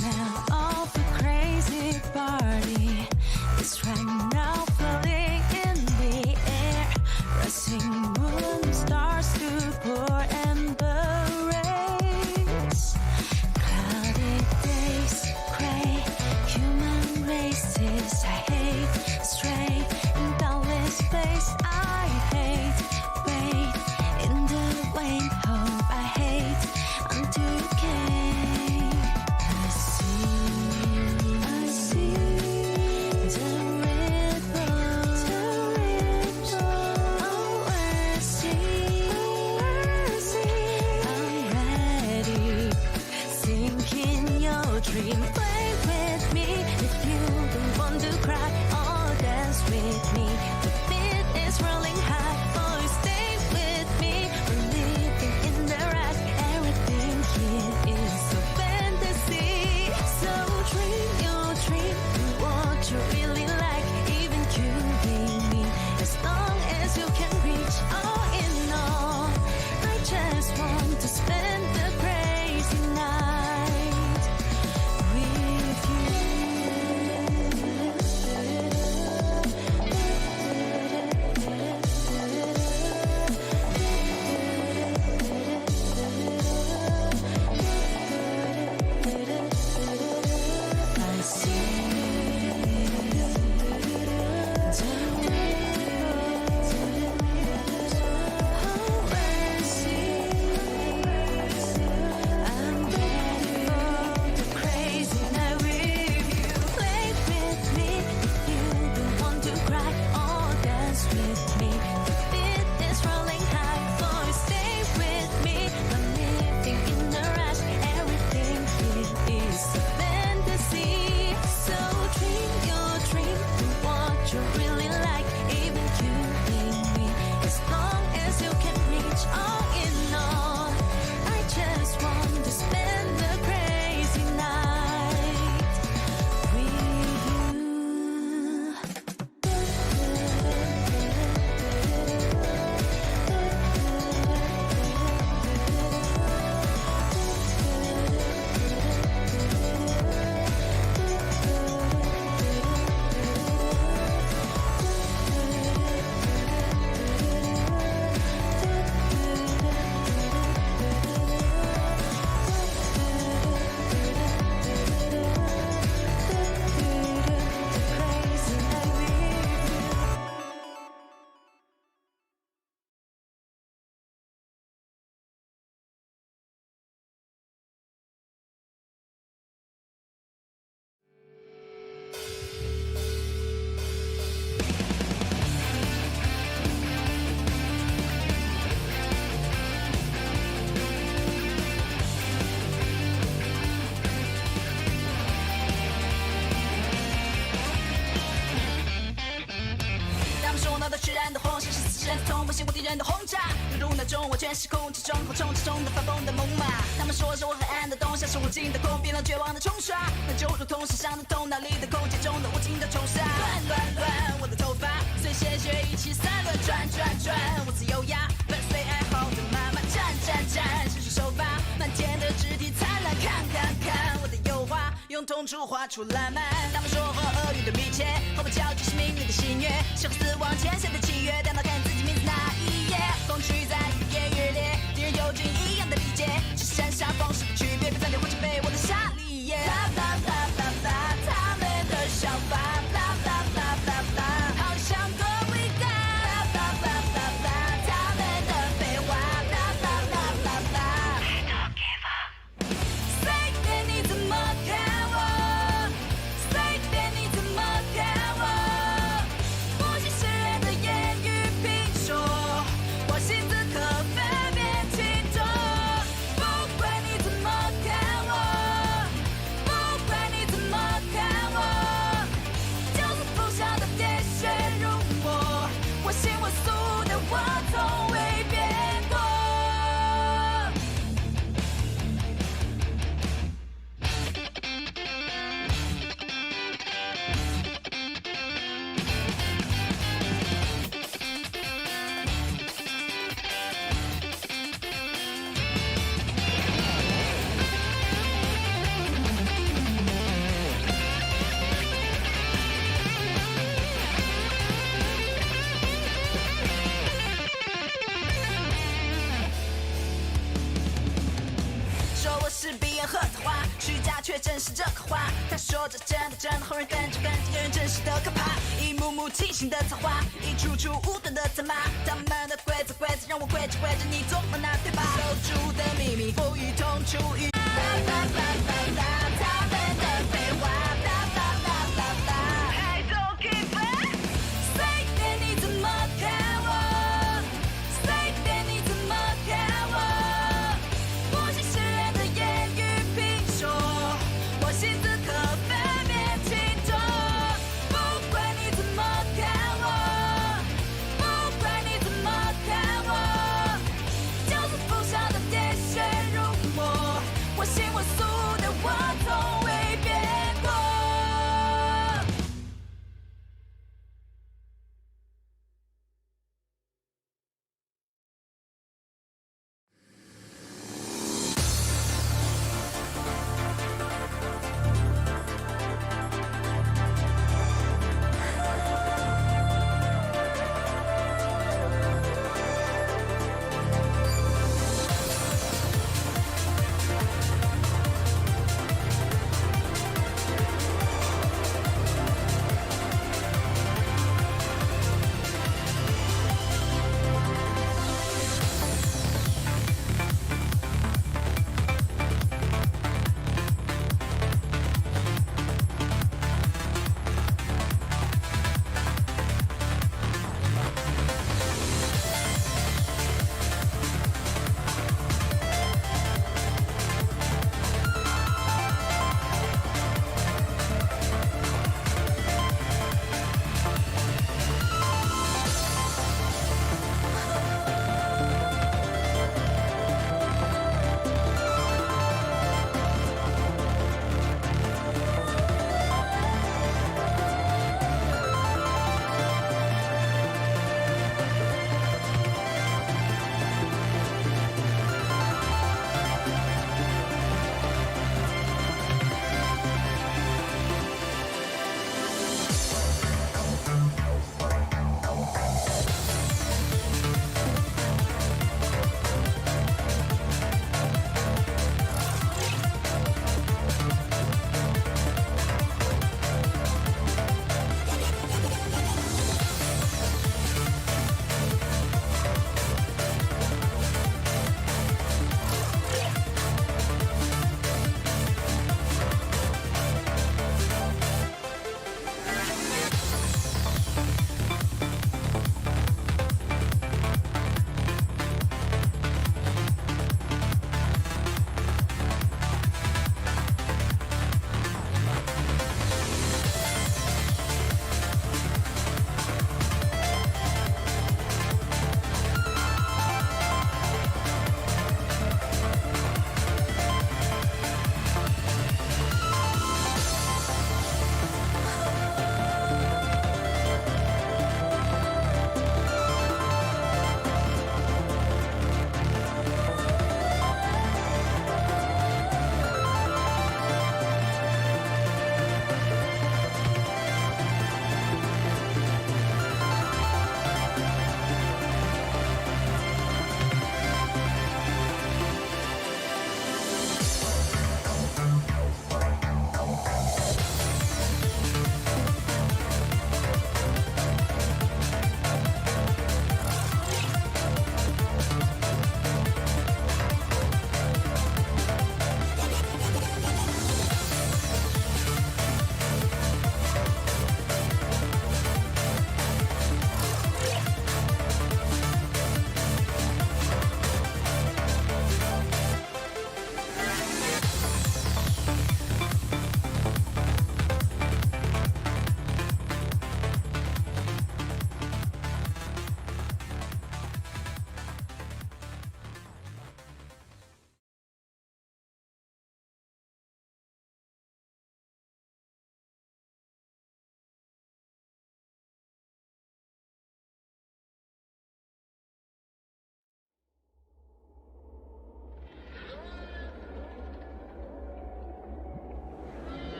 smell of a crazy party is right now floating in the air. Rising moon stars to pour amber rays. Cloudy days, gray, human races I hate. Stray in boundless space I hate. Wait in the wind, hope I hate until you came. I see the ripples, I'm ready. Sink in your dream, play with me. If you don't want to cry or dance with me, the beat is rolling high. Boys, stay with me. We're living in the rush. Everything here is so fantasy. So dream your dream, do what you really like. Even killing me, as long as you can reach. All in all, I just want to spend the crazy night with you. I see I'm ready for the crazy night with you. Play with me if you don't want to cry or dance with me. The beat is rolling high. Boys, stay with me. I'm living in the rush. Everything here is a fantasy. So dream your dream, do what you really like. Even killing me, as long as you can reach. All in all, I just want to spend the crazy night with you. 人的轰炸，如那种我全是空气中和充斥中的发疯的猛犸。他们说是我黑暗的洞，像是无尽的空，冰冷绝望的冲刷，那就如同世上的头脑里的空气中的无尽的冲刷。乱乱乱，我的头发随鲜血一起散乱，转转转，我自优雅，伴随爱好的妈妈，战战战，伸出手法，满天的肢体灿烂，看看看我的油画，用痛楚画出浪漫。他们说和恶女的密切，和我交集是命运的喜悦，是和死亡签下的契约，等到看自己名字那一页，风趣在愈演愈烈，敌人有君一样的理解，只是闪闪方式的区别，别暂停或者被我的沙粒耶。啦啦啦啦啦，他们的想法，啦啦啦啦啦，好像多伟大。啦啦啦啦啦，他们的废话，啦啦啦啦啦。I don't give up。随便你怎么看我，随便你怎么看我，不惜世人的言语评说，我性子可。是鼻炎和桃花，虚假却真实这刻画。他说这真的真的后人跟着有人真实的可怕，一幕幕清醒的策划，一出出无端的责骂，他们的规则让我跪着你做梦拿对吧？守住的秘密，不与痛处与。他们的废话，I don't give up。随便你怎么看我，随便你怎么看我，不信世人的言语评说，我心思可分辨清楚。不管你怎么看我，不管你怎么看我，就算风上的电旋如我，我行我素的我从未变过。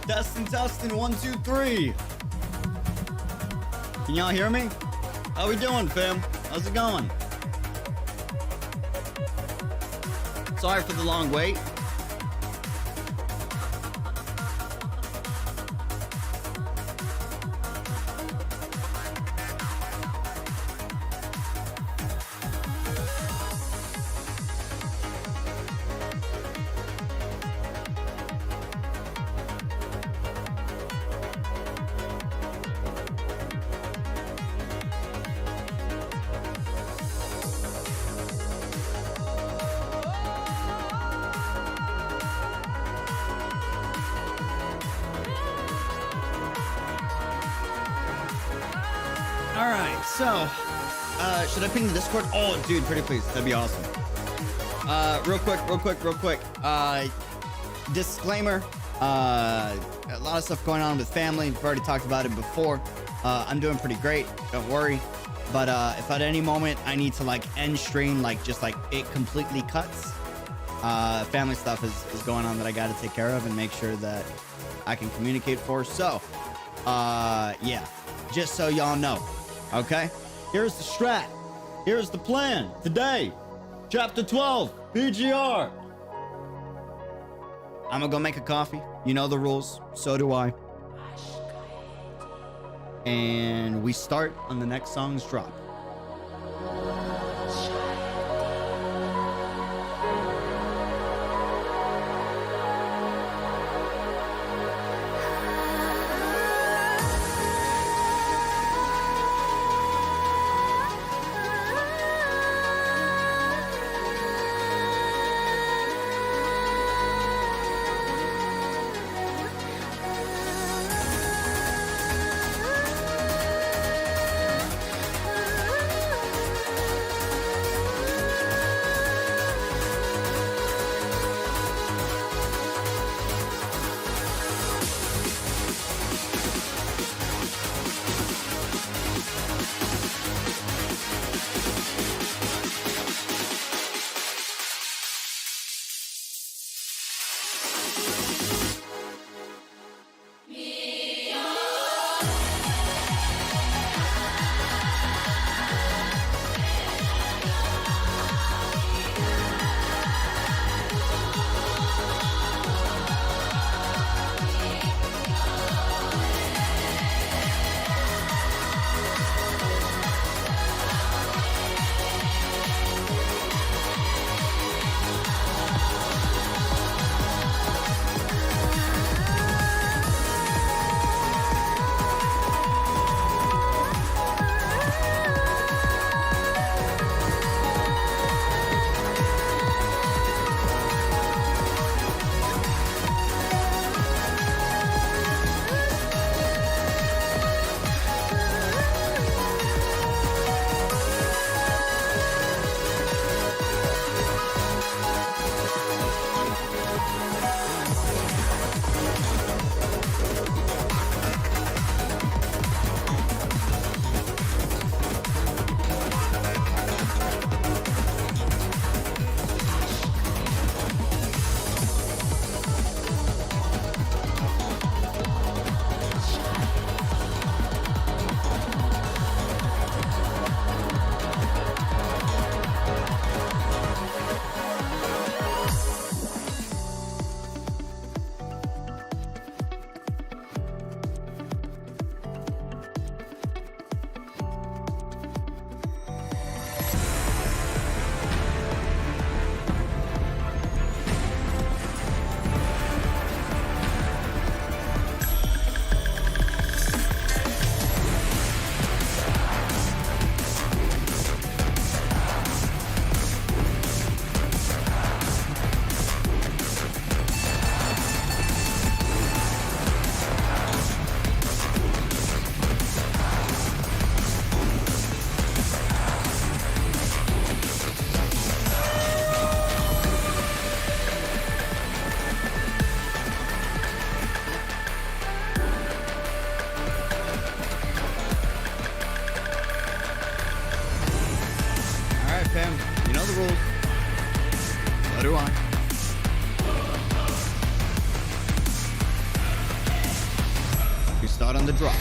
Testing, 1, 2, 3. Can y'all hear me? How we doing, fam? How's it going? Sorry for the long wait. Alright, so, should I ping the Discord? Oh, dude, pretty please. That'd be awesome. Real quick. Disclaimer. A lot of stuff going on with family. We've already talked about it before. I'm doing pretty great. Don't worry. But if at any moment I need to, like, end stream, like, just, like, it completely cuts, family stuff is going on that I gotta take care of and make sure that I can communicate for. So, yeah. Just so y'all know. Okay, here's the strat. Here's the plan. Today, chapter 12, PGR. I'm gonna go make a coffee. You know the rules. So do I. And we start on the next song's drop. out on the drop.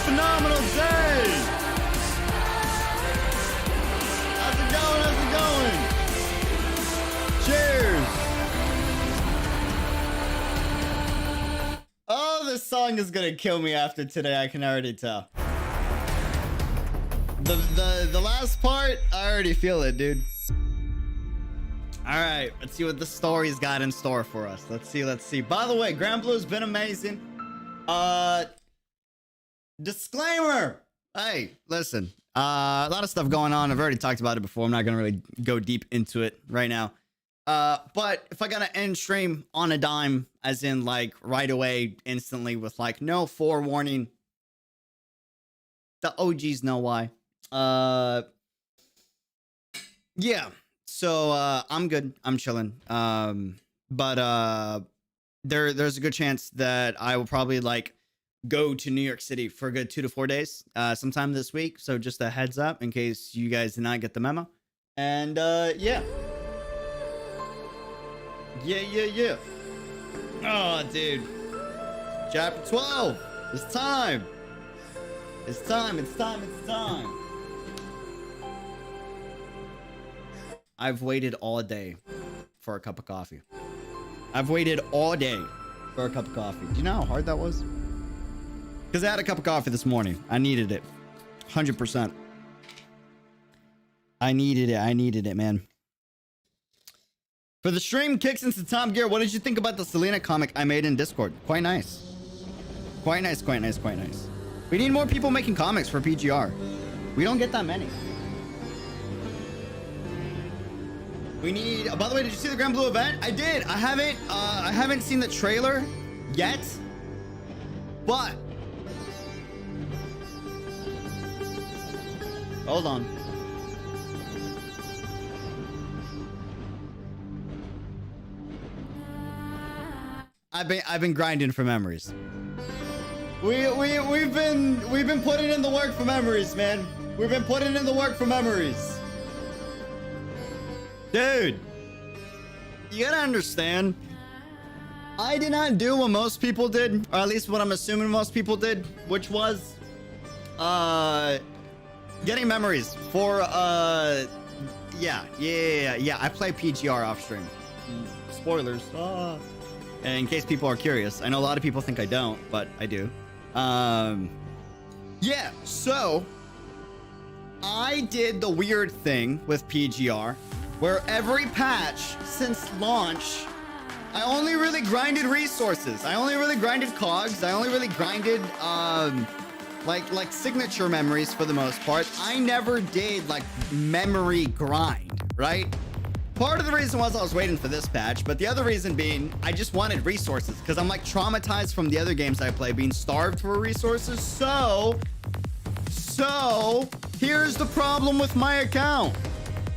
Phenomenal day! How's it going? Cheers! Oh, this song is gonna kill me after today, I can already tell. The last part, I already feel it, dude. Alright, let's see what the story's got in store for us. Let's see. By the way, Grand Blue's been amazing. Disclaimer! Hey, listen. A lot of stuff going on. I've already talked about it before. I'm not gonna really go deep into it right now. But if I gotta end stream on a dime, as in like right away, instantly, with like no forewarning, the OGs know why. Yeah. So I'm good. I'm chilling. But there's a good chance that I will probably like go to New York City for a good 2 to 4 days sometime this week. So just a heads up in case you guys did not get the memo. And yeah. Oh, dude. Chapter 12. It's time. It's time. I've waited all day for a cup of coffee. Do you know how hard that was? Because I had a cup of coffee this morning. I needed it. 100%. I needed it, man. For the stream kicks into Tom Gear, what did you think about the Selena comic I made in Discord? Quite nice. Quite nice. We need more people making comics for PGR. We don't get that many. We need... by the way, did you see the Grand Blue event? I did. I haven't seen the trailer yet. But... hold on. I've been grinding for memories. We've been putting in the work for memories, man. We've been putting in the work for memories. Dude, you gotta understand. I did not do what most people did, or at least what I'm assuming most people did, which was getting memories for yeah. I play PGR off stream. Spoilers. And in case people are curious, I know a lot of people think I don't, but I do. Yeah, so I did the weird thing with PGR where every patch since launch, I only really grinded resources. I only really grinded cogs. I only really grinded like signature memories for the most part. I never did like memory grind, right? Part of the reason was I was waiting for this patch, but the other reason being I just wanted resources because I'm like traumatized from the other games I play being starved for resources. So here's the problem with my account.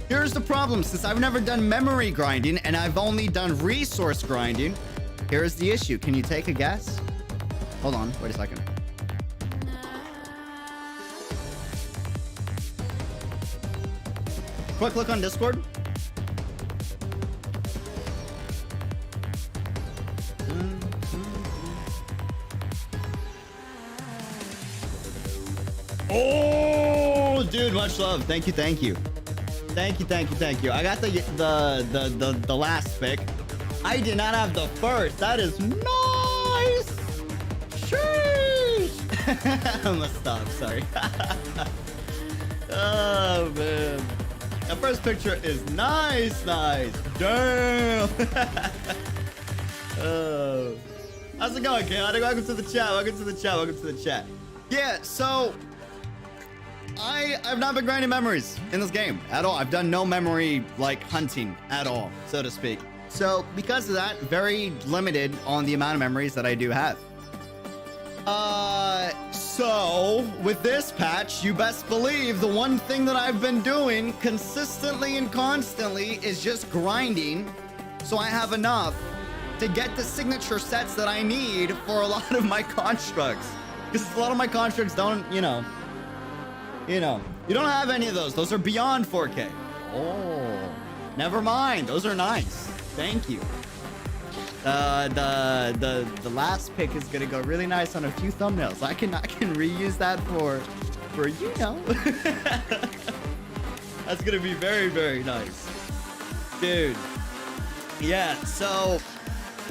Here's the problem. Since I've never done memory grinding and I've only done resource grinding, here's the issue. Can you take a guess? Hold on, wait a second. Quick look on Discord. Oh, dude, much love. Thank you, thank you. Thank you, thank you, thank you. I got the last pick. I did not have the first. That is nice. Sheesh. I'm gonna stop, sorry. Oh, man. The first picture is nice, nice. Damn. Oh. How's it going, Chaotic? Welcome to the chat. Welcome to the chat. Welcome to the chat. Yeah, so I've not been grinding memories in this game at all. I've done no memory like hunting at all, so to speak. So because of that, very limited on the amount of memories that I do have. So with this patch, you best believe the one thing that I've been doing consistently and constantly is just grinding, so I have enough to get the signature sets that I need for a lot of my constructs. Because a lot of my constructs don't, you don't have any of those. Those are beyond 4K. Oh, never mind. Those are nice. Thank you. The last pick is gonna go really nice on a few thumbnails. I can reuse that for That's gonna be very, very nice, dude. Yeah. So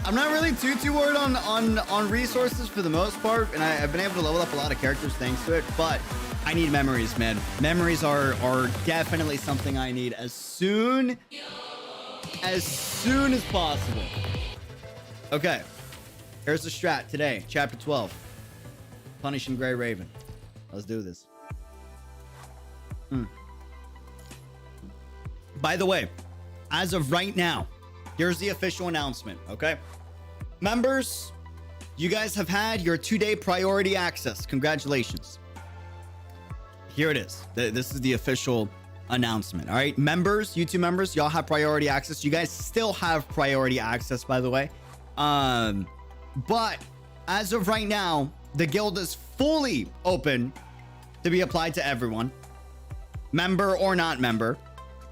I'm not really too worried on resources for the most part, and I've been able to level up a lot of characters thanks to it. But I need memories, man. Memories are definitely something I need as soon as possible. Okay, here's the strat today, chapter 12, punishing Grey Raven. Let's do this. By the way, as of right now, here's the official announcement, okay? Members, you guys have had your 2-day priority access. Congratulations. Here it is. This is the official announcement, all right? Members, YouTube members, y'all have priority access. You guys still have priority access, by the way. But as of right now, the guild is fully open to be applied to everyone, member or not member.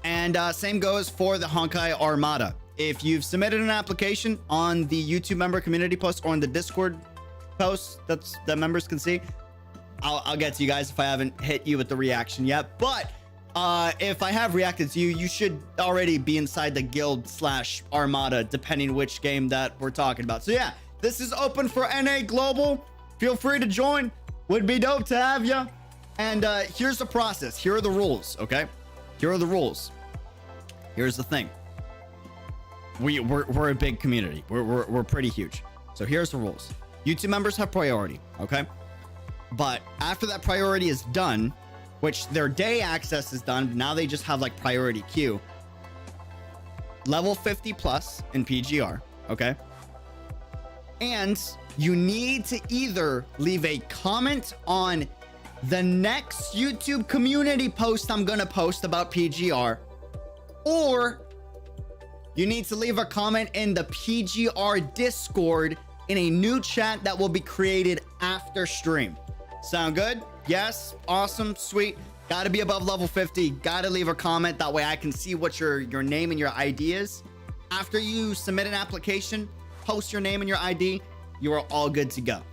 And same goes for the Honkai Armada. If you've submitted an application on the YouTube member community post or on the Discord post that members can see, I'll get to you guys if I haven't hit you with the reaction yet. But if I have reacted to you, you should already be inside the guild / Armada, depending which game that we're talking about. So yeah, this is open for NA Global. Feel free to join. Would be dope to have you. And here's the process. Here are the rules, okay? Here are the rules. Here's the thing. We're a big community. We're pretty huge. So here's the rules. YouTube members have priority, okay? But after that priority is done, which their day access is done, now they just have like priority queue. Level 50 plus in PGR, okay? And you need to either leave a comment on the next YouTube community post I'm gonna post about PGR, or you need to leave a comment in the PGR Discord in a new chat that will be created after stream. Sound good? Yes. Awesome. Sweet. Gotta be above level 50. Gotta leave a comment. That way I can see what your name and your ID is. After you submit an application, post your name and your ID, you are all good to go.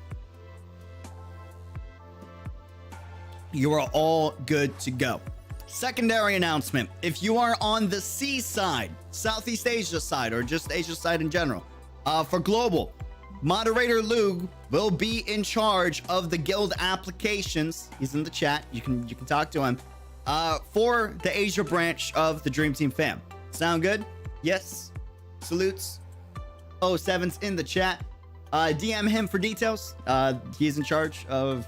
You are all good to go. Secondary announcement. If you are on the C side, Southeast Asia side, or just Asia side in general, for global, Moderator Lug will be in charge of the guild applications. He's in the chat. You can talk to him for the Asia branch of the Dream Team fam. Sound good? Yes. Salutes. 07's in the chat. DM him for details. He's in charge of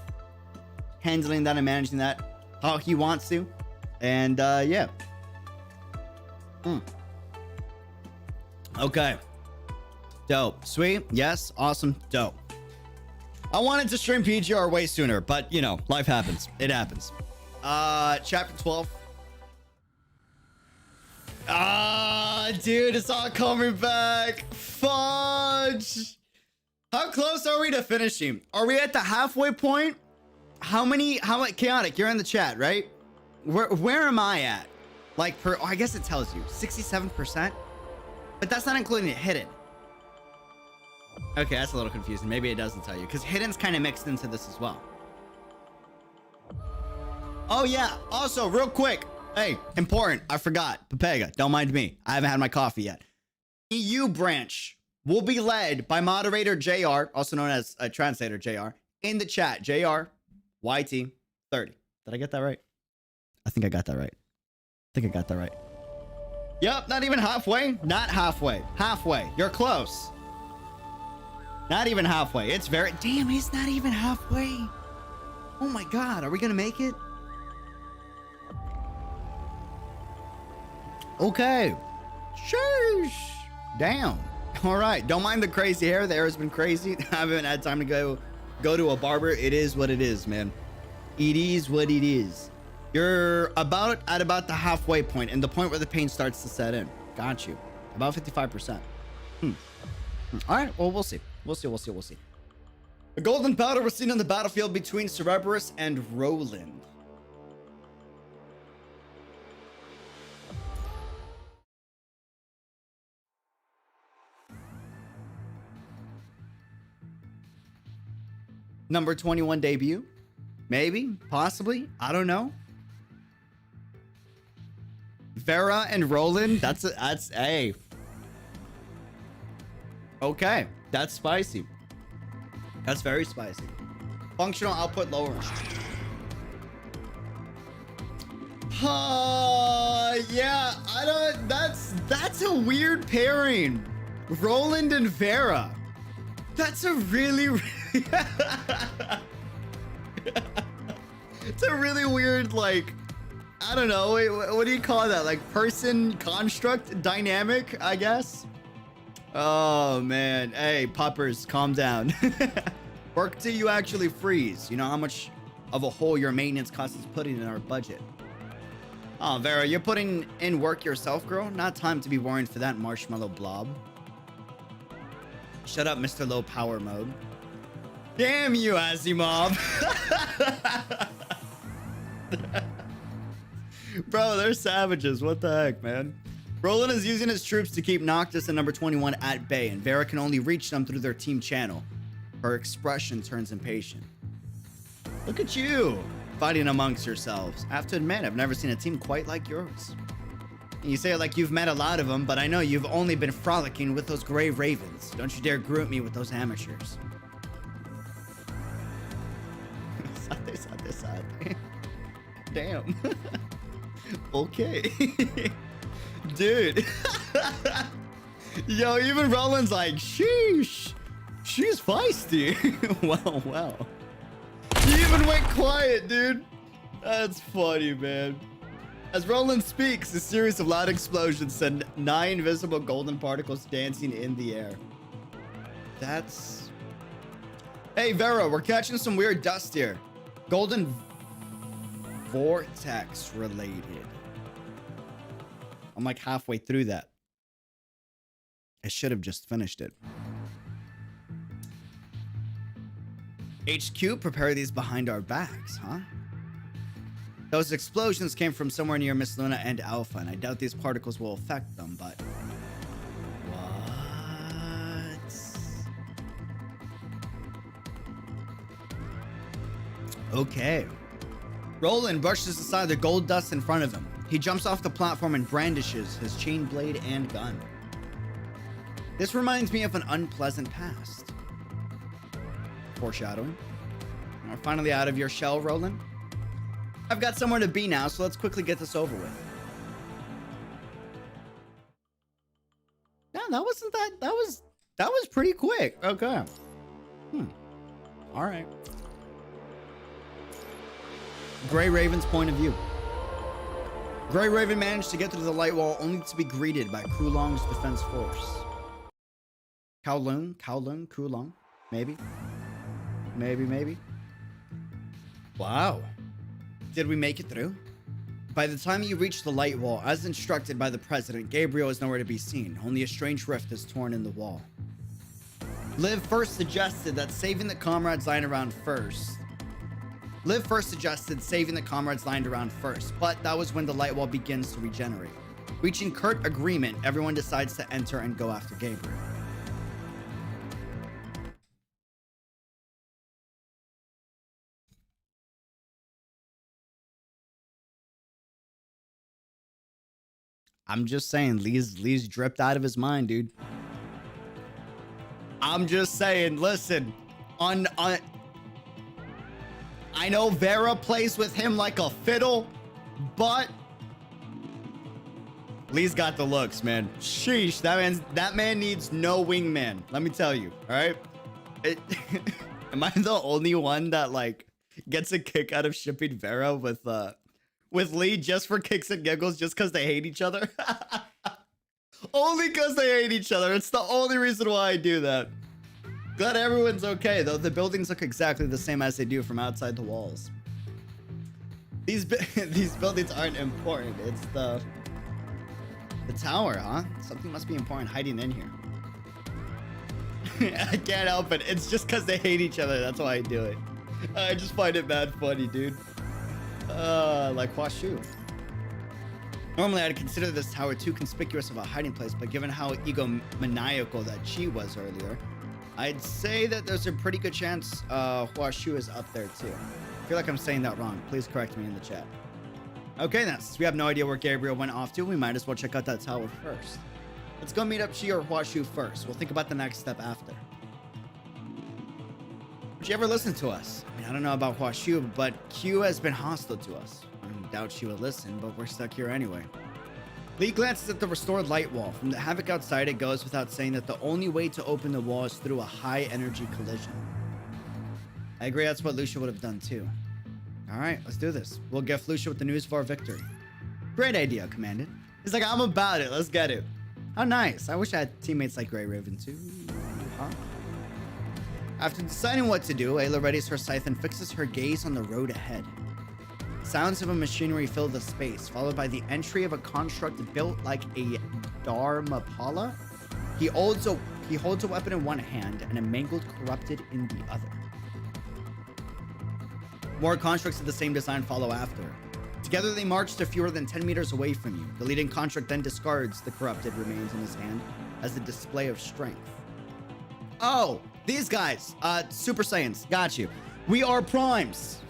handling that and managing that how he wants to. And yeah. Okay. Dope. Sweet. Yes. Awesome. Dope. I wanted to stream PGR way sooner, but you know, life happens. It happens. Chapter 12. Dude, it's all coming back. Fudge. How close are we to finishing? Are we at the halfway point? How much Chaotic? You're in the chat, right? Where am I at? Like I guess it tells you 67%, but that's not including it hidden. Okay, that's a little confusing. Maybe it doesn't tell you because hidden's kind of mixed into this as well. Oh, yeah. Also, real quick. Hey, important. I forgot. Pepega, don't mind me. I haven't had my coffee yet. EU branch will be led by moderator JR, also known as a translator JR, in the chat. JR, YT 30. Did I get that right? I think I got that right. Yep, not even halfway. Not halfway. Halfway. You're close. Not even halfway. It's very... Damn, he's not even halfway. Oh my God. Are we going to make it? Okay. Sheesh. Damn. All right. Don't mind the crazy hair. The hair has been crazy. I haven't had time to go to a barber. It is what it is, man. It is what it is. You're at about the halfway point and the point where the pain starts to set in. Got you. About 55%. All right. Well, we'll see. We'll see. A golden powder was seen on the battlefield between Cerberus and Roland. Number 21 debut. Maybe. Possibly. I don't know. Vera and Roland. That's hey. Okay. That's spicy. That's very spicy. Functional output lower. Yeah, I don't... That's a weird pairing. Roland and Vera. That's a really... It's a really weird, like... I don't know. Wait, what do you call that? Like person construct dynamic, I guess? Oh, man. Hey, poppers, calm down. Work till you actually freeze. You know how much of a hole your maintenance cost is putting in our budget. Oh, Vera, you're putting in work yourself, girl? Not time to be worrying for that marshmallow blob. Shut up, Mr. Low Power Mode. Damn you, Asimov. Bro, they're savages. What the heck, man? Roland is using his troops to keep Noctis and number 21 at bay, and Vera can only reach them through their team channel. Her expression turns impatient. Look at you, fighting amongst yourselves. I have to admit, I've never seen a team quite like yours. And you say it like you've met a lot of them, but I know you've only been frolicking with those gray ravens. Don't you dare group me with those amateurs. Sade. Damn. Okay. Dude. Yo, even Roland's like, sheesh. She's feisty. Wow. He even went quiet, dude. That's funny, man. As Roland speaks, a series of loud explosions send 9 visible golden particles dancing in the air. That's... Hey, Vera, we're catching some weird dust here. Golden vortex related. I'm like halfway through that. I should have just finished it. HQ, prepare these behind our backs, huh? Those explosions came from somewhere near Miss Luna and Alpha, and I doubt these particles will affect them, but... What? Okay. Roland brushes aside the gold dust in front of him. He jumps off the platform and brandishes his chain blade and gun. This reminds me of an unpleasant past. Foreshadowing. We're finally out of your shell, Roland. I've got somewhere to be now, so let's quickly get this over with. Yeah, that wasn't that. That was pretty quick. Okay. All right. Grey Raven's point of view. Grey Raven managed to get through the light wall only to be greeted by Koowlong's defense force. Koowlong, maybe. Wow. Did we make it through? By the time you reach the light wall, as instructed by the president, Gabriel is nowhere to be seen. Only a strange rift is torn in the wall. Liv first suggested saving the comrades lying around first, but that was when the light wall begins to regenerate. Reaching curt agreement, everyone decides to enter and go after Gabriel. I'm just saying, Lee's dripped out of his mind, dude. I'm just saying, listen, on I know Vera plays with him like a fiddle, but Lee's got the looks, man. Sheesh, that man needs no wingman. Let me tell you, all right? Am I the only one that like gets a kick out of shipping Vera with Lee just for kicks and giggles, just because they hate each other? Only because they hate each other. It's the only reason why I do that. Glad everyone's okay, though. The buildings look exactly the same as they do from outside the walls. These buildings aren't important. It's the tower, huh? Something must be important hiding in here. I can't help it. It's just because they hate each other. That's why I do it. I just find it mad funny, dude. Like Huashu. Normally, I'd consider this tower too conspicuous of a hiding place, but given how egomaniacal that she was earlier, I'd say that there's a pretty good chance Huashu is up there too. I feel like I'm saying that wrong. Please correct me in the chat. Okay, then, since we have no idea where Gabriel went off to, we might as well check out that tower first. Let's go meet up Chi or Huashu first. We'll think about the next step after. Would you ever listen to us? I mean, I don't know about Huashu, but Q has been hostile to us. I doubt she would listen, but we're stuck here anyway. Lee glances at the restored light wall. From the havoc outside, it goes without saying that the only way to open the wall is through a high-energy collision. I agree, that's what Lucia would have done too. All right, let's do this. We'll gift Lucia with the news of our victory. Great idea, Commandant. He's like, I'm about it. Let's get it. How nice. I wish I had teammates like Grey Raven too. Huh? After deciding what to do, Ayla readies her scythe and fixes her gaze on the road ahead. Sounds of a machinery fill the space, followed by the entry of a construct built like a Dharmapala. He holds a weapon in one hand and a mangled corrupted in the other. More constructs of the same design follow after. Together they march to fewer than 10 meters away from you. The leading construct then discards the corrupted remains in his hand as a display of strength. Oh, these guys, Super Saiyans, got you. We are primes.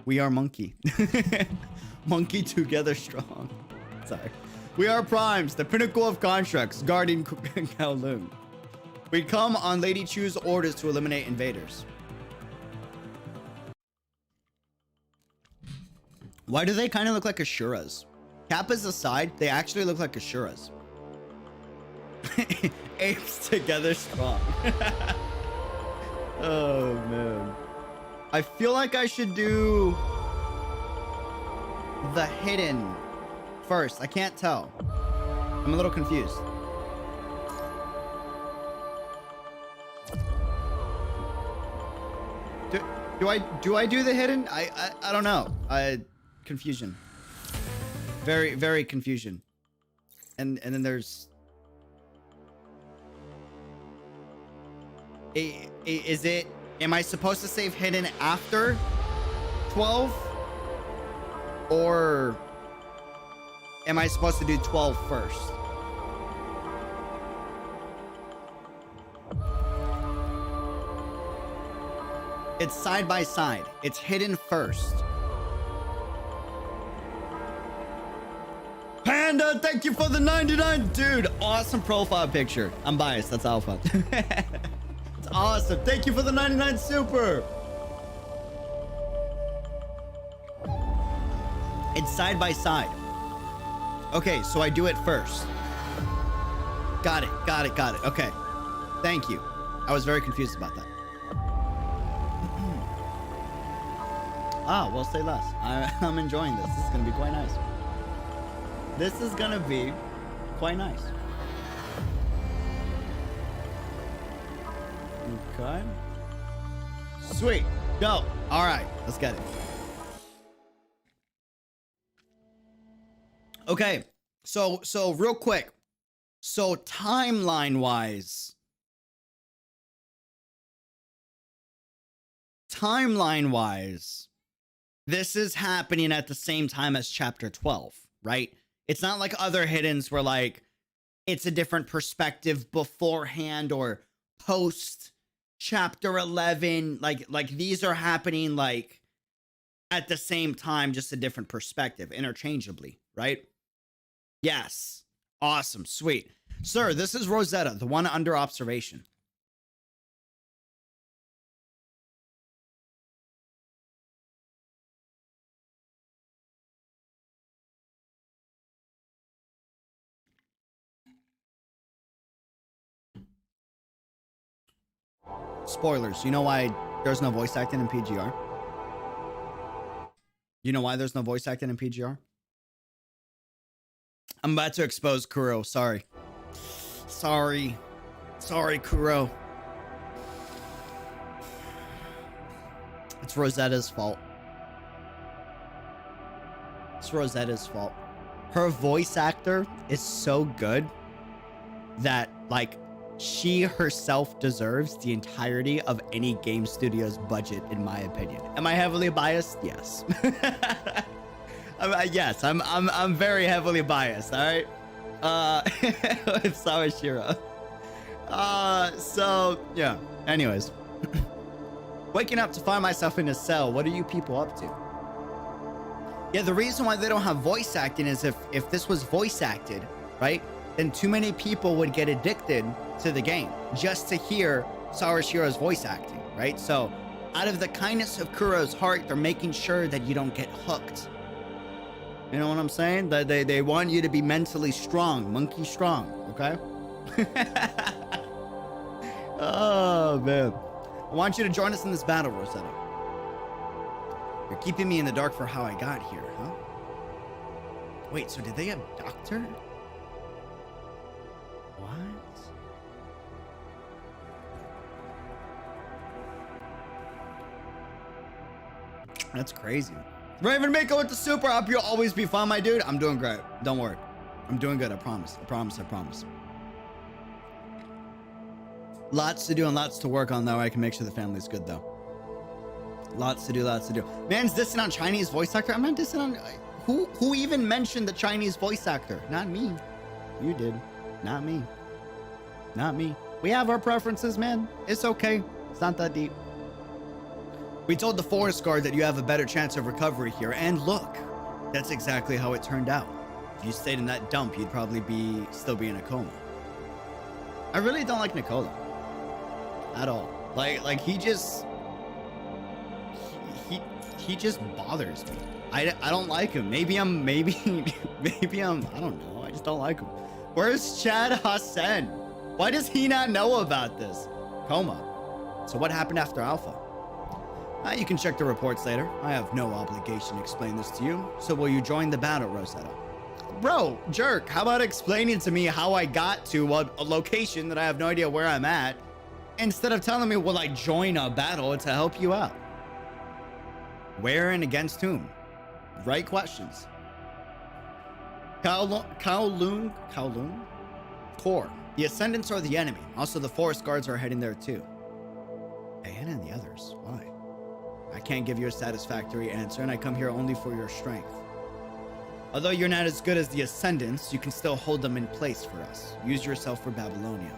We are monkey. Monkey together strong. Sorry. We are primes, the pinnacle of constructs, guarding Kowloon. We come on Lady Chu's orders to eliminate invaders. Why do they kind of look like Ashuras? Kappas aside, they actually look like Ashuras. Apes together strong. Oh, man. I feel like I should do the hidden first. I can't tell. I'm a little confused. Do I do the hidden? I don't know. Confusion. Very confusion. And then there's is it, am I supposed to save hidden after 12? Or am I supposed to do 12 first? It's side by side. It's hidden first. Panda, thank you for the 99. Dude, awesome profile picture. I'm biased. That's alpha. It's awesome. Thank you for the 99 super. It's side by side. Okay, so I do it first. Got it. Okay. Thank you. I was very confused about that. Ah, well, say less. I'm enjoying this. This is going to be quite nice. This is going to be quite nice. Okay. Sweet. Go. All right. Let's get it. Okay. So real quick. So timeline-wise, this is happening at the same time as chapter 12, right? It's not like other hiddens where like it's a different perspective beforehand or post chapter 11. Like these are happening like at the same time, just a different perspective, interchangeably, right? Yes. Awesome. Sweet. Sir, this is Rosetta, the one under observation. Spoilers. You know why there's no voice acting in PGR? You know why there's no voice acting in PGR? I'm about to expose Kuro. Sorry. Sorry, Kuro. It's Rosetta's fault. It's Rosetta's fault. Her voice actor is so good that, like, she herself deserves the entirety of any game studio's budget, in my opinion. Am I heavily biased? Yes. Yes, I'm very heavily biased. All right. With Sawashiro. So yeah. Anyways, waking up to find myself in a cell. What are you people up to? Yeah, the reason why they don't have voice acting is if this was voice acted, right? Then too many people would get addicted to the game just to hear Sawashiro's voice acting, right? So out of the kindness of Kuro's heart, they're making sure that you don't get hooked. You know what I'm saying? That they want you to be mentally strong, monkey strong, okay? Oh, man. I want you to join us in this battle, Rosetta. You're keeping me in the dark for how I got here, huh? Wait, so did they abduct her? What? That's crazy. Raven Mako with the super. I hope you'll always be fine, my dude. I'm doing great. Don't worry. I'm doing good. I promise. I promise. I promise. Lots to do and lots to work on, though. I can make sure the family's good, though. Lots to do. Lots to do. Man's dissing on Chinese voice actor. I'm not dissing on... Who even mentioned the Chinese voice actor? Not me. You did. Not me. Not me. We have our preferences, man. It's okay. It's not that deep. We told the forest guard that you have a better chance of recovery here, and look, that's exactly how it turned out. If you stayed in that dump, you'd probably still be in a coma. I really don't like Nicola at all. Like he just bothers me. I don't like him. Maybe I'm I don't know. I just don't like him. Where's Chad Hassan? Why does he not know about this? Coma. So what happened after Alpha? You can check the reports later. I have no obligation to explain this to you. So will you join the battle, Rosetta? Bro, jerk, how about explaining to me how I got to a location that I have no idea where I'm at, instead of telling me, will I join a battle to help you out? Where and against whom? Right questions. Kowloon? Core. The Ascendants are the enemy. Also, the forest guards are heading there too. Diana and the others. Why? I can't give you a satisfactory answer, and I come here only for your strength. Although you're not as good as the Ascendants, you can still hold them in place for us. Use yourself for Babylonia.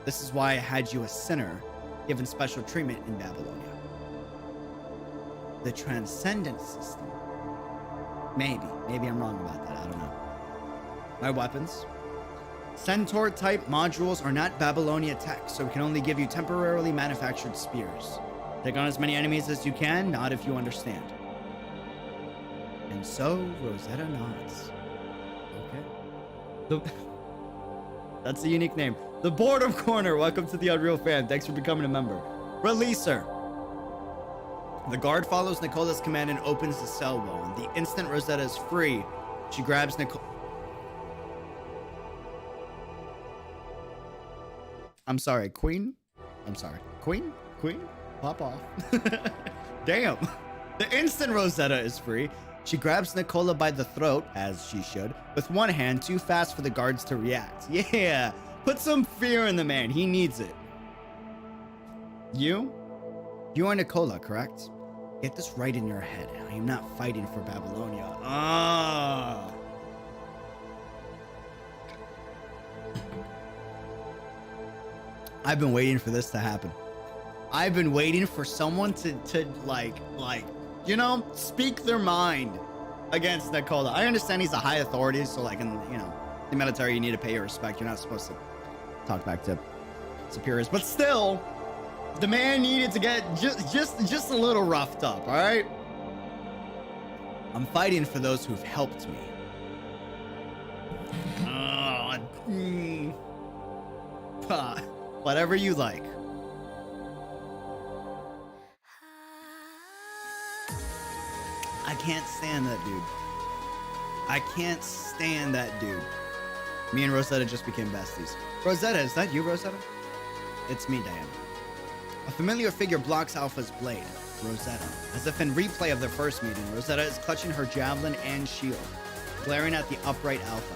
This is why I had you a sinner, given special treatment in Babylonia. The Transcendent system. Maybe I'm wrong about that, I don't know. My weapons. Centaur-type modules are not Babylonia tech, so we can only give you temporarily manufactured spears. Take on as many enemies as you can, not if you understand. And so, Rosetta nods. Okay. That's the unique name. The Boredom Corner, welcome to the Unreal Fan. Thanks for becoming a member. Releaser. The guard follows Nicola's command and opens the cell wall. And the instant Rosetta is free, she grabs Nicola. I'm sorry, Queen? I'm sorry. Queen? Pop off. Damn. The instant Rosetta is free, she grabs Nicola by the throat, as she should, with one hand too fast for the guards to react. Yeah, put some fear in the man. He needs it. You are Nicola, correct? Get this right in your head. I am not fighting for Babylonia. I've been waiting for this to happen. I've been waiting for someone to like, you know, speak their mind against Nicola. I understand he's a high authority, so like in, you know, the military, you need to pay your respect. You're not supposed to talk back to superiors, but still, the man needed to get just a little roughed up. All right. I'm fighting for those who've helped me. Whatever you like. I can't stand that dude. I can't stand that dude. Me and Rosetta just became besties. Rosetta, is that you, Rosetta? It's me, Diana. A familiar figure blocks Alpha's blade. Rosetta. As if in replay of their first meeting, Rosetta is clutching her javelin and shield, glaring at the upright Alpha.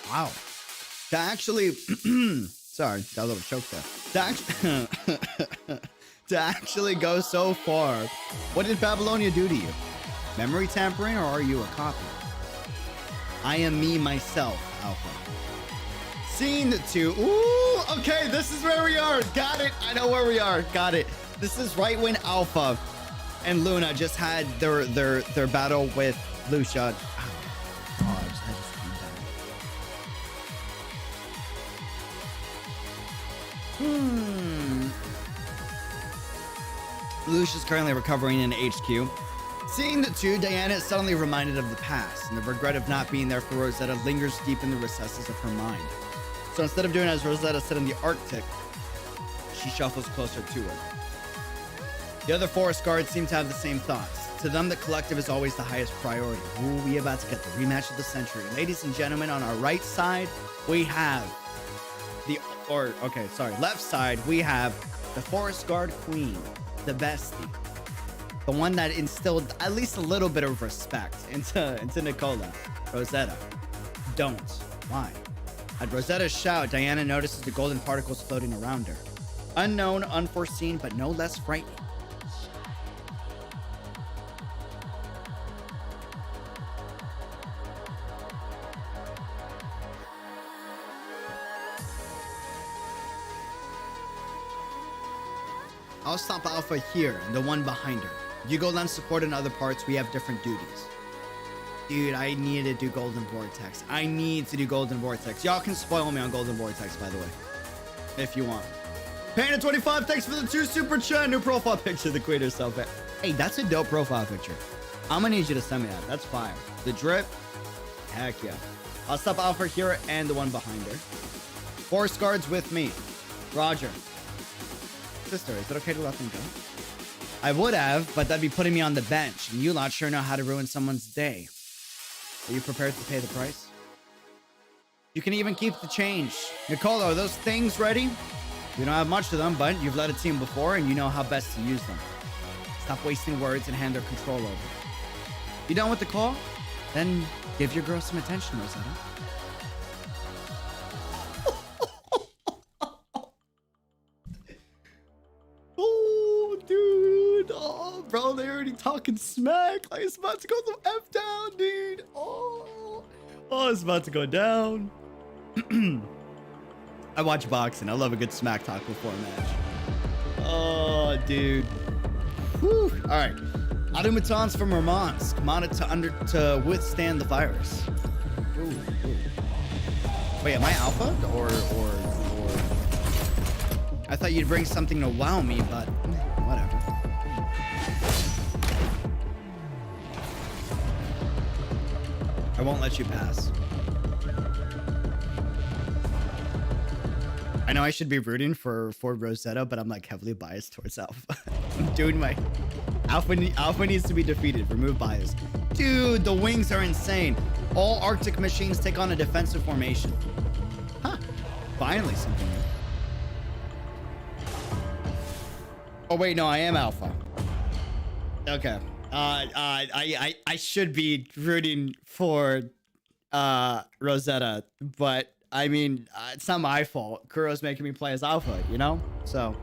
Wow. To actually, sorry, got a little choke there. To actually go so far, what did Babylonia do to you? Memory tampering, or are you a copy? I am me myself, Alpha. Scene 2. Ooh, okay, this is where we are. Got it. I know where we are. Got it. This is right when Alpha and Luna just had their battle with Lucia. Lucia's currently recovering in HQ. Seeing the two, Diana is suddenly reminded of the past, and the regret of not being there for Rosetta lingers deep in the recesses of her mind. So instead of doing as Rosetta said in the Arctic, she shuffles closer to her. The other forest guards seem to have the same thoughts. To them, the collective is always the highest priority. Ooh, we about to get the rematch of the century. Ladies and gentlemen, on our right side, we have left side, we have the forest guard queen, the bestie. The one that instilled at least a little bit of respect into Nicola. Rosetta. Don't. Why? At Rosetta's shout, Diana notices the golden particles floating around her. Unknown, unforeseen, but no less frightening. I'll stop Alpha here and the one behind her. You go lend support in other parts, we have different duties. Dude, I need to do Golden Vortex. I need to do Golden Vortex. Y'all can spoil me on Golden Vortex, by the way. If you want. Panda25, thanks for the 2 super chat. New profile picture, the queen herself. Hey, that's a dope profile picture. I'm gonna need you to send me that. That's fire. The drip. Heck yeah. I'll stop Alpha here and the one behind her. Force guards with me. Roger. Sister, is it okay to let them go? I would have, but that'd be putting me on the bench, and you lot sure know how to ruin someone's day. Are you prepared to pay the price? You can even keep the change. Nicola, are those things ready? You don't have much of them, but you've led a team before, and you know how best to use them. Stop wasting words and hand their control over. You done with the call? Then give your girl some attention, Rosetta. Oh, bro, they're already talking smack. Like, it's about to go some F down, dude. Oh, it's about to go down. I watch boxing. I love a good smack talk before a match. Oh, dude. Whew. All right. Automatons from Murmansk modded to withstand the virus. Ooh. Wait, am I alpha or? I thought you'd bring something to wow me, but whatever. I won't let you pass. I know I should be rooting for Rosetta, but I'm like heavily biased towards Alpha. I'm doing my Alpha needs to be defeated. Remove bias. Dude, the wings are insane. All Arctic machines take on a defensive formation. Huh. Finally something new. Oh wait, no, I am Alpha. Okay. I should be rooting for Rosetta, but I mean, it's not my fault. Kuro's making me play as Alpha, you know? So,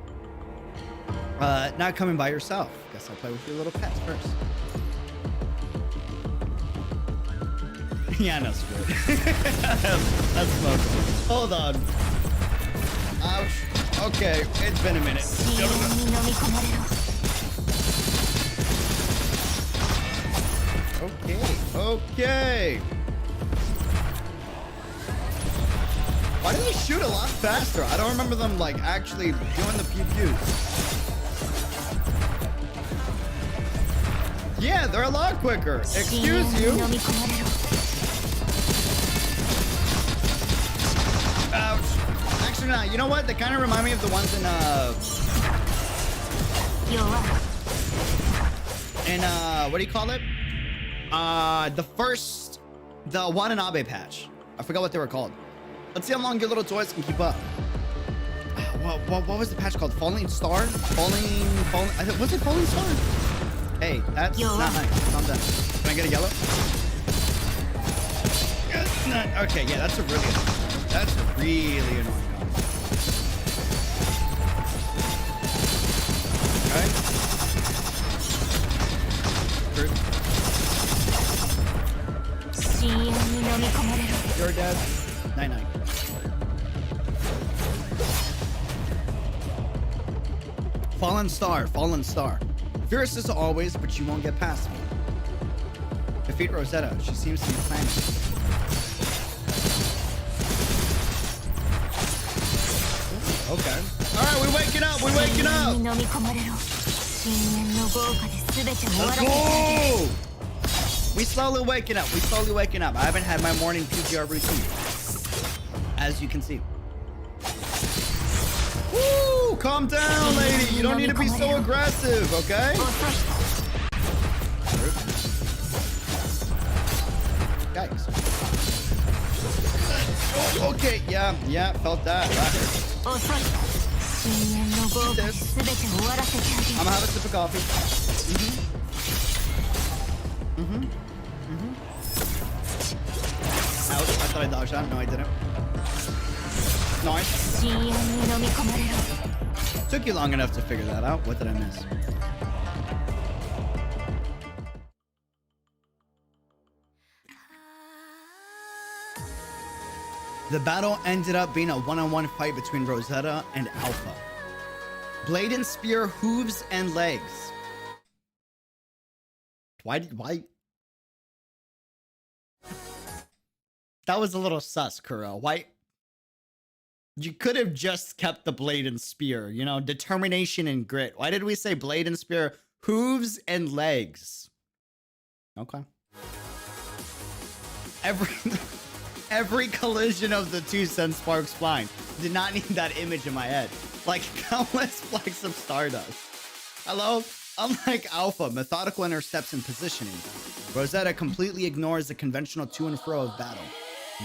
not coming by yourself. Guess I'll play with your little pets first. Yeah, no, screw it. That's smokable. Hold on. Ouch. Okay, it's been a minute. Okay. Why do they shoot a lot faster? I don't remember them like actually doing the pew-pews. Yeah, they're a lot quicker. Excuse you. Ouch. Actually, no. You know what? They kind of remind me of the ones in what do you call it? The Watanabe patch. I forgot what they were called. Let's see how long your little toys can keep up. What was the patch called? Falling Star? Falling. I think, was it Falling Star? Hey, that's not nice. Calm down. Can I get a yellow? Okay, yeah, that's a really annoying one. Okay. You're dead. Night. Fallen Star. Fierce as always, but you won't get past me. Defeat Rosetta. She seems to be planning. Okay. Alright, we're waking up. Let's go! We slowly waking up. I haven't had my morning PGR routine, as you can see. Woo! Calm down, lady. You don't need to be so aggressive, okay? Yikes. Oh, okay, yeah, felt that. That hurt. This. I'm gonna have a sip of coffee. Ouch, I thought I dodged that. No, I didn't. Nice. Took you long enough to figure that out. What did I miss? The battle ended up being a one-on-one fight between Rosetta and Alpha. Blade and spear, hooves and legs. Why? That was a little sus, Kuro. Why? You could have just kept the blade and spear, you know, determination and grit. Why did we say blade and spear, hooves and legs? Okay. Every collision of the two sends sparks flying. Did not need that image in my head. Like countless flecks of stardust. Hello? Unlike Alpha, methodical in her steps and positioning, Rosetta completely ignores the conventional to and fro of battle.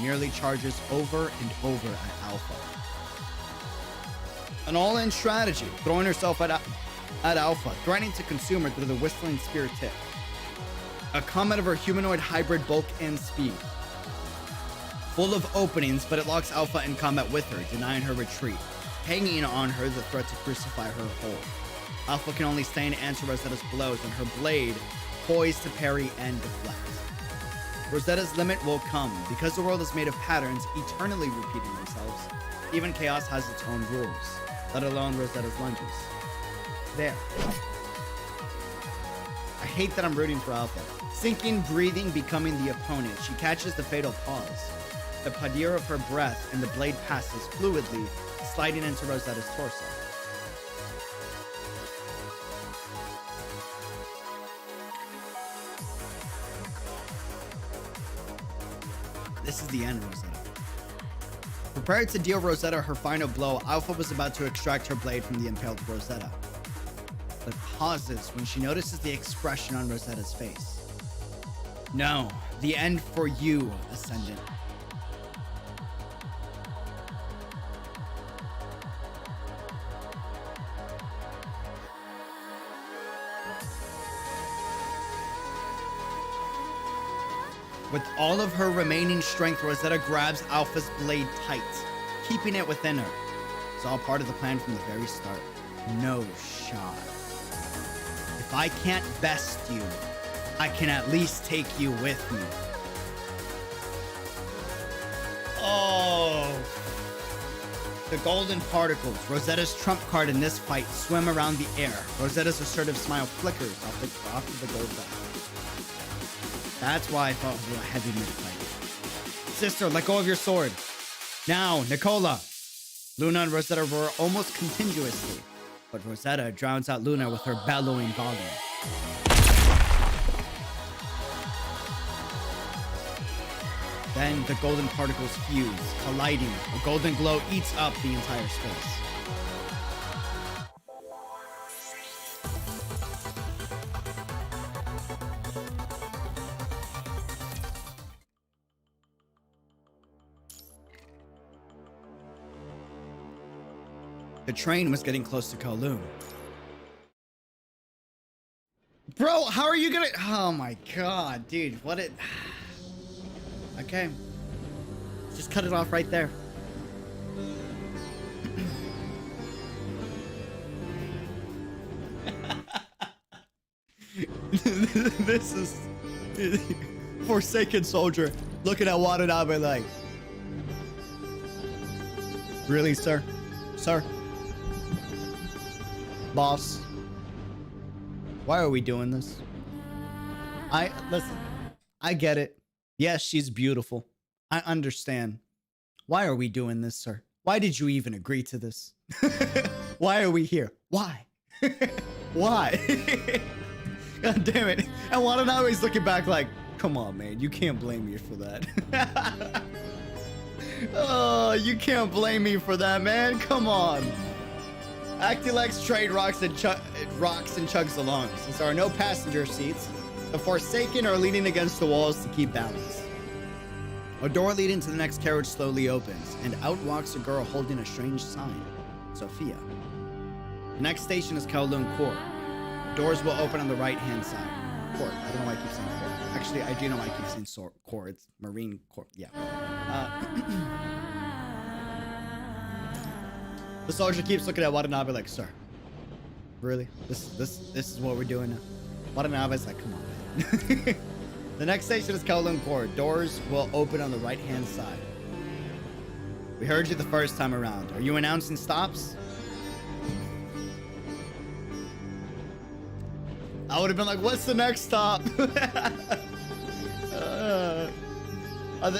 Merely charges over and over at Alpha. An all-in strategy, throwing herself at Alpha, threatening to consume her through the whistling spear tip. A comment of her humanoid hybrid bulk and speed. Full of openings, but it locks Alpha in combat with her, denying her retreat, hanging on her the threat to crucify her whole. Alpha can only stay and answer Rosetta's blows, and her blade poised to parry and deflect. Rosetta's limit will come. Because the world is made of patterns, eternally repeating themselves, even chaos has its own rules, let alone Rosetta's lunges. There. I hate that I'm rooting for Alpha. Sinking, breathing, becoming the opponent, she catches the fatal pause. The padir of her breath and the blade passes fluidly, sliding into Rosetta's torso. This is the end, Rosetta. Prepared to deal Rosetta her final blow, Alpha was about to extract her blade from the impaled Rosetta, but pauses when she notices the expression on Rosetta's face. No, the end for you, Ascendant. With all of her remaining strength, Rosetta grabs Alpha's blade tight, keeping it within her. It's all part of the plan from the very start. No shot. If I can't best you, I can at least take you with me. The golden particles, Rosetta's trump card in this fight, swim around the air. Rosetta's assertive smile flickers off of the gold dot. That's why I thought we were a heavy mid-fight. Sister, let go of your sword. Now, Nicola. Luna and Rosetta roar almost continuously, but Rosetta drowns out Luna with her bellowing volume. Then the golden particles fuse, colliding. A golden glow eats up the entire space. The train was getting close to Kowloon. Bro, how are you gonna... Oh my god, dude. What it... Okay. Just cut it off right there. This is... Forsaken soldier looking at Watanabe like... Really, sir? Sir? Boss? Why are we doing this? Listen, I get it. Yes, she's beautiful. I understand. Why are we doing this, sir? Why did you even agree to this? Why are we here? Why? Why? God damn it. And Watanabe's looking back like, come on, man. You can't blame me for that. Oh, you can't blame me for that, man. Come on. Actilex trade rocks and chugs along. Since there are no passenger seats, the Forsaken are leaning against the walls to keep balance. A door leading to the next carriage slowly opens, and out walks a girl holding a strange sign. Sophia. The next station is Kowloon Core. Doors will open on the right-hand side. Core. I don't know why I keep saying core. Actually, I do know why I keep saying core. It's Marine Core. Yeah. The soldier keeps looking at Watanabe like, sir, really? This is what we're doing now? Watanabe's like, come on, man. The next station is Kowloon Core. Doors will open on the right-hand side. We heard you the first time around. Are you announcing stops? I would have been like, what's the next stop?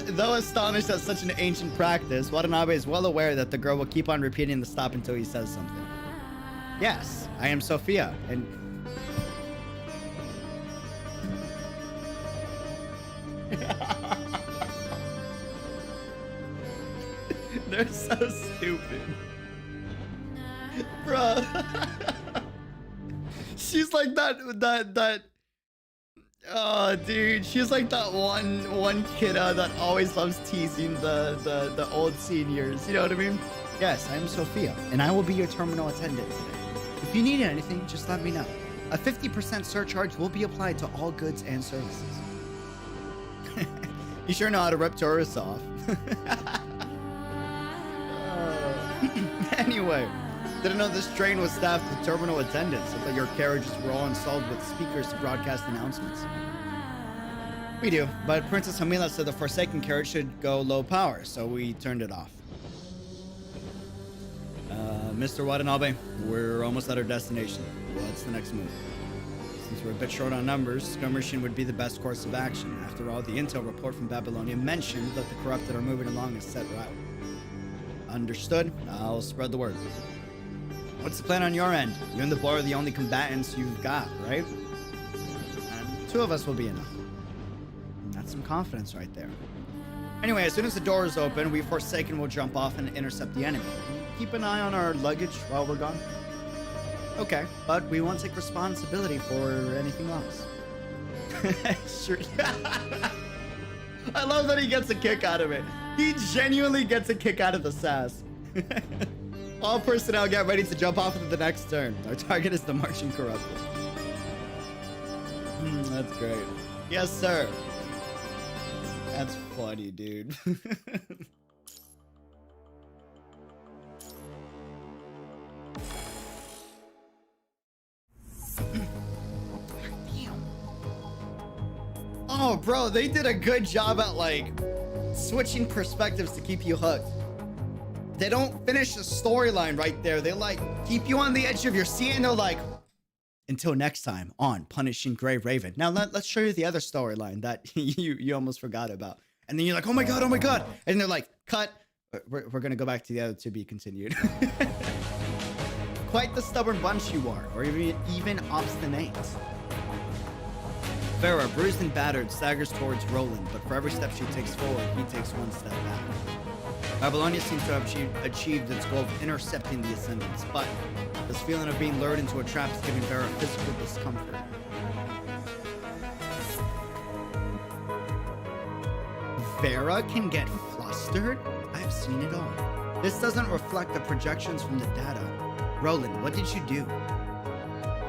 Though astonished at such an ancient practice, Watanabe is well aware that the girl will keep on repeating the stop until he says something. Yes, I am Sophia, and... They're so stupid. Bruh. She's like that... Oh, dude, she's like that one kidda that always loves teasing the old seniors. You know what I mean? Yes, I am Sophia, and I will be your terminal attendant today. If you need anything, just let me know. A 50% surcharge will be applied to all goods and services. You sure know how to rip tourists off. Anyway, didn't know this train was staffed with terminal attendants. I thought your carriages were all installed with speakers to broadcast announcements. We do, but Princess Hamila said the Forsaken carriage should go low power, so we turned it off. Mr. Watanabe, we're almost at our destination. What's the next move? Since we're a bit short on numbers, skirmishing would be the best course of action. After all, the intel report from Babylonia mentioned that the corrupted are moving along a set route. Understood. I'll spread the word. What's the plan on your end? You and the boy are the only combatants you've got, right? And 2 of us will be enough. That's some confidence right there. Anyway, as soon as the doors open, we Forsaken will jump off and intercept the enemy. Keep an eye on our luggage while we're gone. Okay, but we won't take responsibility for anything else. Sure. I love that he gets a kick out of it. He genuinely gets a kick out of the sass. All personnel get ready to jump off into the next turn. Our target is the marching corrupted. That's great. Yes, sir. That's funny, dude. Oh, bro, they did a good job at, like, switching perspectives to keep you hooked. They don't finish the storyline right there. They like keep you on the edge of your seat and they're like, until next time on Punishing Grey Raven. Now let's show you the other storyline that you almost forgot about. And then you're like, oh my god. And they're like, cut. We're gonna go back to the other to be continued. Quite the stubborn bunch you are, or even obstinate. Vera, bruised and battered, staggers towards Roland, but for every step she takes forward, he takes one step back. Babylonia seems to have achieved its goal of intercepting the Ascendants, but this feeling of being lured into a trap is giving Vera physical discomfort. Vera can get flustered? I've seen it all. This doesn't reflect the projections from the data. Roland, what did you do?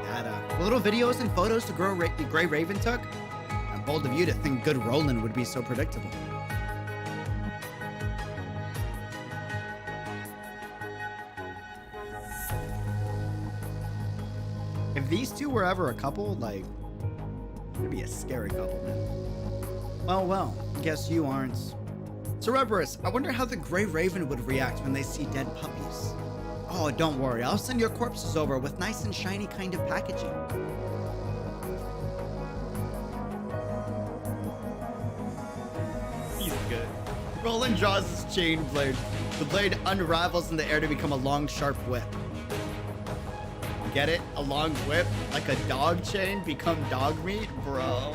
Data. The little videos and photos the Grey Raven took? I'm bold of you to think good Roland would be so predictable. If these two were ever a couple, like, it'd be a scary couple, man. Well, guess you aren't. Cerberus, I wonder how the Grey Raven would react when they see dead puppies. Oh, don't worry, I'll send your corpses over with nice and shiny kind of packaging. He's good. Roland draws his chain blade. The blade unravels in the air to become a long, sharp whip. Get it? A long whip? Like a dog chain? Become dog meat? Bro.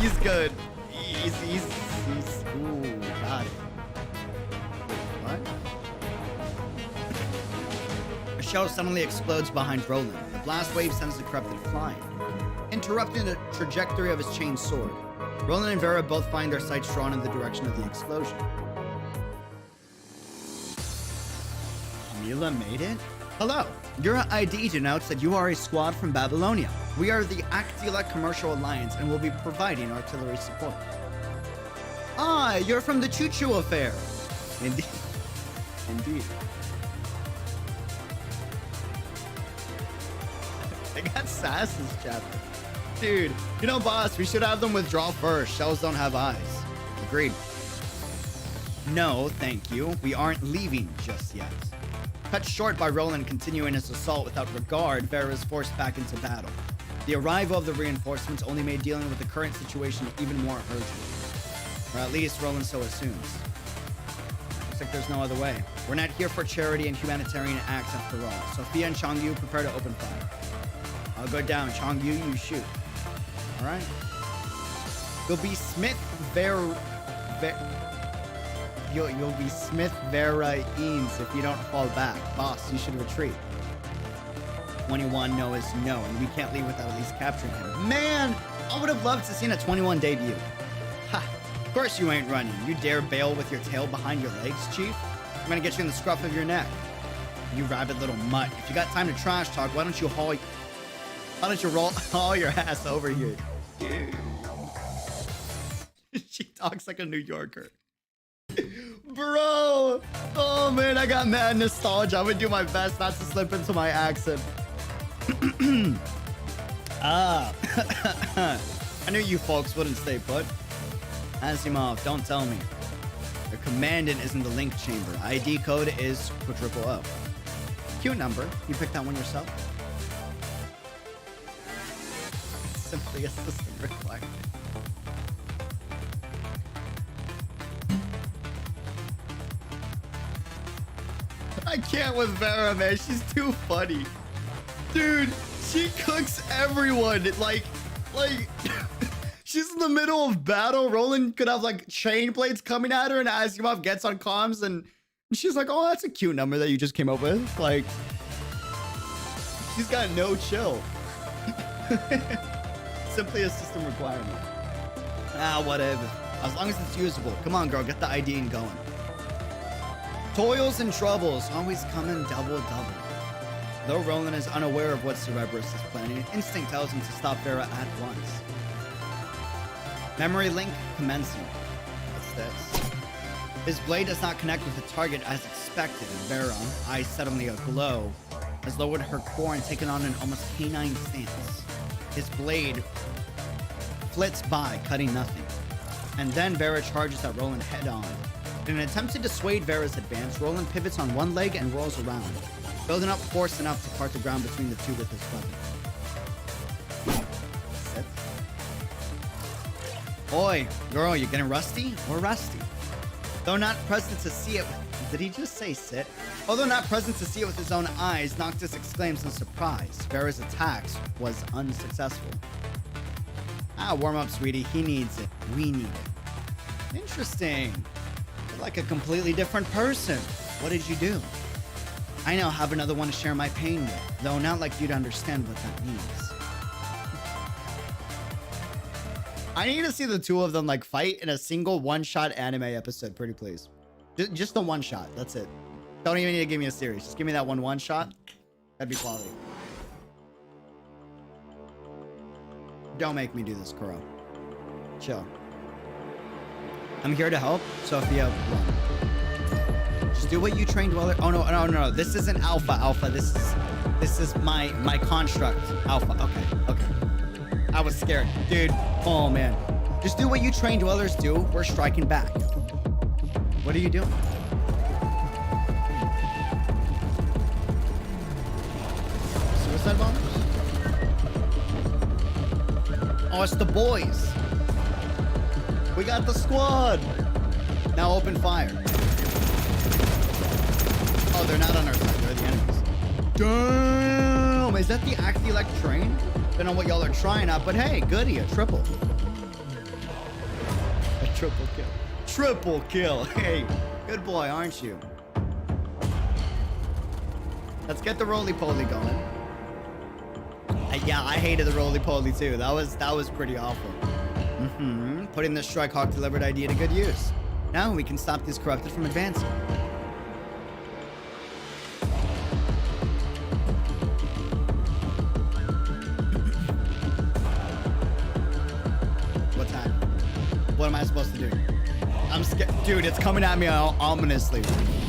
He's good. He's ooh, got it. What? A shell suddenly explodes behind Roland. The blast wave sends the corrupted flying, interrupting the trajectory of his chain sword. Roland and Vera both find their sights drawn in the direction of the explosion. Mila made it? Hello. Your ID denotes that you are a squad from Babylonia. We are the Actila Commercial Alliance and will be providing artillery support. Ah, you're from the Choo Choo affair. Indeed. Indeed. I got sass this chapter. Dude, you know, boss, we should have them withdraw first. Shells don't have eyes. Agreed. No, thank you. We aren't leaving just yet. Cut short by Roland continuing his assault without regard, Vera is forced back into battle. The arrival of the reinforcements only made dealing with the current situation even more urgent. Or at least Roland so assumes. Looks like there's no other way. We're not here for charity and humanitarian acts after all. Sophia and Changyu prepare to open fire. I'll go down. Changyu, you shoot. Alright. You'll be Smith You'll be Smith Vera Eanes if you don't fall back. Boss, you should retreat. 21 no is no, and we can't leave without at least capturing him. Man, I would have loved to seen a 21 debut. Ha, of course you ain't running. You dare bail with your tail behind your legs, Chief? I'm gonna get you in the scruff of your neck. You rabid little mutt. If you got time to trash talk, why don't you haul your ass over here? She talks like a New Yorker. Bro, oh man, I got mad nostalgia. I'm gonna do my best not to slip into my accent. I knew you folks wouldn't stay put. Asimov, don't tell me. Your commandant is in the link chamber. ID code is quadruple O. Cute number. You picked that one yourself? Simply a system requirement. I can't with Vera, man. She's too funny. Dude, she cooks everyone. Like, she's in the middle of battle. Roland could have, like, chain blades coming at her, and Asimov gets on comms, and she's like, oh, that's a cute number that you just came up with. Like, she's got no chill. Simply a system requirement. Ah, whatever. As long as it's usable. Come on, girl. Get the ID and going. Toils and troubles always come in double. Though Roland is unaware of what Cerberus is planning, instinct tells him to stop Vera at once. Memory link commencing. What's this? His blade does not connect with the target as expected. Vera, eyes suddenly aglow, has lowered her core and taken on an almost canine stance. His blade flits by, cutting nothing. And then Vera charges at Roland head on. In an attempt to dissuade Vera's advance, Roland pivots on one leg and rolls around, building up force enough to part the ground between the two with his weapon. Sit. Oi, girl, you getting rusty or rusty? Though not present to see it, did he just say sit? Although not present to see it with his own eyes, Noctis exclaims in surprise. Vera's attack was unsuccessful. Warm up, sweetie. He needs it. We need it. Interesting. You're like a completely different person. What did you do? I now have another one to share my pain with, though not like you to understand what that means. I need to see the two of them like fight in a single one-shot anime episode, pretty please. Just the one shot. That's it. Don't even need to give me a series. Just give me that one shot. That'd be quality. Don't make me do this, Kuro. Chill. I'm here to help. Sophia, run. Just do what you trained well. Oh no. This isn't alpha. This is my construct. Alpha. Okay. I was scared, dude. Oh man. Just do what you trained dwellers do. We're striking back. What are you doing? Suicide bombers? Oh, it's the boys. We got the squad. Now open fire. Oh, they're not on our side. They're the enemies. Damn. Is that the Actilect train? Don't know what y'all are trying at, but hey, goody, a triple. A triple kill. Triple kill. Hey, good boy, aren't you? Let's get the roly-poly going. Yeah, I hated the roly-poly too. That was pretty awful. Putting the Strike Hawk delivered idea to good use. Now we can stop these corrupted from advancing. What's that? What am I supposed to do? I'm scared. Dude, it's coming at me ominously.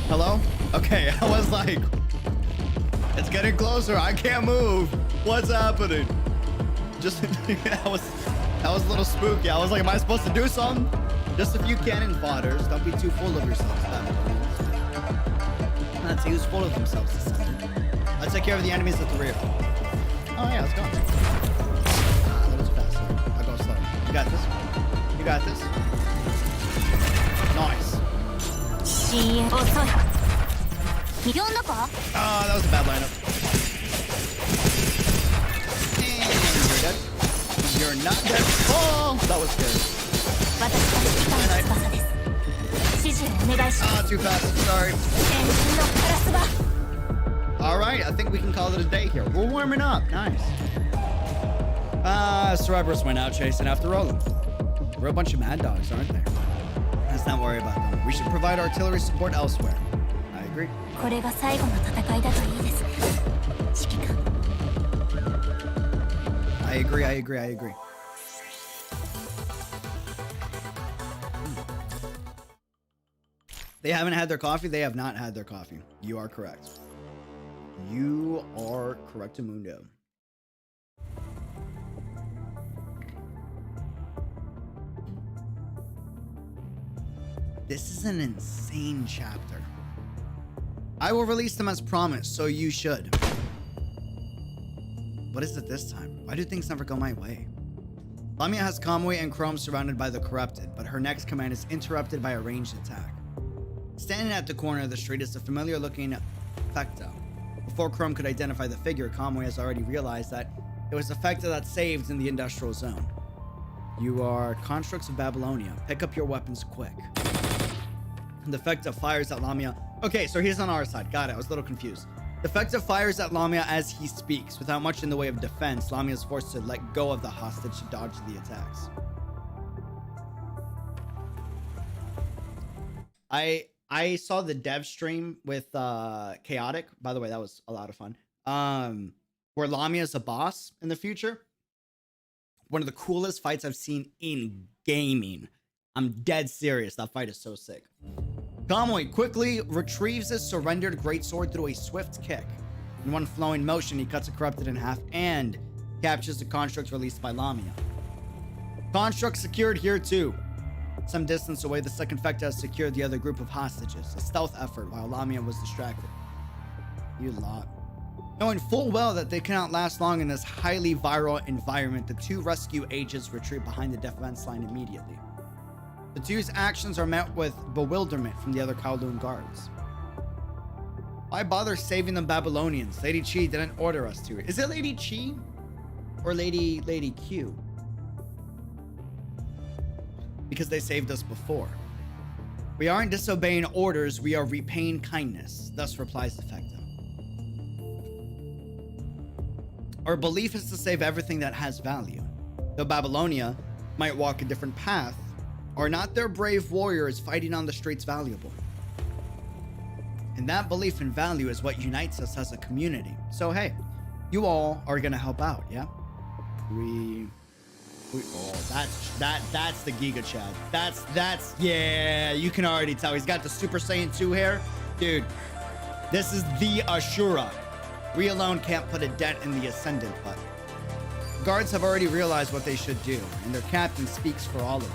Hello? Okay, I was like, it's getting closer. I can't move. What's happening? Just, that was a little spooky. I was like, am I supposed to do something? Just a few cannon fodders. Don't be too full of yourselves. Let's see who's full of themselves this time. Let's take care of the enemies at the rear. Oh yeah, let's go. That was fast. Sorry. I'll go slow. You got this. You got this. Nice. Oh, that was a bad lineup. And you're dead. You're not dead. Oh, that was scary. Too fast. Sorry. Alright, I think we can call it a day here. We're warming up. Nice. Cerberus went out chasing after Roland. We're a bunch of mad dogs, aren't they? Let's not worry about them. We should provide artillery support elsewhere. I agree. I agree. They haven't had their coffee. They have not had their coffee. You are correct. You are correct, Mundo. This is an insane chapter. I will release them as promised, so you should. What is it this time? Why do things never go my way? Lamia has Kamui and Chrome surrounded by the corrupted, but her next command is interrupted by a ranged attack. Standing at the corner of the street is a familiar-looking Fecta. Before Chrome could identify the figure, Kamui has already realized that it was the Fecta that saved in the industrial zone. You are constructs of Babylonia. Pick up your weapons quick. The Fecta fires at Lamia. Okay, so he's on our side. Got it. I was a little confused. The Fecta fires at Lamia as he speaks. Without much in the way of defense, Lamia is forced to let go of the hostage to dodge the attacks. I saw the dev stream with Chaotic. By the way, that was a lot of fun. Where Lamia is a boss in the future. One of the coolest fights I've seen in gaming. I'm dead serious. That fight is so sick. Kamui quickly retrieves his surrendered greatsword through a swift kick. In one flowing motion, he cuts a corrupted in half and captures the construct released by Lamia. Construct secured here too. Some distance away, the second Fecta has secured the other group of hostages. A stealth effort while Lamia was distracted. You lot. Knowing full well that they cannot last long in this highly viral environment, the two rescue agents retreat behind the defense line immediately. The two's actions are met with bewilderment from the other Kowloon guards. Why bother saving the Babylonians? Lady Chi didn't order us to. Is it Lady Chi? Or Lady Q? Because they saved us before. We aren't disobeying orders, we are repaying kindness. Thus replies the Fecta. Our belief is to save everything that has value. Though Babylonia might walk a different path, are not their brave warriors fighting on the streets valuable? And that belief in value is what unites us as a community. So hey, you all are gonna help out, yeah? That's the Giga Chad. That's yeah, you can already tell. He's got the Super Saiyan 2 hair. Dude, this is the Ashura. We alone can't put a dent in the Ascendant, but guards have already realized what they should do, and their captain speaks for all of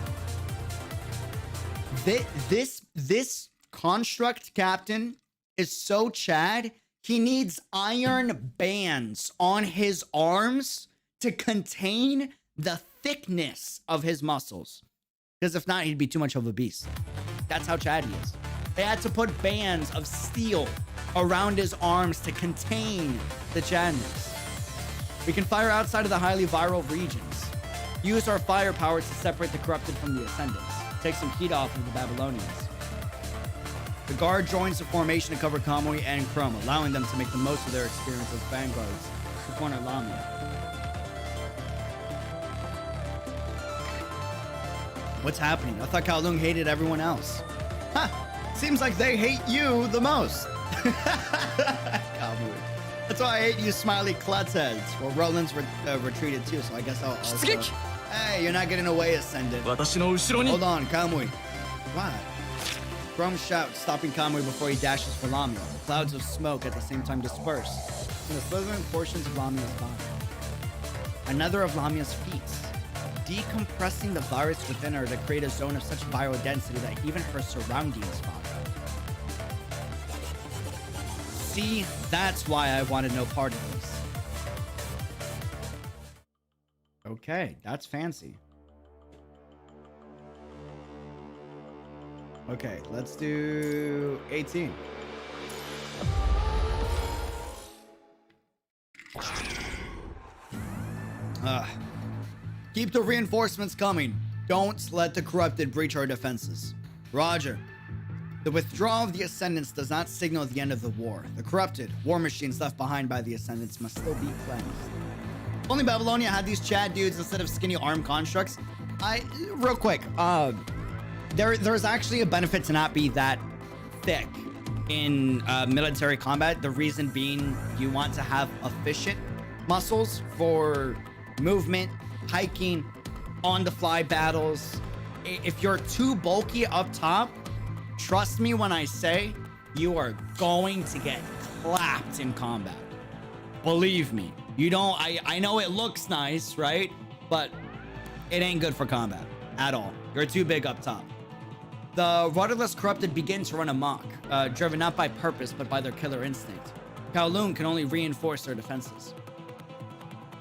them. This construct captain is so Chad, he needs iron bands on his arms to contain the thickness of his muscles. Because if not, he'd be too much of a beast. That's how Chad he is. They had to put bands of steel around his arms to contain the Chadness. We can fire outside of the highly viral regions. Use our firepower to separate the corrupted from the Ascendants. Take some heat off of the Babylonians. The guard joins the formation to cover Kamui and Chrome, allowing them to make the most of their experience as vanguards to corner Lamia. What's happening? I thought Kowloon hated everyone else. Huh. Seems like they hate you the most. Kamui. That's why I hate you smiley klutz heads. Well, Roland's retreated too, so I guess I'll also... Hey, you're not getting away, Ascendant. Hold on, Kamui. What? Chrome shouts, stopping Kamui before he dashes for Lamia. Clouds of smoke at the same time disperse in the slithering portions of Lamia's body. Another of Lamia's feats, decompressing the virus within her to create a zone of such viral density that even her surroundings follow. See, that's why I wanted no part of this. Okay, that's fancy. Okay, let's do 18. Keep the reinforcements coming. Don't let the corrupted breach our defenses. Roger. The withdrawal of the Ascendants does not signal the end of the war. The corrupted war machines left behind by the Ascendants must still be cleansed. If only Babylonia had these Chad dudes instead of skinny arm constructs. Real quick, there's actually a benefit to not be that thick in military combat. The reason being you want to have efficient muscles for movement, hiking, on-the-fly battles. If you're too bulky up top, trust me when I say you are going to get clapped in combat. Believe me. You don't, I know it looks nice, right? But it ain't good for combat at all. You're too big up top. The rudderless corrupted begin to run amok, driven not by purpose, but by their killer instinct. Kowloon can only reinforce their defenses.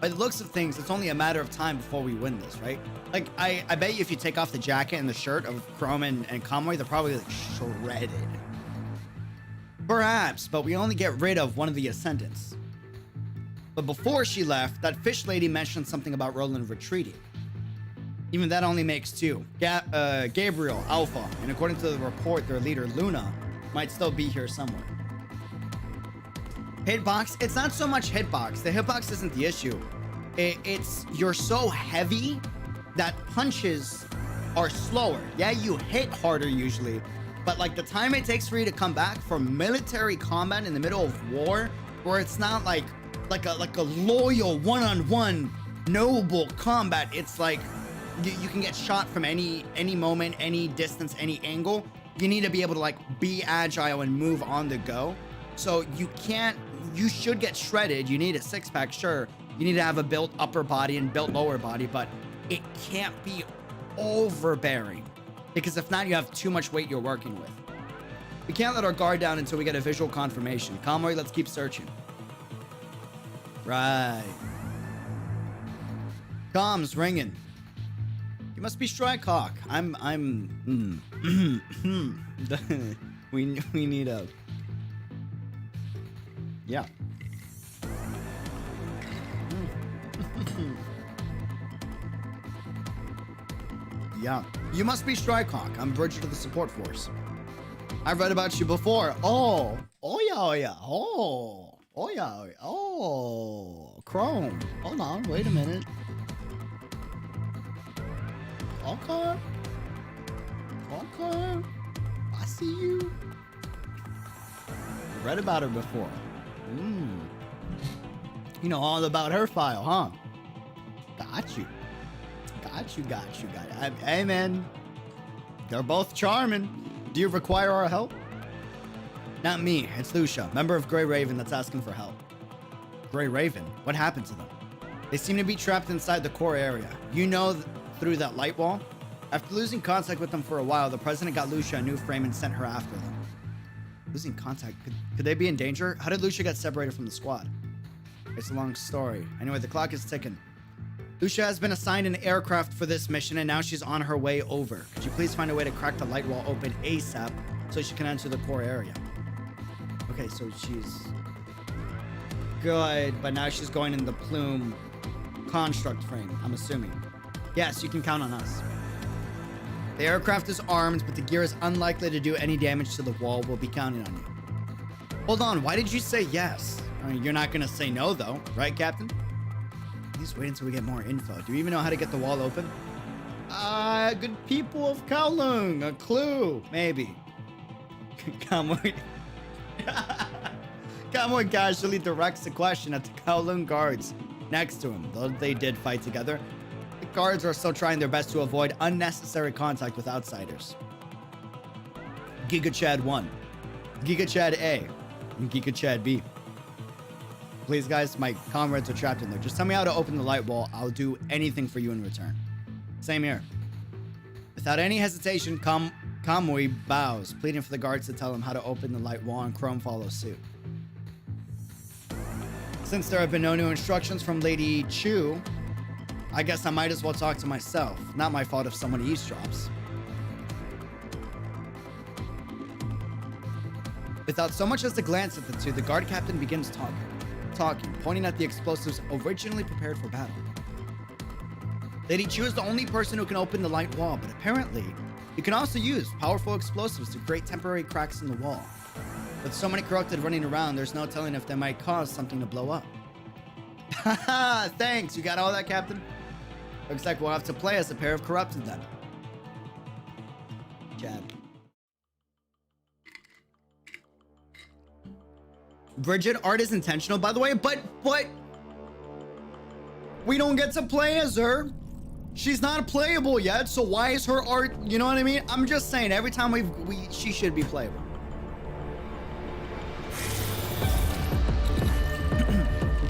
By the looks of things, it's only a matter of time before we win this, right? Like, I bet you if you take off the jacket and the shirt of Chrome and Kamui, they're probably like shredded. Perhaps, but we only get rid of one of the Ascendants. But before she left, that fish lady mentioned something about Roland retreating. Even that only makes two. Gabriel, Alpha, and according to the report, their leader, Luna, might still be here somewhere. Hitbox? It's not so much hitbox. The hitbox isn't the issue. It's you're so heavy that punches are slower. Yeah, you hit harder usually, but like the time it takes for you to come back from military combat in the middle of war, where it's not like a loyal one-on-one noble combat. It's like you can get shot from any moment, any distance, any angle. You need to be able to like be agile and move on the go. So you should get shredded. You need a six-pack, sure. You need to have a built upper body and built lower body, but it can't be overbearing. Because if not, you have too much weight you're working with. We can't let our guard down until we get a visual confirmation. Conway, let's keep searching. Right. Comms ringing. You must be Strikehawk. we need a... Yeah. Yeah. You must be Strikehawk. I'm Bridget of the support force. I've read about you before. Oh. Oh yeah, oh yeah. Oh. Oh yeah, oh yeah. Oh. Chrome. Hold on, wait a minute. Okay. Okay. I see you. Read about her before. You know all about her file, huh? Got you. Got you. Hey, man. They're both charming. Do you require our help? Not me. It's Lucia, member of Grey Raven that's asking for help. Grey Raven? What happened to them? They seem to be trapped inside the core area. You know, through that light wall? After losing contact with them for a while, the president got Lucia a new frame and sent her after them. Losing contact? Could they be in danger? How did Lucia get separated from the squad? It's a long story. Anyway, the clock is ticking. Lucia has been assigned an aircraft for this mission, and now she's on her way over. Could you please find a way to crack the light wall open ASAP so she can enter the core area? Okay, so she's good, but now she's going in the Plume construct frame, I'm assuming. Yes, you can count on us. The aircraft is armed, but the gear is unlikely to do any damage to the wall. We'll be counting on you. Hold on, why did you say yes? I mean, you're not gonna say no, though, right, Captain? Please wait until we get more info. Do you even know how to get the wall open? Good people of Kowloon. A clue, maybe. Conway casually directs the question at the Kowloon guards next to him. Though they did fight together, the guards are still trying their best to avoid unnecessary contact with outsiders. Giga Chad 1, Giga Chad A, and Giga Chad B. Please, guys, my comrades are trapped in there. Just tell me how to open the light wall. I'll do anything for you in return. Same here. Without any hesitation, Kamui bows, pleading for the guards to tell him how to open the light wall, and Chrome follows suit. Since there have been no new instructions from Lady Chu, I guess I might as well talk to myself. Not my fault if someone eavesdrops. Without so much as a glance at the two, the guard captain begins talking, pointing at the explosives originally prepared for battle. Lady Chu is the only person who can open the light wall, but apparently, you can also use powerful explosives to create temporary cracks in the wall. With so many corrupted running around, there's no telling if they might cause something to blow up. Haha, thanks. You got all that, Captain? Looks like we'll have to play as a pair of corrupted then. Jab. Bridget, art is intentional, by the way, but we don't get to play as her. She's not playable yet, so why is her art, you know what I mean? I'm just saying, every time she should be playable.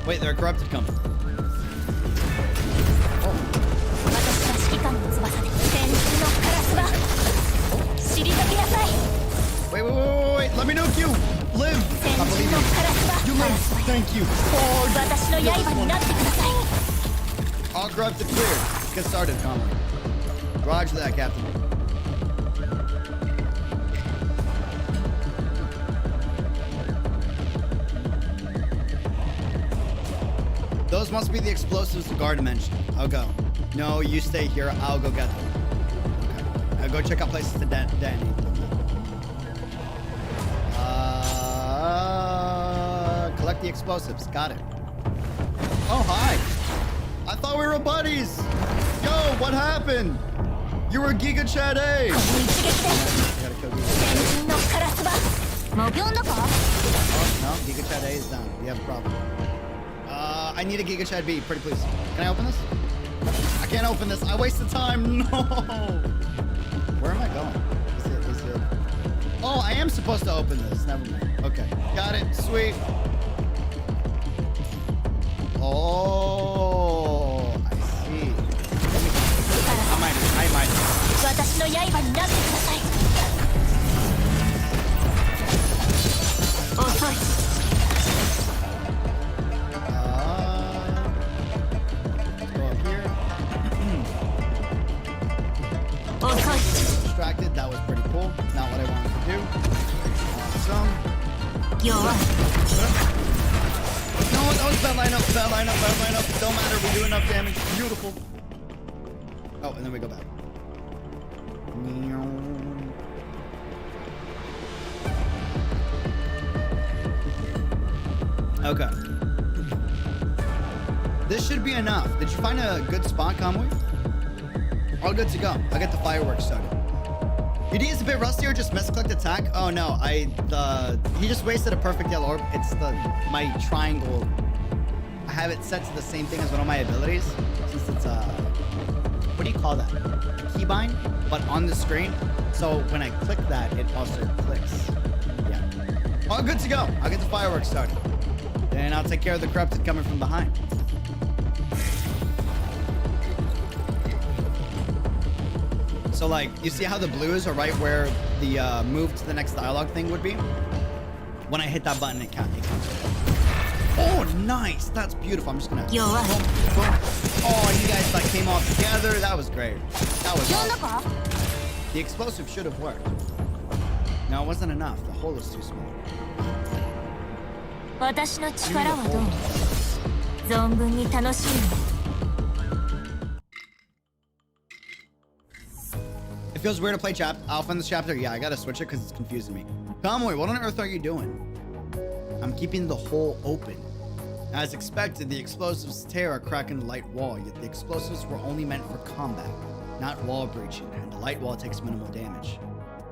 Wait, they're corrupted coming. Wait, let me nuke you! Live! I believe you. You live! Thank you! Oh, all corrupted clear. Get started, Conway. Roger that, Captain. Those must be the explosives the guard mentioned. I'll go. No, you stay here. I'll go get them. Okay. I'll go check out places to detonate. Collect the explosives. Got it. Oh, hi. I thought we were buddies. Yo, what happened? You were Giga Chad A. I gotta kill Giga Chad A. Oh, no, Giga Chad A is down. We have a problem. I need a Giga Chad B, pretty please. Can I open this? I can't open this. I wasted time. No. Where am I going? Is it? Oh, I am supposed to open this. Never mind. Okay. Got it. Sweet. Oh, I see. I might. No, that was bad lineup, bad lineup, bad lineup. Don't matter, we do enough damage. Beautiful. Oh, and then we go back. Okay. This should be enough. Did you find a good spot, Conway? All good to go. I'll get the fireworks started. UD is a bit rusty or just misclicked attack? Oh no, he just wasted a perfect yellow orb. It's my triangle. I have it set to the same thing as one of my abilities. Since it's what do you call that? A keybind, but on the screen. So when I click that, it also clicks. Yeah. All good to go. I'll get the fireworks started. Then I'll take care of the corrupted coming from behind. So like, you see how the blues are right where the move to the next dialogue thing would be? When I hit that button, it counts. Oh, nice. That's beautiful. I'm just gonna... Boom, boom. Oh, you guys like came all together. That was great. That was awesome. The explosive should have worked. No, it wasn't enough. The hole is too small. It feels weird to play Alpha in this chapter. Yeah, I gotta switch it because it's confusing me. Conway, what on earth are you doing? I'm keeping the hole open. As expected, the explosives tear a crack in the light wall, yet the explosives were only meant for combat, not wall breaching, and the light wall takes minimal damage.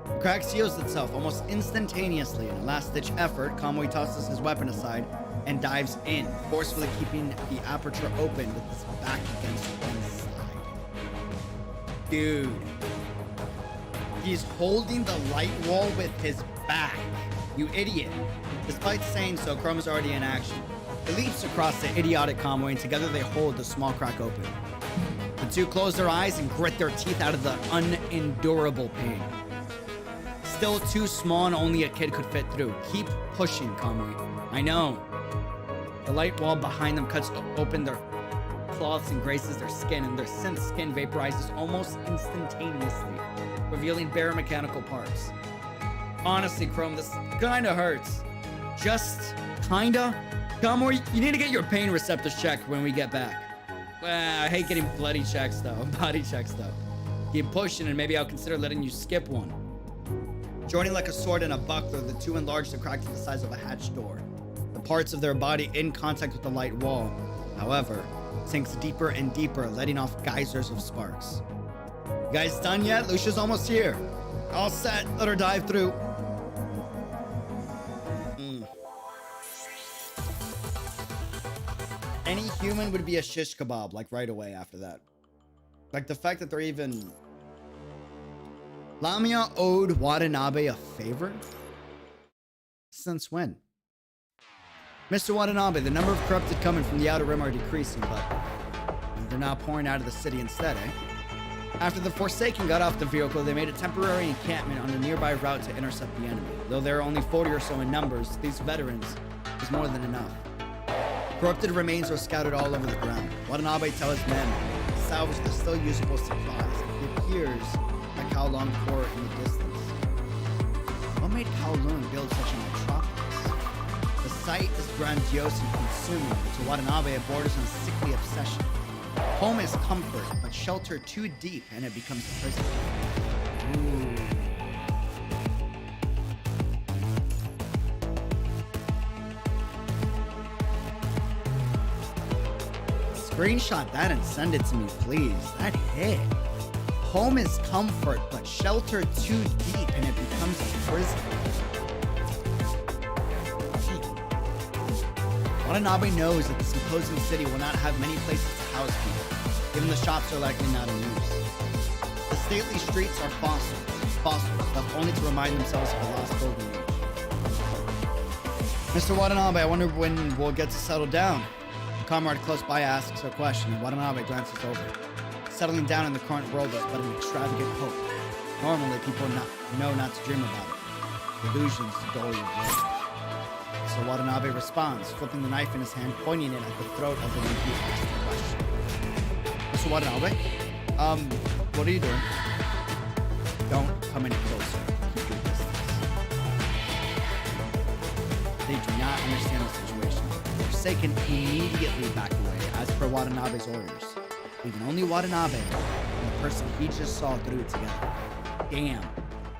The crack seals itself almost instantaneously. In a last-ditch effort, Conway tosses his weapon aside and dives in, forcefully keeping the aperture open with his back against one side. Dude. He's holding the light wall with his back. You idiot. Despite saying so, Chrome is already in action. He leaps across the idiotic Conway, and together they hold the small crack open. The two close their eyes and grit their teeth out of the unendurable pain. Still too small and only a kid could fit through. Keep pushing, Conway. I know. The light wall behind them cuts open their cloths and grazes their skin, and their synth skin vaporizes almost instantaneously, revealing bare mechanical parts. Honestly, Chrome, this kinda hurts. Just kinda? Conway, you need to get your pain receptors checked when we get back. Well, I hate getting bloody checks though, body checks though. Keep pushing and maybe I'll consider letting you skip one. Joining like a sword and a buckler, the two enlarge the crack to the size of a hatch door. The parts of their body in contact with the light wall, however, sinks deeper and deeper, letting off geysers of sparks. You guys done yet? Lucia's almost here. All set. Let her dive through. Any human would be a shish kebab, like right away after that. Like the fact that they're even... Lamia owed Watanabe a favor? Since when? Mr. Watanabe, the number of corrupted coming from the Outer Rim are decreasing, but they're now pouring out of the city instead, eh? After the Forsaken got off the vehicle, they made a temporary encampment on a nearby route to intercept the enemy. Though there are only 40 or so in numbers, these veterans is more than enough. Corrupted remains are scattered all over the ground. Watanabe tells his men to salvage the still usable supplies. It appears a Koowlong core in the distance. What made Kowloon build such a metropolis? The site is grandiose and consuming, but to Watanabe it borders on a sickly obsession. Home is comfort, but shelter too deep and it becomes a prison. Ooh. Screenshot that and send it to me, please. That hit. Home is comfort, but shelter too deep and it becomes a prison. Watanabe knows that this imposing city will not have many places to house people, given the shops are likely not in use. The stately streets are fossils, left only to remind themselves of the lost golden age. Mr. Watanabe, I wonder when we'll get to settle down. A comrade close by asks a question, and Watanabe glances over. Settling down in the current world is but an extravagant hope. Normally, people know not to dream about it. Illusions dull your brain. So Watanabe responds, flipping the knife in his hand, pointing it at the throat of the one who asked the question. Mr. Watanabe, what are you doing? Don't come any closer. Keep your distance. They not understand the situation. Forsaken immediately back away, as per Watanabe's orders, leaving only Watanabe and the person he just saw through together. Damn,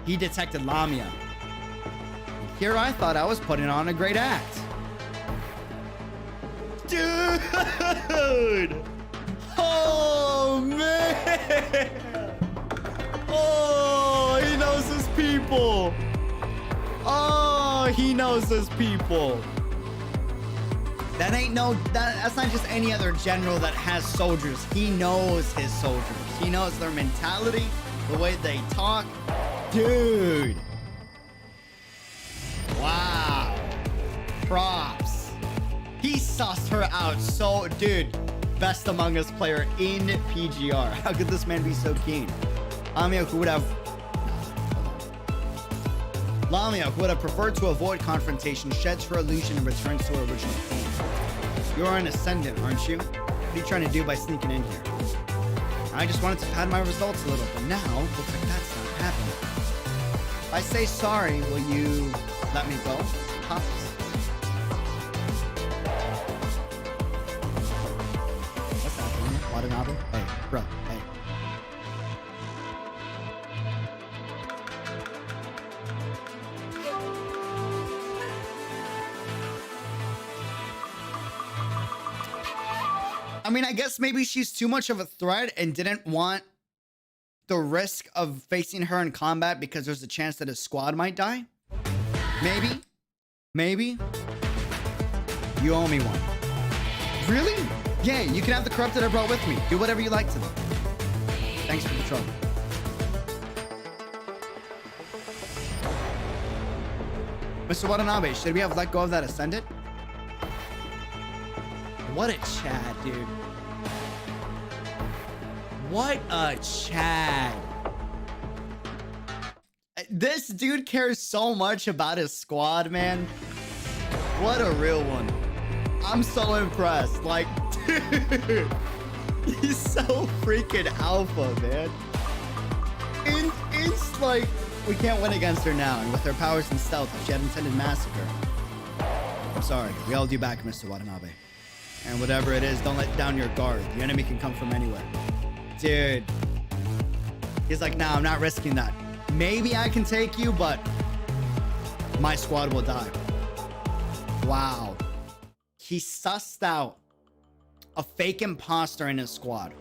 he detected Lamia. And here I thought I was putting on a great act. Dude! Oh, man! Oh, he knows his people! Oh, he knows his people. That ain't that's not just any other general that has soldiers. He knows his soldiers. He knows their mentality, the way they talk. Dude. Wow. Props. He sussed her out so, dude, best Among Us player in PGR. How could this man be so keen? Lamia, who would have preferred to avoid confrontation, sheds her illusion and returns to her original form. You're an Ascendant, aren't you? What are you trying to do by sneaking in here? I just wanted to pad my results a little, but now looks like that's not happening. If I say sorry, will you let me go? Pops? What's happening? Watanabe? Hey, bro, hey. I mean, I guess maybe she's too much of a threat and didn't want the risk of facing her in combat because there's a chance that his squad might die. Maybe. Maybe. You owe me one. Really? Yeah, you can have the corrupted I brought with me. Do whatever you like to them. Thanks for the trouble. Mr. Watanabe, should we have let go of that Ascendant? What a Chad, dude. What a Chad. This dude cares so much about his squad, man. What a real one. I'm so impressed. Like, dude, he's so freaking alpha, man. It's like, we can't win against her now. And with her powers and stealth, if she had intended massacre. I'm sorry. We all do back, Mr. Watanabe. And whatever it is, don't let down your guard. The enemy can come from anywhere. Dude. He's like, nah, I'm not risking that. Maybe I can take you, but my squad will die. Wow. He sussed out a fake imposter in his squad.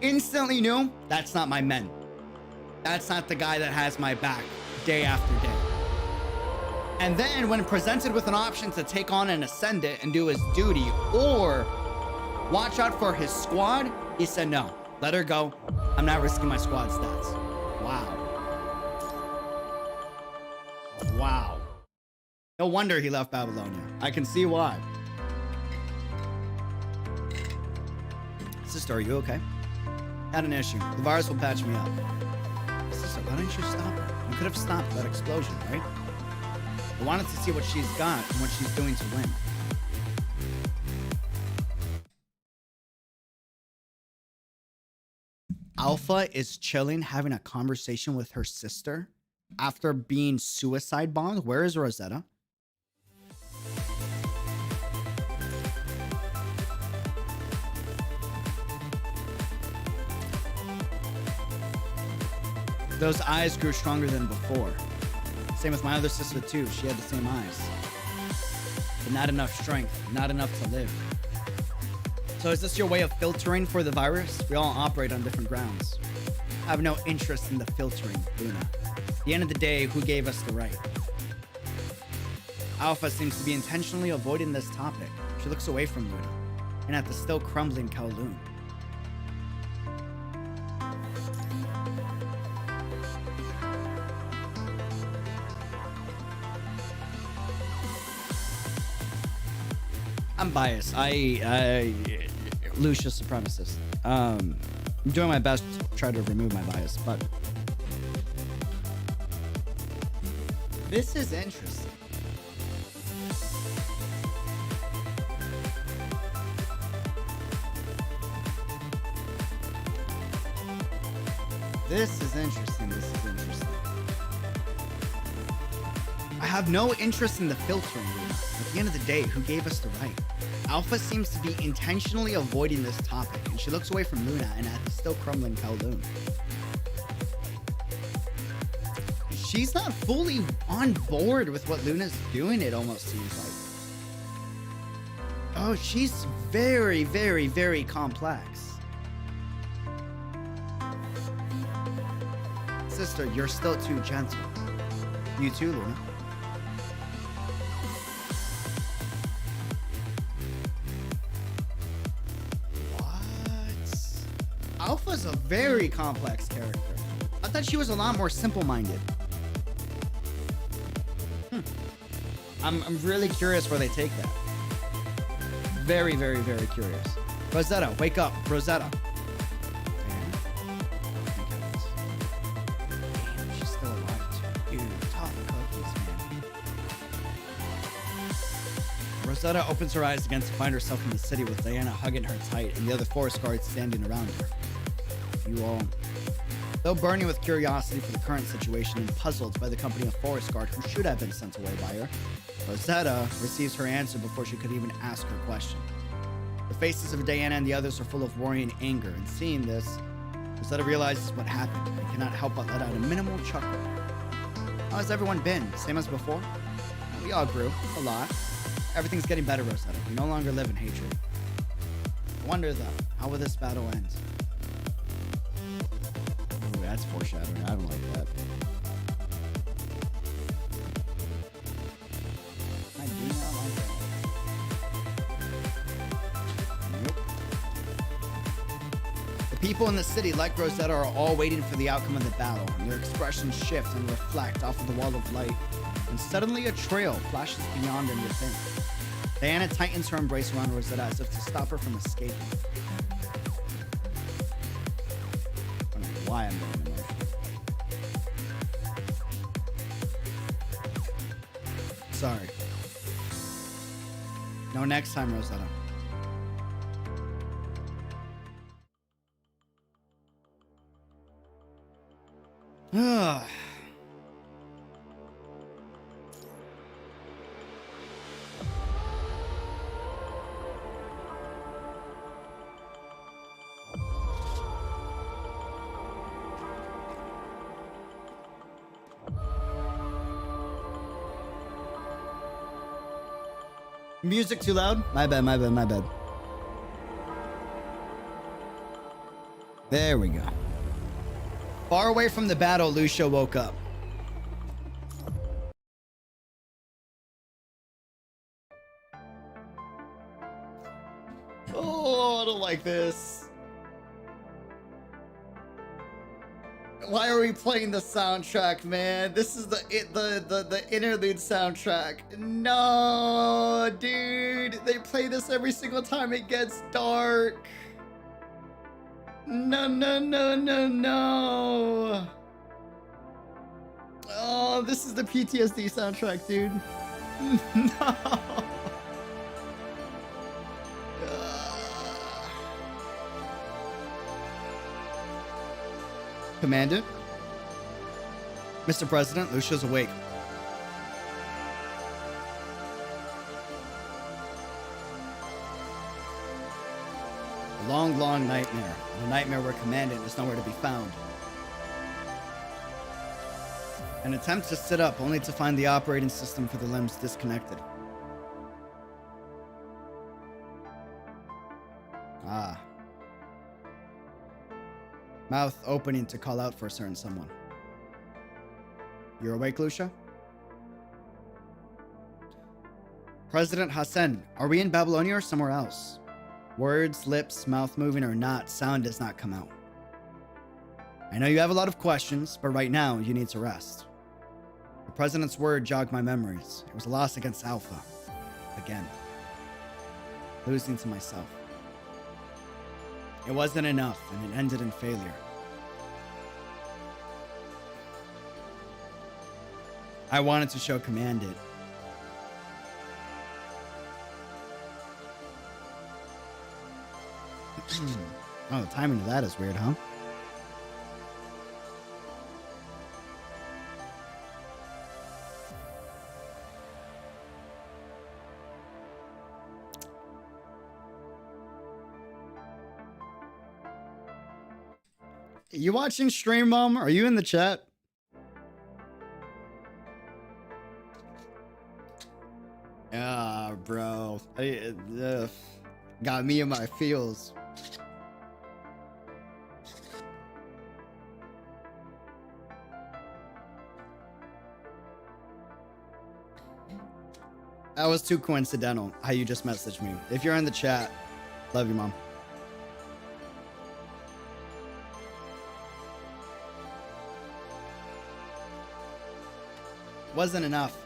Instantly knew, that's not my men. That's not the guy that has my back day after day. And then when presented with an option to take on an Ascendant and do his duty or watch out for his squad, he said, no, let her go. I'm not risking my squad stats. Wow. Wow. No wonder he left Babylonia. I can see why. Sister, are you okay? Had an issue. The virus will patch me up. Sister, why didn't you stop her? You could have stopped that explosion, right? I wanted to see what she's got and what she's doing to win. Alpha is chilling, having a conversation with her sister after being suicide bombed. Where is Rosetta? Those eyes grew stronger than before. Same with my other sister too. She had the same eyes. But not enough strength, not enough to live. So is this your way of filtering for the virus? We all operate on different grounds. I have no interest in the filtering, Luna. At the end of the day, who gave us the right? Alpha seems to be intentionally avoiding this topic. She looks away from Luna and at the still crumbling Kowloon. I'm biased. Lucia supremacist. I'm doing my best to try to remove my bias, but this is interesting. This is interesting. have no interest in the filtering, Luna. At the end of the day, who gave us the right? Alpha seems to be intentionally avoiding this topic, and she looks away from Luna and at the still crumbling Kowloon. She's not fully on board with what Luna's doing, it almost seems like. Oh, she's very, very, very complex. Sister, you're still too gentle. You too, Luna. What? Alpha's a very complex character. I thought she was a lot more simple-minded. I'm really curious where they take that. Very, very, very curious. Rosetta, wake up. Rosetta. Damn, she's still alive too. Dude, tough cookies, man. Rosetta opens her eyes again to find herself in the city with Diana hugging her tight and the other forest guards standing around her. You all... Though burning with curiosity for the current situation and puzzled by the company of forest guard who should have been sent away by her, Rosetta receives her answer before she could even ask her question. The faces of Diana and the others are full of worry and anger, and seeing this, Rosetta realizes what happened and cannot help but let out a minimal chuckle. How has everyone been? Same as before? We all grew. A lot. Everything's getting better, Rosetta. We no longer live in hatred. I wonder, though, how will this battle end? Ooh, that's foreshadowing. I don't like that. I do not like that. Nope. The people in the city, like Rosetta, are all waiting for the outcome of the battle, and their expressions shift and reflect off of the wall of light, and suddenly a trail flashes beyond and within. Diana tightens her embrace around Rosetta as if to stop her from escaping. I don't know why I'm getting emotional. Sorry. No, next time, Rosetta. Ugh. Music too loud? My bad, my bad, my bad. There we go. Far away from the battle, Lucia woke up. Oh, I don't like this. Why are we playing the soundtrack, man? This is the interlude soundtrack. No, dude. They play this every single time it gets dark. No, no, no, no, no. Oh, this is the PTSD soundtrack, dude. No. Commandant? Mr. President, Lucia's awake. A long, long nightmare. A nightmare where Commandant is nowhere to be found. An attempt to sit up, only to find the operating system for the limbs disconnected. Ah. Mouth opening to call out for a certain someone. You're awake, Lucia? President Hassan, are we in Babylonia or somewhere else? Words, lips, mouth moving or not, sound does not come out. I know you have a lot of questions, but right now you need to rest. The president's word jogged my memories. It was a loss against Alpha. Again. Losing to myself. It wasn't enough, and it ended in failure. I wanted to show Commandant. Oh, the timing of that is weird, huh? You watching stream, Mom? Are you in the chat? Ah, bro. Got me in my feels. That was too coincidental how you just messaged me. If you're in the chat, love you, Mom. Wasn't enough.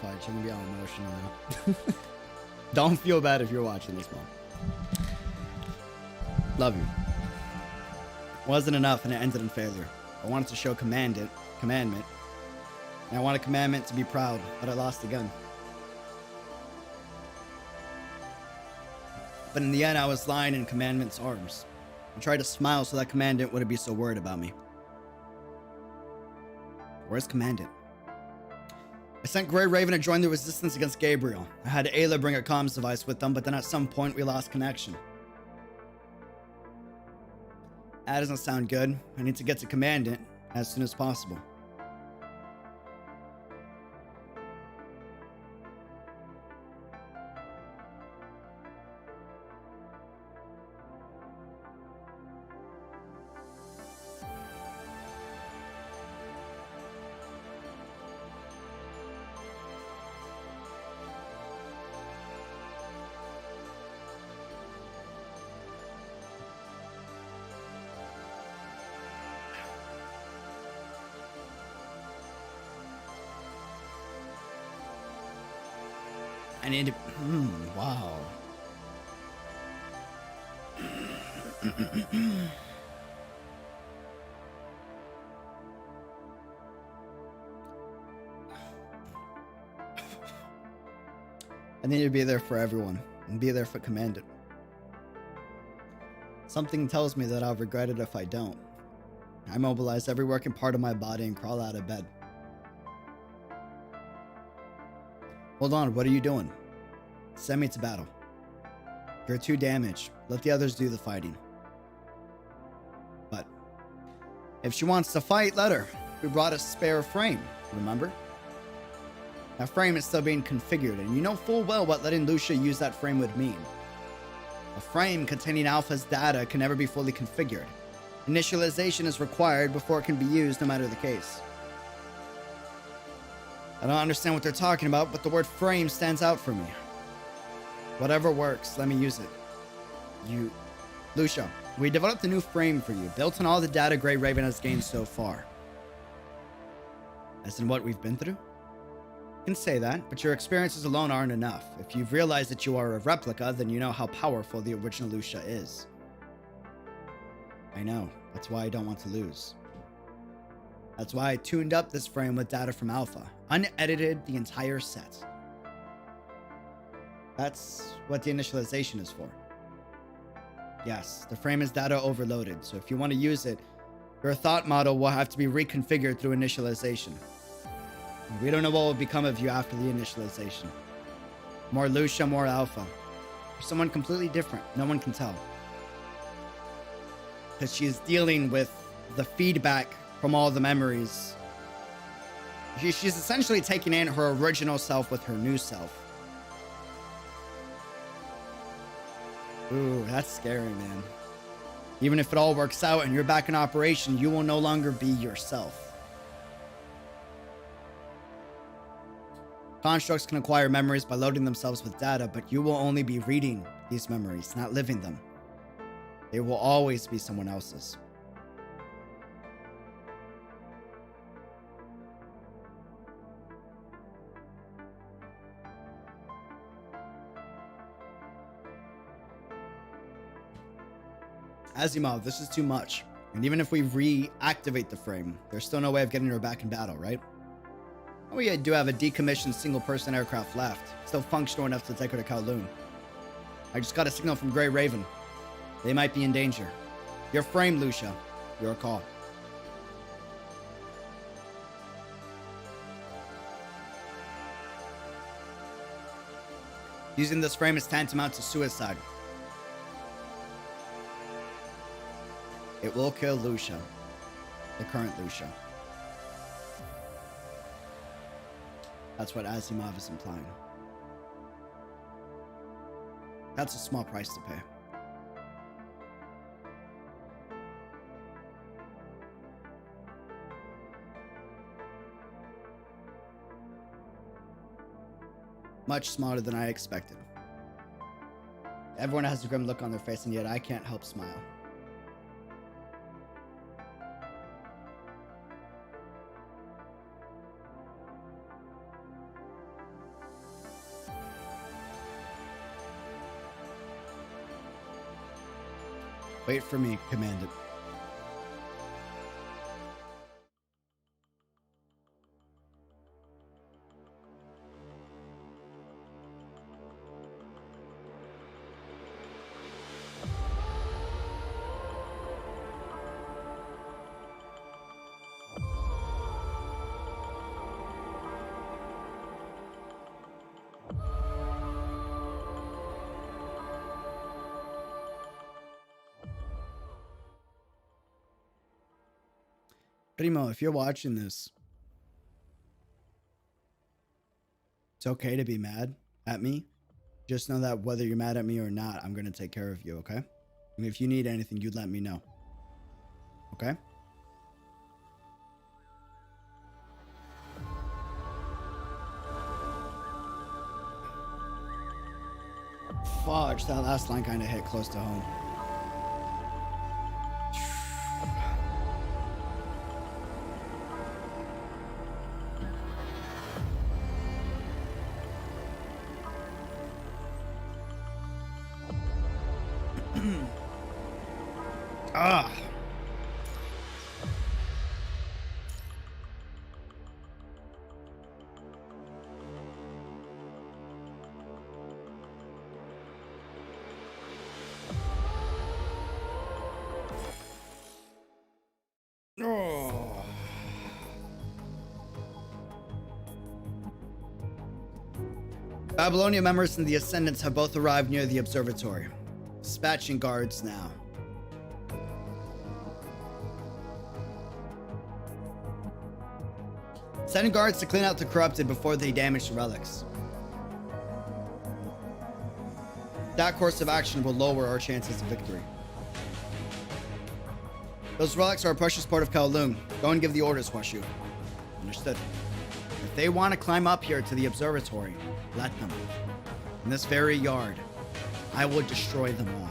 Fudge, I'm gonna be all emotional now. Don't feel bad if you're watching this, Mom. Love you. Wasn't enough and it ended in failure. I wanted to show commandment. And I wanted commandment to be proud, but I lost again. But in the end, I was lying in commandment's arms. I tried to smile so that commandant wouldn't be so worried about me. Where's commandant? I sent Grey Raven to join the resistance against Gabriel. I had Ayla bring a comms device with them, but then at some point we lost connection. That doesn't sound good. I need to get to commandant as soon as possible. I need to... wow. I need to be there for everyone and be there for Commandant. Something tells me that I'll regret it if I don't. I mobilize every working part of my body and crawl out of bed. Hold on, what are you doing? Send me to battle. You're too damaged. Let the others do the fighting. But if she wants to fight, let her. We brought a spare frame, remember? That frame is still being configured, and you know full well what letting Lucia use that frame would mean. A frame containing Alpha's data can never be fully configured. Initialization is required before it can be used, no matter the case. I don't understand what they're talking about, but the word frame stands out for me. Whatever works, let me use it. Lucia, we developed a new frame for you, built on all the data Grey Raven has gained so far. As in what we've been through? You can say that, but your experiences alone aren't enough. If you've realized that you are a replica, then you know how powerful the original Lucia is. I know. That's why I don't want to lose. That's why I tuned up this frame with data from Alpha. Unedited, the entire set. That's what the initialization is for. Yes, the frame is data overloaded, so if you want to use it, your thought model will have to be reconfigured through initialization. We don't know what will become of you after the initialization. More Lucia, more Alpha. Or someone completely different. No one can tell. Because she's dealing with the feedback from all the memories. She's essentially taking in her original self with her new self. Ooh, that's scary, man. Even if it all works out and you're back in operation, you will no longer be yourself. Constructs can acquire memories by loading themselves with data, but you will only be reading these memories, not living them. They will always be someone else's. Asimov, this is too much. And even if we reactivate the frame, there's still no way of getting her back in battle, right? Oh, we do have a decommissioned single-person aircraft left. Still functional enough to take her to Kowloon. I just got a signal from Grey Raven. They might be in danger. Your frame, Lucia. Your call. Using this frame is tantamount to suicide. It will kill Lucia. The current Lucia. That's what Asimov is implying. That's a small price to pay. Much smaller than I expected. Everyone has a grim look on their face, and yet I can't help smile. Wait for me, Commandant. Primo, if you're watching this, it's okay to be mad at me. Just know that whether you're mad at me or not, I'm going to take care of you, okay? And if you need anything, you let me know. Okay? Fudge, that last line kind of hit close to home. Ah. Oh. Babylonian members and the Ascendants have both arrived near the observatory. Dispatching guards now. Sending guards to clean out the corrupted before they damage the relics. That course of action will lower our chances of victory. Those relics are a precious part of Kowloon. Go and give the orders, Washu. Understood. If they want to climb up here to the observatory, let them. In this very yard, I will destroy them all.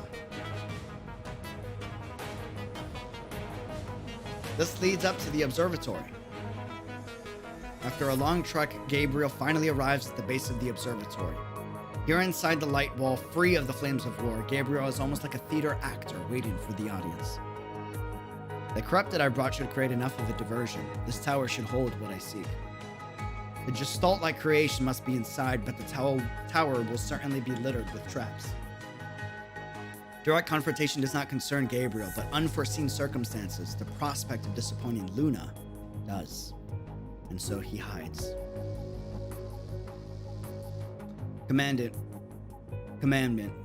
This leads up to the observatory. After a long trek, Gabriel finally arrives at the base of the observatory. Here inside the light wall, free of the flames of war, Gabriel is almost like a theater actor waiting for the audience. The corrupted I brought should create enough of a diversion. This tower should hold what I seek. The gestalt-like creation must be inside, but the tower will certainly be littered with traps. Direct confrontation does not concern Gabriel, but unforeseen circumstances, the prospect of disappointing Luna, does. And so he hides. Commandant,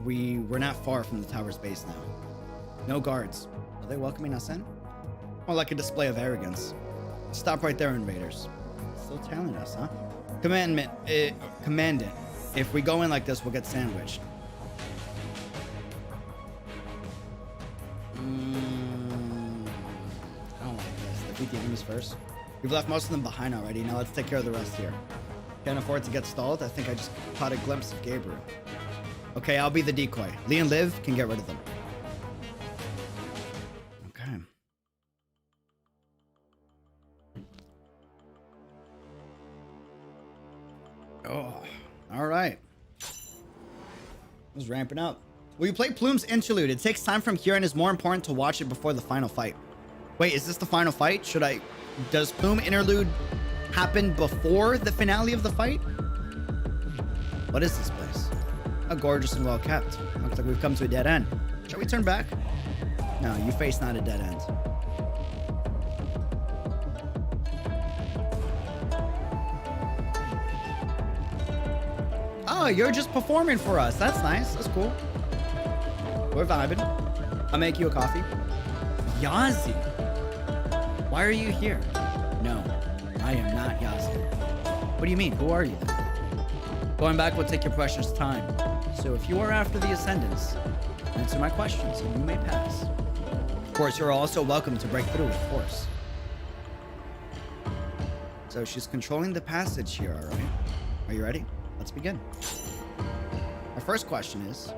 we're not far from the tower's base now. No guards. Are they welcoming us in? More like a display of arrogance. Stop right there, invaders. Still tailing us, huh? Commandant, if we go in like this, we'll get sandwiched. I don't like this. Defeat the enemies first. We've left most of them behind already. Now let's take care of the rest here. Can't afford to get stalled. I think I just caught a glimpse of Gabriel. Okay, I'll be the decoy. Lee and Liv can get rid of them. Okay. Oh, all right. I was ramping up. Will you play Plume's interlude? It takes time from here and is more important to watch it before the final fight. Wait, is this the final fight? Does Plume interlude happen before the finale of the fight? What is this place? How gorgeous and well kept. Looks like we've come to a dead end. Shall we turn back? No, you face not a dead end. Oh, you're just performing for us. That's nice. That's cool. We're vibing. I'll make you a coffee. Yazi. Why are you here? No, I am not Yazi. What do you mean? Who are you then? Going back will take your precious time. So if you are after the Ascendants, answer my questions and you may pass. Of course, you're also welcome to break through, of course. So she's controlling the passage here, all right? Are you ready? Let's begin. Our first question is,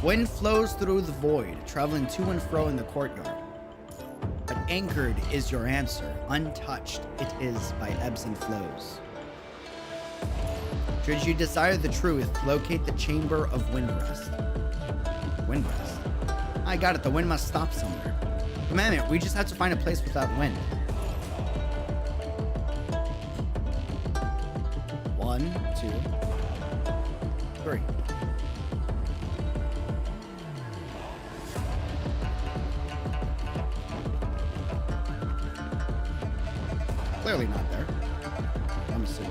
wind flows through the void, traveling to and fro in the courtyard. But anchored is your answer, untouched it is by ebbs and flows. Should you desire the truth, locate the chamber of windrest. Windrest? I got it, the wind must stop somewhere. Commandment, we just have to find a place without wind. 1, 2, 3. Clearly not there. I'm assuming.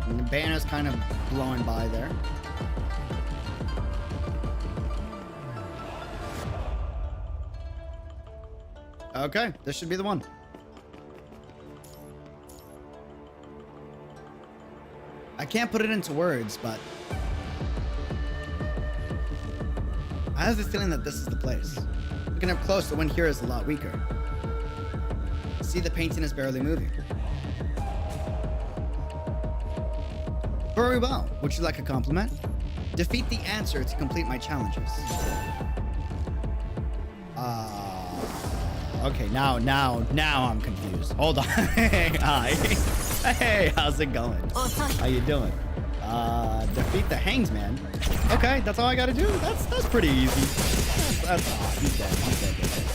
And the banner's kind of blowing by there. Okay, this should be the one. I can't put it into words, but I have the feeling that this is the place. Looking up close, the wind here is a lot weaker. See, the painting is barely moving. Very well. Would you like a compliment? Defeat the answer to complete my challenges. Okay, now I'm confused. Hold on. Hey, hi. Hey, how's it going? How you doing? Defeat the Hangsman. Okay, that's all I gotta do. That's pretty easy. That's he's dead. He's dead.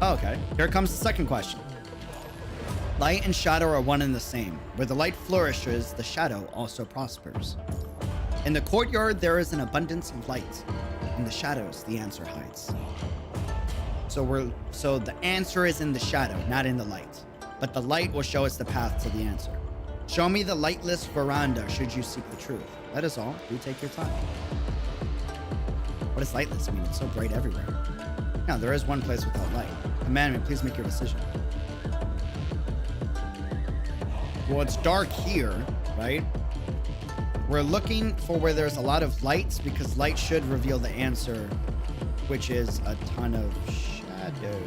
Okay, here comes the second question. Light and shadow are one and the same. Where the light flourishes, the shadow also prospers. In the courtyard, there is an abundance of light. In the shadows, the answer hides. So the answer is in the shadow, not in the light. But the light will show us the path to the answer. Show me the lightless veranda should you seek the truth. That is all. Do take your time. What does lightless mean? It's so bright everywhere. Now, there is one place without light. Commandment, please make your decision. Well, it's dark here, right? We're looking for where there's a lot of lights because light should reveal the answer, which is a ton of shadow.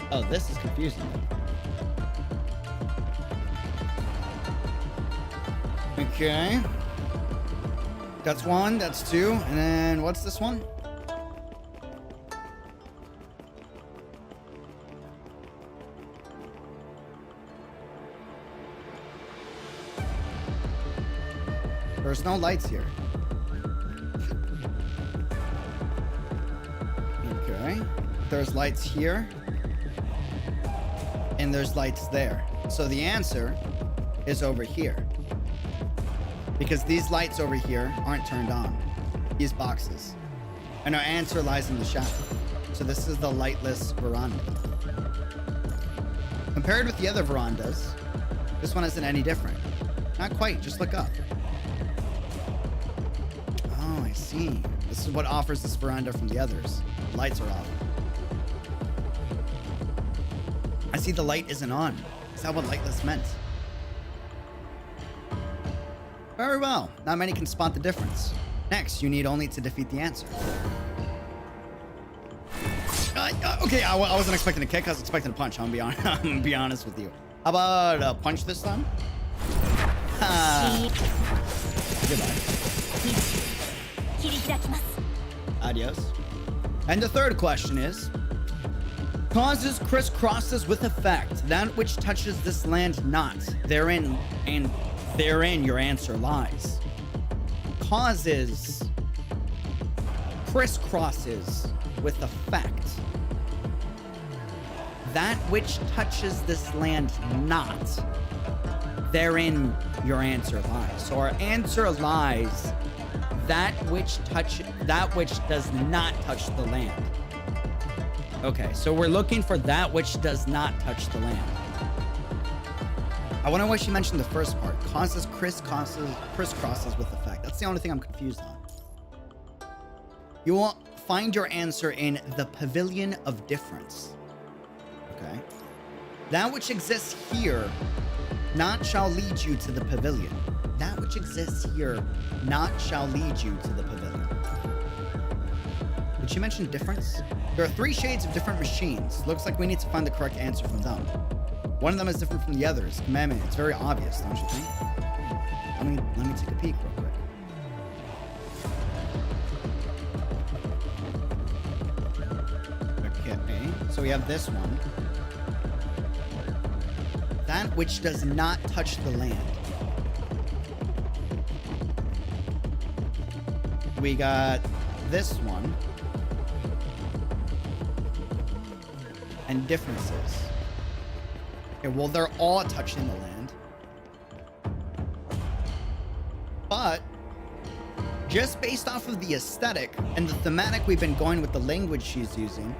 Oh, this is confusing. Okay. That's one, that's two, and then what's this one? There's no lights here. Okay. There's lights here. And there's lights there. So the answer is over here. Because these lights over here aren't turned on. These boxes. And our answer lies in the shadow. So this is the lightless veranda. Compared with the other verandas, this one isn't any different. Not quite, just look up. Oh, I see. This is what offers this veranda from the others. The lights are off. I see the light isn't on. Is that what lightless meant? Very well. Not many can spot the difference. Next, you need only to defeat the answer. Okay, I wasn't expecting a kick. I was expecting a punch. I'm gonna be honest with you. How about a punch this time? Goodbye. Adios. And the third question is: causes crisscrosses with effect. That which touches this land not. Therein your answer lies. Causes crisscrosses with effect. That which touches this land not. Therein your answer lies. So our answer lies that which does not touch the land. Okay, so we're looking for that which does not touch the land. I wonder why she mentioned the first part. Causes crisscrosses with effect. That's the only thing I'm confused on. You will find your answer in the Pavilion of Difference. Okay. That which exists here not shall lead you to the pavilion. That which exists here not shall lead you to the pavilion. Did she mention difference? There are 3 shades of different machines. Looks like we need to find the correct answer from them. One of them is different from the others. Commandment, it's very obvious, don't you think? Let me take a peek real quick. Okay, so we have this one. That which does not touch the land. We got this one. And differences. Okay, well, they're all touching the land. But just based off of the aesthetic and the thematic we've been going with the language she's using,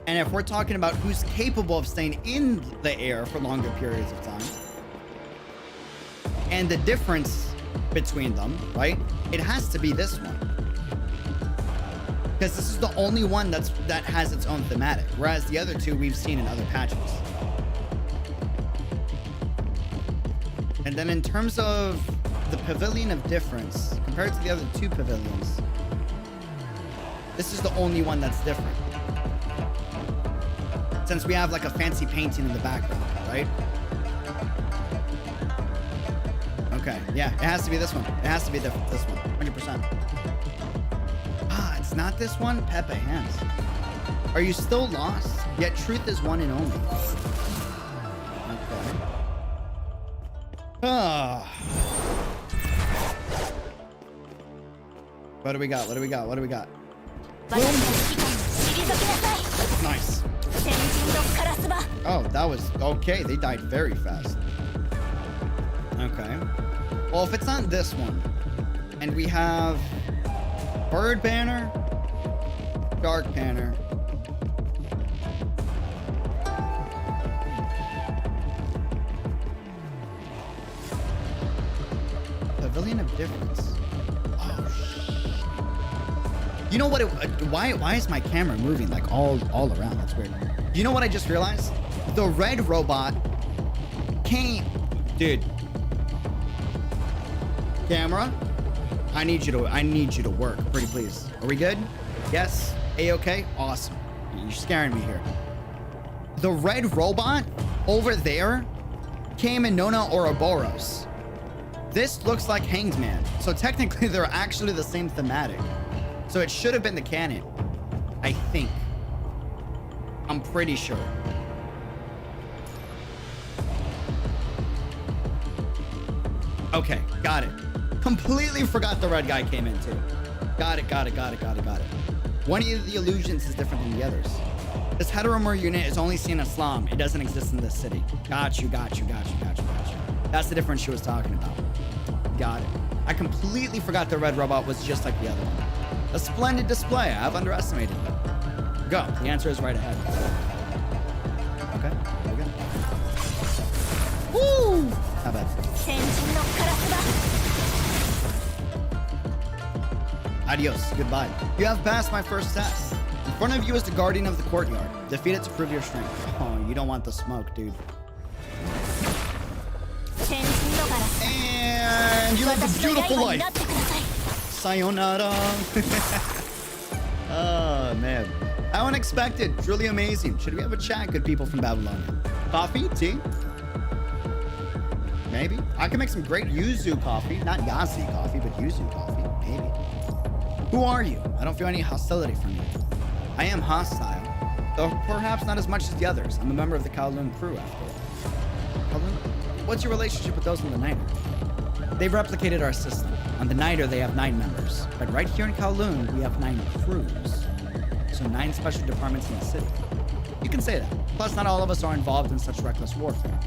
and if we're talking about who's capable of staying in the air for longer periods of time, and the difference between them, right? It has to be this one. Because this is the only one that has its own thematic, whereas the other 2 we've seen in other patches. And then in terms of the Pavilion of Difference, compared to the other 2 pavilions, this is the only one that's different. Since we have like a fancy painting in the background, right? Okay, yeah, it has to be this one. It has to be this one, 100%. Ah, it's not this one? Pepe hands. Are you still lost? Yet truth is one and only. Okay. Ah. What do we got? What do we got? What do we got? Boom. Nice. Oh, that was okay. They died very fast. Okay. Well, if it's not this one, and we have Bird Banner, Dark Banner, Pavilion of Difference. Oh, you know what? Why is my camera moving like all around? That's weird. You know what I just realized? The red robot came, dude. Camera, I need you to work, pretty please. Are we good? Yes. A-okay? Awesome. You're scaring me here. The red robot over there came in Nona Ouroboros. This looks like Hanged Man. So technically they're actually the same thematic. So it should have been the canon. I think. I'm pretty sure. Okay, got it. Completely forgot the red guy came in too. Got it. One of the illusions is different than the others. This heteromorph unit is only seen in Islam. It doesn't exist in this city. Got you. That's the difference she was talking about. Got it. I completely forgot the red robot was just like the other one. A splendid display. I've underestimated you. Go. The answer is right ahead. Okay. There we go. Woo! Not bad. Adios. Goodbye. You have passed my first test. Front of you is the guardian of the courtyard. Defeat it to prove your strength. Oh, you don't want the smoke, dude. And you live a beautiful life. Sayonara. Oh, man. How unexpected. Truly amazing. Should we have a chat, good people from Babylon? Coffee? Tea? Maybe. I can make some great yuzu coffee. Not yasi coffee, but yuzu coffee. Maybe. Who are you? I don't feel any hostility from you. I am hostile, though perhaps not as much as the others. I'm a member of the Kowloon crew, after all. Kowloon? What's your relationship with those on the Niter? They've replicated our system. On the Niter, they have 9 members. But right here in Kowloon, we have 9 crews. So 9 special departments in the city. You can say that. Plus, not all of us are involved in such reckless warfare.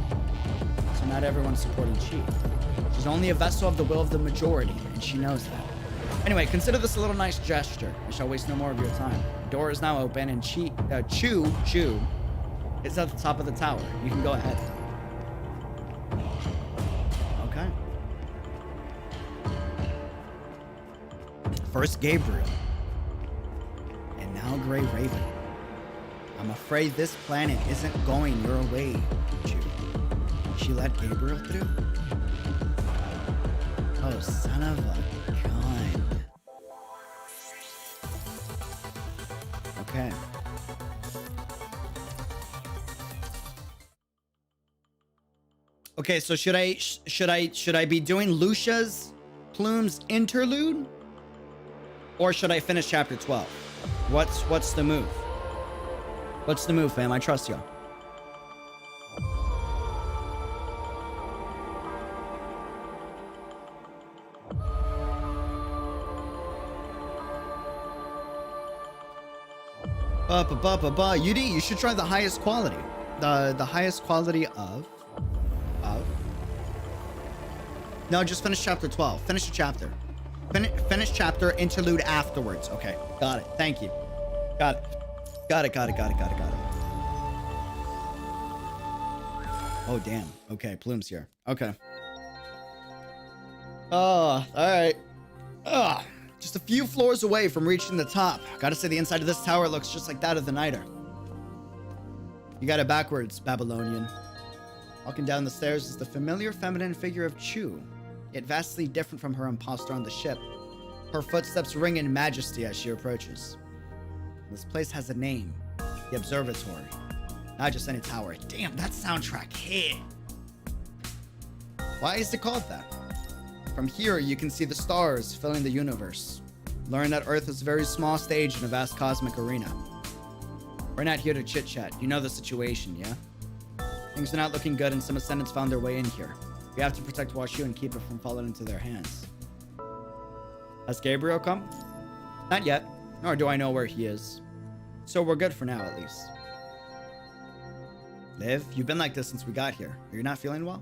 So not everyone's supporting Chi. She's only a vessel of the will of the majority, and she knows that. Anyway, consider this a little nice gesture. I shall waste no more of your time. The door is now open, and Chu is at the top of the tower. You can go ahead. Okay. First Gabriel, and now Grey Raven. I'm afraid this planet isn't going your way, Chu. She let Gabriel through? Oh, son of a gun. Okay. Okay, so should I be doing Lucia's Plume's interlude? Or should I finish chapter 12? What's the move? What's the move, fam? I trust y'all. Yudi, you should try the highest quality. The highest quality of. No, just finish chapter 12. Finish the chapter. Finish chapter, interlude afterwards. Okay, got it. Thank you. Got it. Got it. Oh, damn. Okay, Plume's here. Okay. Oh, all right. Just a few floors away from reaching the top. Gotta say, the inside of this tower looks just like that of the Niter. You got it backwards, Babylonian. Walking down the stairs is the familiar feminine figure of Chu, yet vastly different from her impostor on the ship. Her footsteps ring in majesty as she approaches. This place has a name, the observatory. Not just any tower. Damn, that soundtrack hit. Why is it called that? From here, you can see the stars filling the universe. Learn that Earth is a very small stage in a vast cosmic arena. We're not here to chit-chat. You know the situation, yeah? Things are not looking good, and some Ascendants found their way in here. We have to protect Washu and keep it from falling into their hands. Has Gabriel come? Not yet, nor do I know where he is. So we're good for now, at least. Liv, you've been like this since we got here. Are you not feeling well?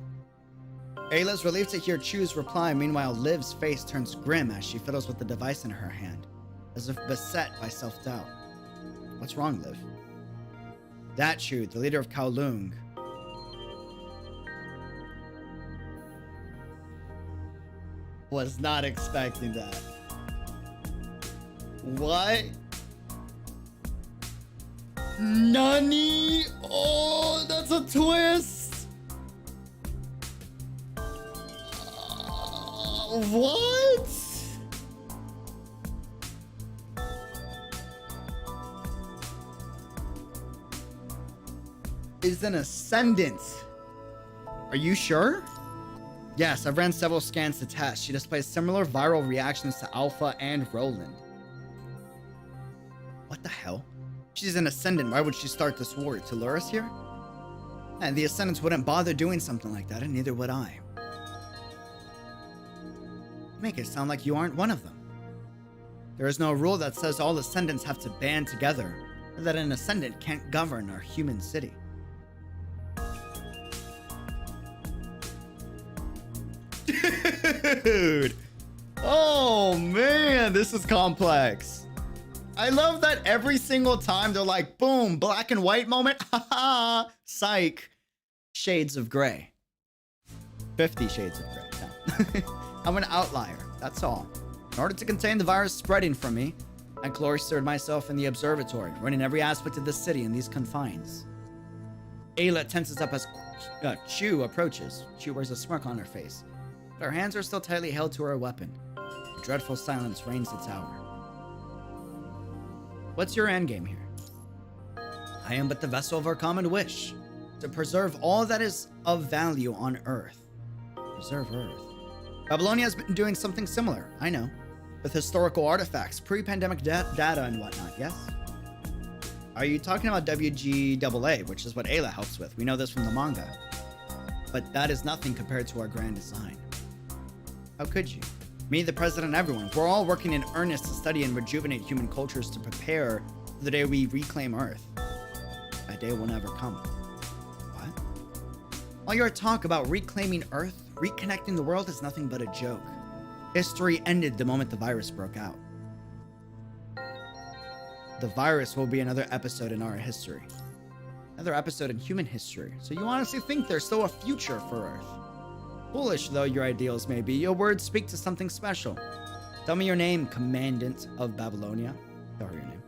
Ayla's relieved to hear Chu's reply. Meanwhile, Liv's face turns grim as she fiddles with the device in her hand, as if beset by self-doubt. What's wrong, Liv? That Chu, the leader of Kowloon. Was not expecting that. What? Nani? Oh, that's a twist. What? Is an Ascendant. Are you sure? Yes, I've ran several scans to test. She displays similar viral reactions to Alpha and Roland. What the hell? She's an Ascendant. Why would she start this war? To lure us here? And the Ascendants wouldn't bother doing something like that, and neither would I. Make it sound like you aren't one of them. There is no rule that says all Ascendants have to band together, or that an Ascendant can't govern our human city. Dude! Oh man, this is complex. I love that every single time they're like, boom, black and white moment, haha, psych, shades of gray. 50 shades of gray. No. I'm an outlier, that's all. In order to contain the virus spreading from me, I cloistered myself in the observatory, running every aspect of the city in these confines. Ayla tenses up as Chu approaches. Chu wears a smirk on her face, but her hands are still tightly held to her weapon. A dreadful silence reigns the tower. What's your endgame here? I am but the vessel of our common wish, to preserve all that is of value on Earth. Preserve Earth. Babylonia has been doing something similar, I know, with historical artifacts, pre-pandemic data and whatnot, yes? Are you talking about WGAA, which is what Ayla helps with? We know this from the manga. But that is nothing compared to our grand design. How could you? Me, the president, everyone. We're all working in earnest to study and rejuvenate human cultures to prepare for the day we reclaim Earth. That day will never come. What? All your talk about reclaiming Earth, reconnecting the world is nothing but a joke. History ended the moment the virus broke out. The virus will be another episode in our history. Another episode in human history. So you honestly think there's still a future for Earth? Foolish though your ideals may be, your words speak to something special. Tell me your name, Commandant of Babylonia. Tell her your name.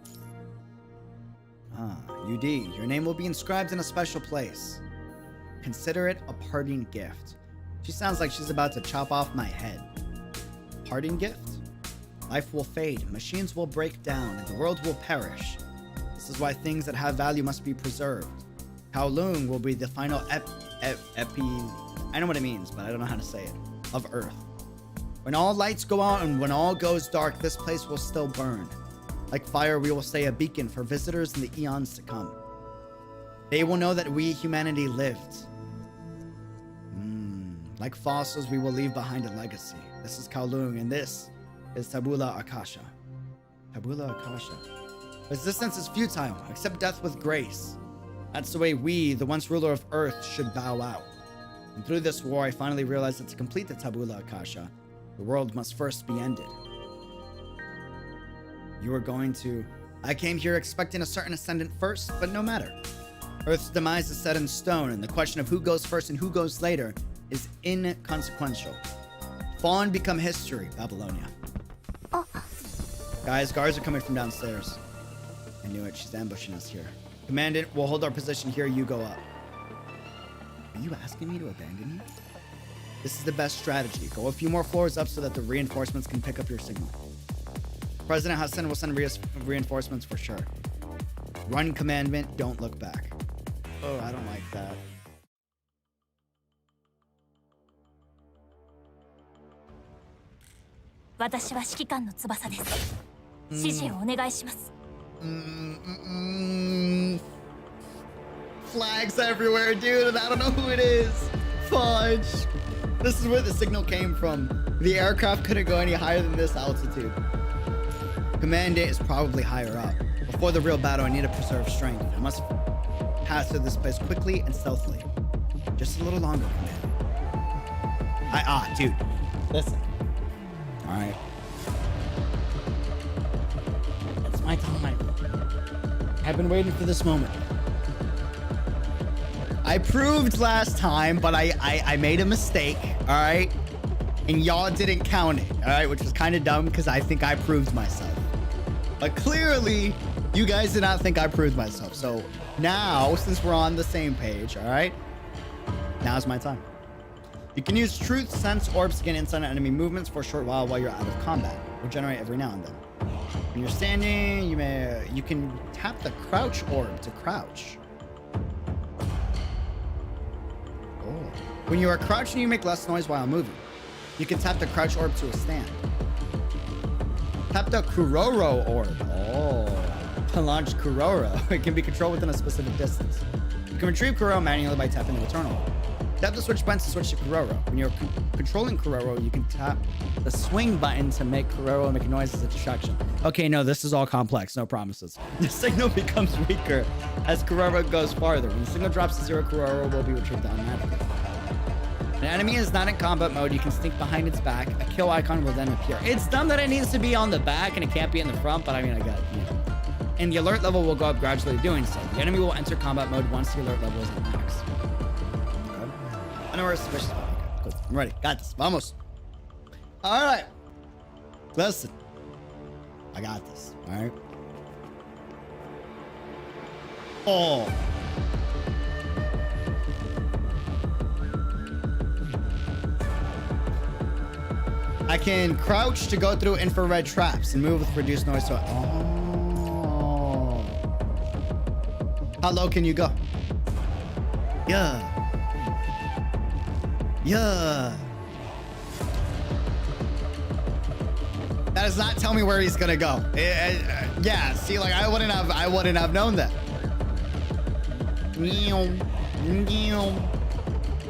Ah, UD. Your name will be inscribed in a special place. Consider it a parting gift. She sounds like she's about to chop off my head. Parting gift? Life will fade, machines will break down, and the world will perish. This is why things that have value must be preserved. Kowloon will be the final I know what it means, but I don't know how to say it. Of Earth. When all lights go out and when all goes dark, this place will still burn. Like fire, we will stay a beacon for visitors in the eons to come. They will know that we, humanity, lived. Like fossils, we will leave behind a legacy. This is Kowloon, and this is Tabula Akasha. Tabula Akasha. Resistance is futile. Accept death with grace. That's the way we, the once ruler of Earth, should bow out. And through this war, I finally realized that to complete the Tabula Akasha, the world must first be ended. You are going to... I came here expecting a certain Ascendant first, but no matter. Earth's demise is set in stone, and the question of who goes first and who goes later is inconsequential. Fallen become history, Babylonia. Guys, guards are coming from downstairs. I knew it. She's ambushing us here. Commandant, we'll hold our position here. You go up. Are you asking me to abandon you? This is the best strategy. Go a few more floors up so that the reinforcements can pick up your signal. President Hassan will send reinforcements for sure. Run, commandment. Don't look back. Oh, I don't like that. Flags everywhere, dude, and I don't know who it is. Fudge. This is where the signal came from. The aircraft couldn't go any higher than this altitude. Commandant is probably higher up. Before the real battle, I need to preserve strength. I must pass through this place quickly and stealthily. Just a little longer, Commandant. Dude. Listen. All right. It's my time. I've been waiting for this moment. I proved last time, but I made a mistake, all right? And y'all didn't count it, all right? Which was kind of dumb because I think I proved myself. But clearly, you guys did not think I proved myself. So now, since we're on the same page, all right? Now's my time. You can use truth sense orbs to gain insight on enemy movements for a short while you're out of combat. Regenerate every now and then. When you're standing, you can tap the crouch orb to crouch. When you are crouching, you make less noise while moving. You can tap the crouch orb to a stand. Tap the Kuroro orb. To launch Kuroro. It can be controlled within a specific distance. You can retrieve Kuroro manually by tapping the return orb. Tap the switch button to switch to Kuroro. When you're controlling Kuroro, you can tap the swing button to make Kuroro make a noise as a distraction. Okay, no, this is all complex. No promises. The signal becomes weaker as Kuroro goes farther. When the signal drops to 0, Kuroro will be retrieved automatically. An enemy is not in combat mode. You can sneak behind its back. A kill icon will then appear. It's dumb that it needs to be on the back and it can't be in the front, but I mean, I got it. Yeah. And the alert level will go up gradually doing so. The enemy will enter combat mode once the alert level is at max. Okay. I know where it's suspicious. Okay, cool. I'm ready. Got this. Vamos. All right. Listen. I got this. All right. Oh. I can crouch to go through infrared traps and move with reduced noise. So, oh. How low can you go? Yeah. Yeah. That does not tell me where he's gonna go. Yeah. See, like I wouldn't have known that.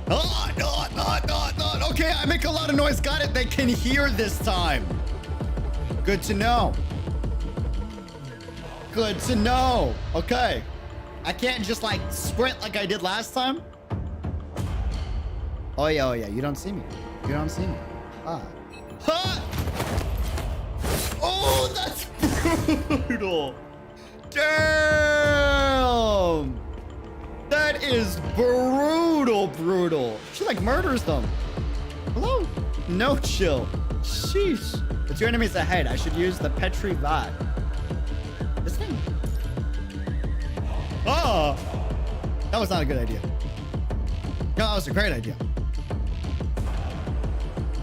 Oh, no. Okay, I make a lot of noise. Got it. They can hear this time. Good to know. Good to know. Okay. I can't just like sprint like I did last time. Oh yeah. You don't see me. You don't see me. Ah. Huh! Oh, that's brutal. Damn. That is brutal. She like murders them. Hello? No chill. Sheesh. With your enemies ahead, I should use the Petri vibe. This thing. Oh! That was not a good idea. No, that was a great idea.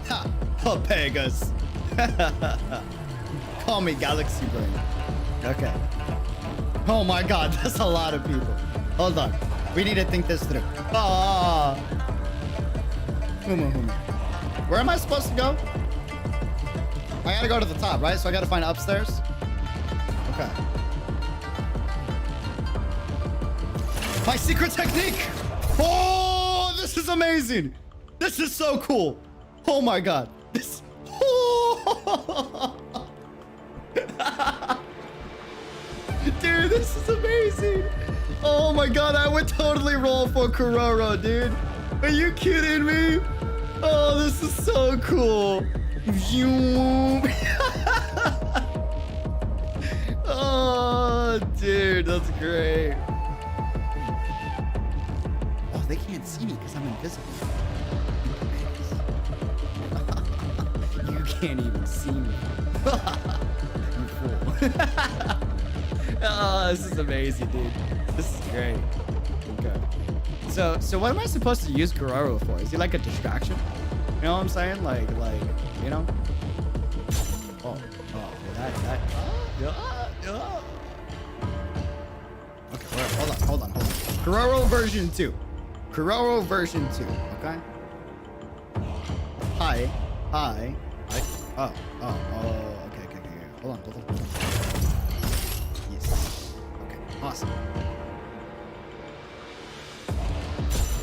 Ha! Oh, Pegas. Call me Galaxy Brain. Okay. Oh my god, that's a lot of people. Hold on. We need to think this through. Ah. Where am I supposed to go? I gotta go to the top, right? So I gotta find upstairs. Okay. My secret technique. Oh, this is amazing. This is so cool. Oh my god. This. Oh. Dude, this is amazing. Oh my god, I would totally roll for Kuroro, dude. Are you kidding me? Oh, this is so cool. Oh, dude, that's great. Oh, they can't see me because I'm invisible. You can't even see me. You fool. Oh, this is amazing, dude. This is great. Okay. So what am I supposed to use Kuroro for? Is he like a distraction? You know what I'm saying? Like, you know? Okay, hold on. Kuroro version 2. Kuroro version 2, okay? Hi. Okay. Hold on. Yes. Okay, awesome.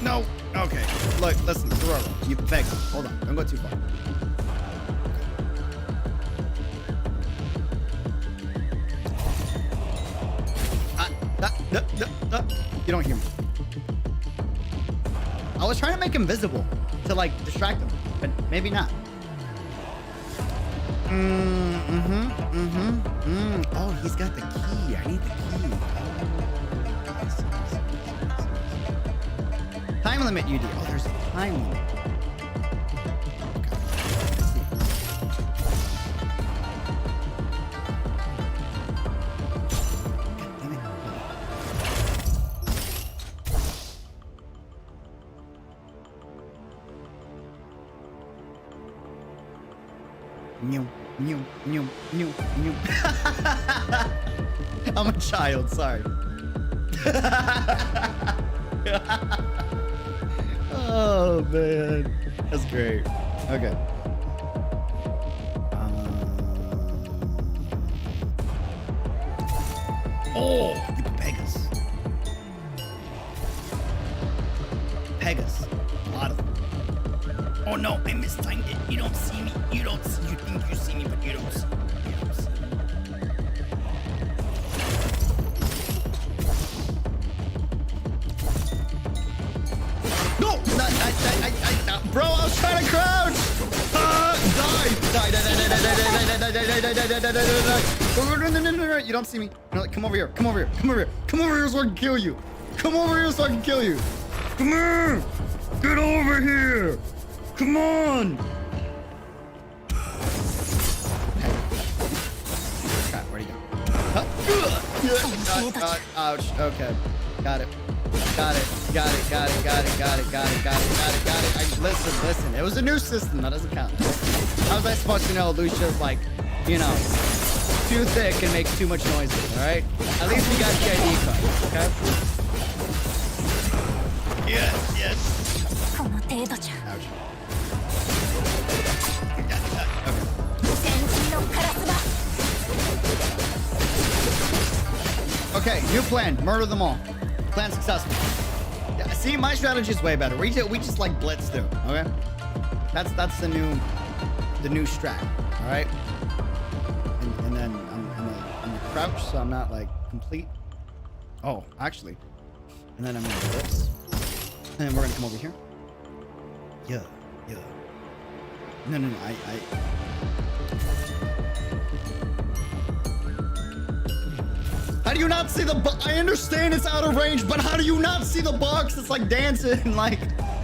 No. Okay. Look, listen, Kuroro. You beg. Hold on. Don't go too far. You don't hear me. I was trying to make him visible to like distract him, but maybe not. Oh, he's got the key. I need the key. Time limit, UD. Oh, there's a time limit. Okay. Let's see. New. I'm a child, sorry. Oh man, that's great. Okay. Oh, you Pegas. Pegas. A lot of them. Oh no, I mistimed it. You don't see me. You don't see. You think you see me, but you don't see. You don't see. No! Bro, I was trying to crouch! Die! You don't see me. No, come over here. Come over here so I can kill you. Come here! Get over here! Come on! Okay. Where'd he go? Ouch. Okay. Got it. Listen. It was a new system. That doesn't count. How was I supposed to know Lucia's like, you know, too thick and makes too much noises, all right? At least we got the ID card, okay? Yes. この程度じゃ Ouch. 先人のカラスバ Okay, new plan. Murder them all. Plan successful. Yeah, see, my strategy is way better. We just like blitz through, okay? That's the new strat, all right? And then I'm gonna crouch so I'm not like complete. Oh, actually. And then I'm gonna do this. And then we're gonna come over here. Yeah. No. How do you not see the I understand it's out of range, but how do you not see the box? It's like dancing, like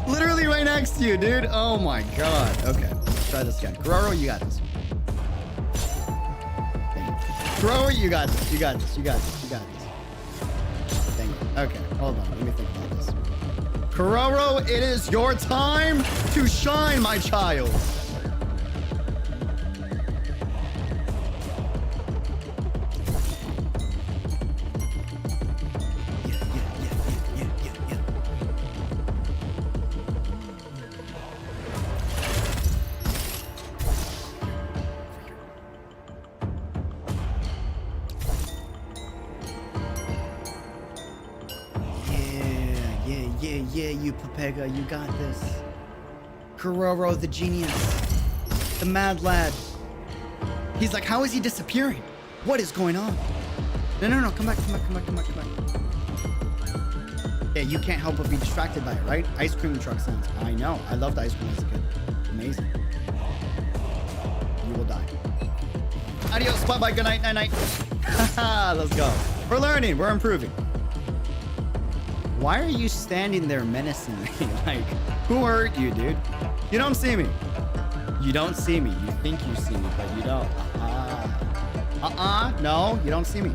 literally right next to you, dude. Oh my god. Okay, let's try this again. Guerrero, you got this. Guerrero, you got this. You got this. Thank you. Okay, hold on. Let me think about this. Guerrero, it is your time to shine, my child. Yeah, you Pepega, you got this. Guerrero, the genius. The mad lad. He's like, how is he disappearing? What is going on? No, come back. Yeah, you can't help but be distracted by it, right? Ice cream truck sounds. I know. I loved ice cream as a kid. Amazing. You will die. Adios, bye-bye, good night, night-night. Let's go. We're learning, we're improving. Why are you standing there menacingly? Like, who hurt you, dude? You don't see me. You don't see me. You think you see me, but you don't. No, you don't see me.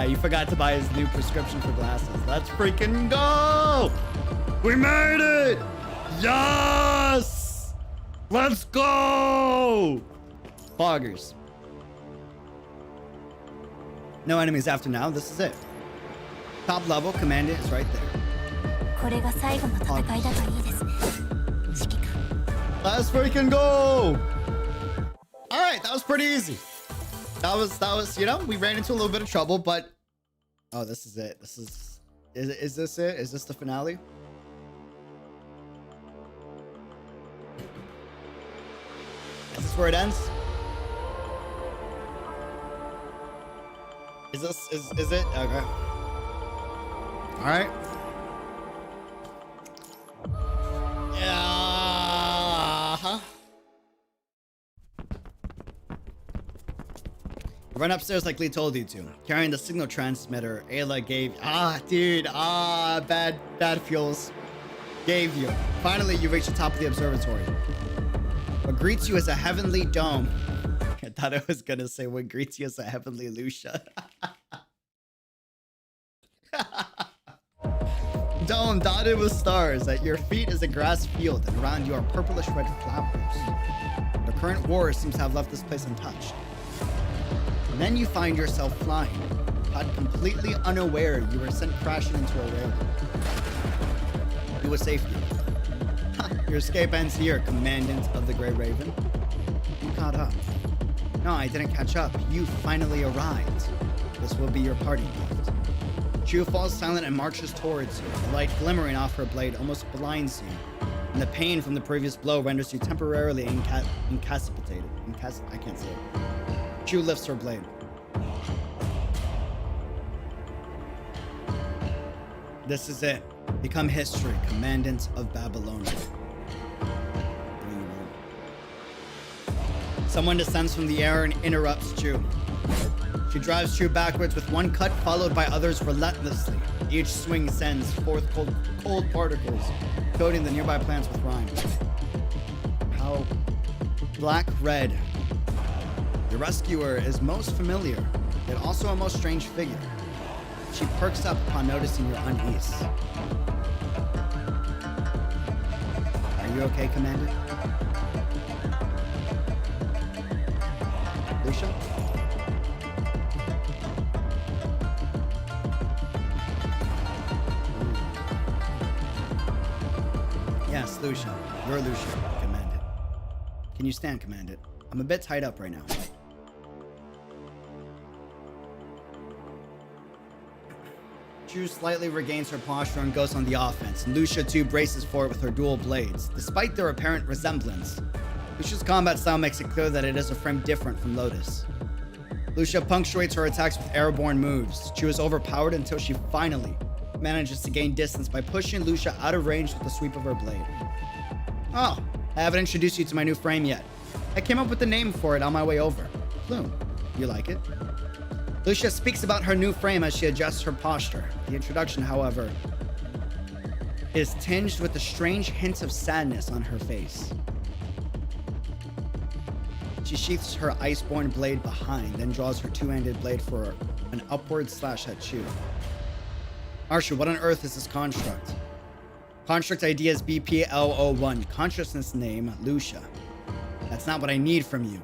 You forgot to buy his new prescription for glasses. Let's freaking go! We made it! Yes! Let's go! Foggers. No enemies after now. This is it. Top level, commandant is right there. これが最後の戦いだといいですね。指揮官。 Let's freaking go! All right, that was pretty easy. That was, you know, we ran into a little bit of trouble, but oh, this is it. Is this it? Is this the finale? Is this where it ends? Is it? Okay. All right. Yeah. Run upstairs like Lee told you to. Carrying the signal transmitter Ayla gave. Bad fuels. Gave you. Finally, you reach the top of the observatory. What greets you is a heavenly dome. I thought I was gonna say what greets you is a heavenly Lucia. Dome dotted with stars. At your feet is a grass field, and around you are purplish red flowers. The current war seems to have left this place untouched. And then you find yourself flying, but completely unaware you were sent crashing into a railing. You were safety. Your escape ends here, Commandant of the Grey Raven. You caught up. No, I didn't catch up. You finally arrived. This will be your parting gift. Chu falls silent and marches towards you. The light glimmering off her blade almost blinds you, and the pain from the previous blow renders you temporarily incapacitated. I can't say it. Chu lifts her blade. This is it. Become history, Commandant of Babylonia. Someone descends from the air and interrupts Chu. She drives Chu backwards with one cut followed by others relentlessly. Each swing sends forth cold particles, coating the nearby plants with rime. How Oh. Black red. Your rescuer is most familiar, yet also a most strange figure. She perks up upon noticing your unease. Are you okay, Commander? Lucia? Yes, Lucia. You're Lucia, Commandant. Can you stand, Commandant? I'm a bit tied up right now. Chu slightly regains her posture and goes on the offense, and Lucia too braces for it with her dual blades. Despite their apparent resemblance, Lucia's combat style makes it clear that it is a frame different from Lotus. Lucia punctuates her attacks with airborne moves. Chu is overpowered until she finally manages to gain distance by pushing Lucia out of range with the sweep of her blade. Oh, I haven't introduced you to my new frame yet. I came up with the name for it on my way over. Plume. You like it? Lucia speaks about her new frame as she adjusts her posture. The introduction, however, is tinged with a strange hint of sadness on her face. She sheaths her iceborne blade behind, then draws her two-handed blade for an upward slash at Chu. Arshu, what on earth is this construct? Construct ID is BPL01. Consciousness name, Lucia. That's not what I need from you.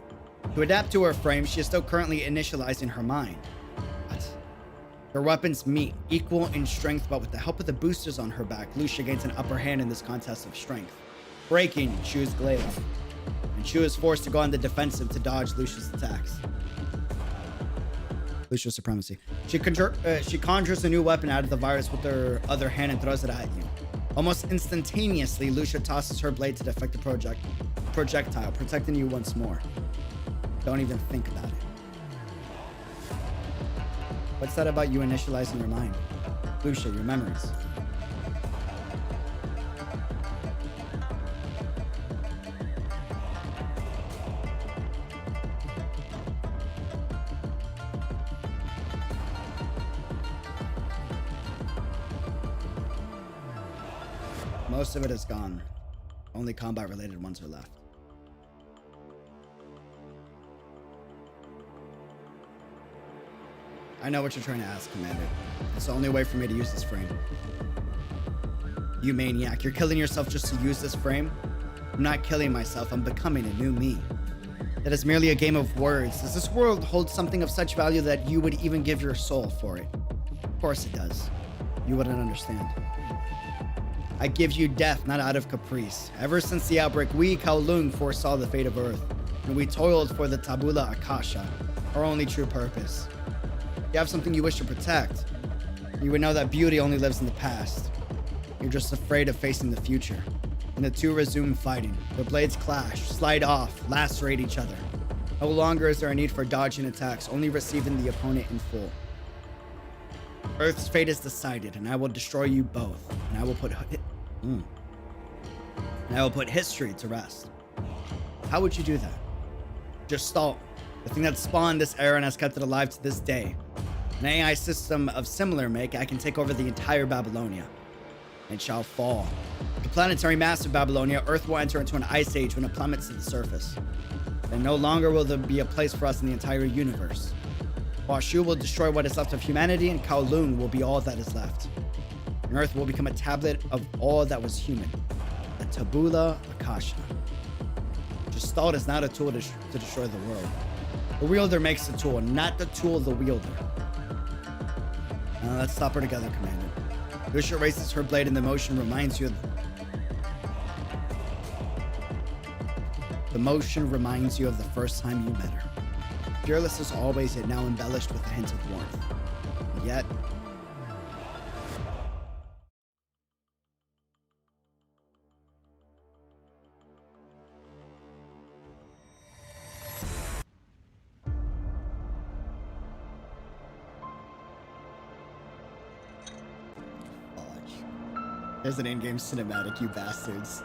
To adapt to her frame, she is still currently initializing her mind. What? Her weapons meet, equal in strength, but with the help of the boosters on her back, Lucia gains an upper hand in this contest of strength, breaking Chu's glaive. And Chu is forced to go on the defensive to dodge Lucia's attacks. Lucia's supremacy. She conjures a new weapon out of the virus with her other hand and throws it at you. Almost instantaneously, Lucia tosses her blade to deflect the projectile, protecting you once more. Don't even think about it. What's that about you initializing your mind? Lucia, your memories. Most of it is gone. Only combat-related ones are left. I know what you're trying to ask, Commander. It's the only way for me to use this frame. You maniac, you're killing yourself just to use this frame? I'm not killing myself, I'm becoming a new me. That is merely a game of words. Does this world hold something of such value that you would even give your soul for it? Of course it does. You wouldn't understand. I give you death, not out of caprice. Ever since the outbreak, we, Kowloon, foresaw the fate of Earth, and we toiled for the Tabula Akasha, our only true purpose. You have something you wish to protect. You would know that beauty only lives in the past. You're just afraid of facing the future. And the two resume fighting. Their blades clash, slide off, lacerate each other. No longer is there a need for dodging attacks, only receiving the opponent in full. Earth's fate is decided, and I will destroy you both. And I will put history to rest. How would you do that? Gestalt, the thing that spawned this era and has kept it alive to this day. An AI system of similar make, I can take over the entire Babylonia. It shall fall. The planetary mass of Babylonia, Earth will enter into an ice age when it plummets to the surface. And no longer will there be a place for us in the entire universe. Washu will destroy what is left of humanity, and Kowloon will be all that is left. And Earth will become a tablet of all that was human. The Tabula Akasha. Gestalt is not a tool to destroy the world. The wielder makes the tool, not the tool the wielder. Now let's stop her together, Commander. Lucia raises her blade and the motion reminds you of... The motion reminds you of the first time you met her. Fearless as always, yet now embellished with a hint of warmth. And yet... There's an in-game cinematic, you bastards.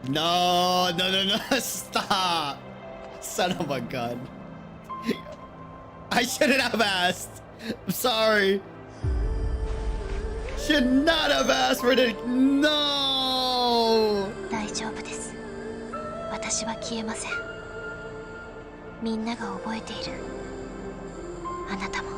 No, stop! Son of a gun. I shouldn't have asked. I'm sorry. Should not have asked for it. No! No! 大丈夫です。私は消えません。みんなが覚えている。あなたも。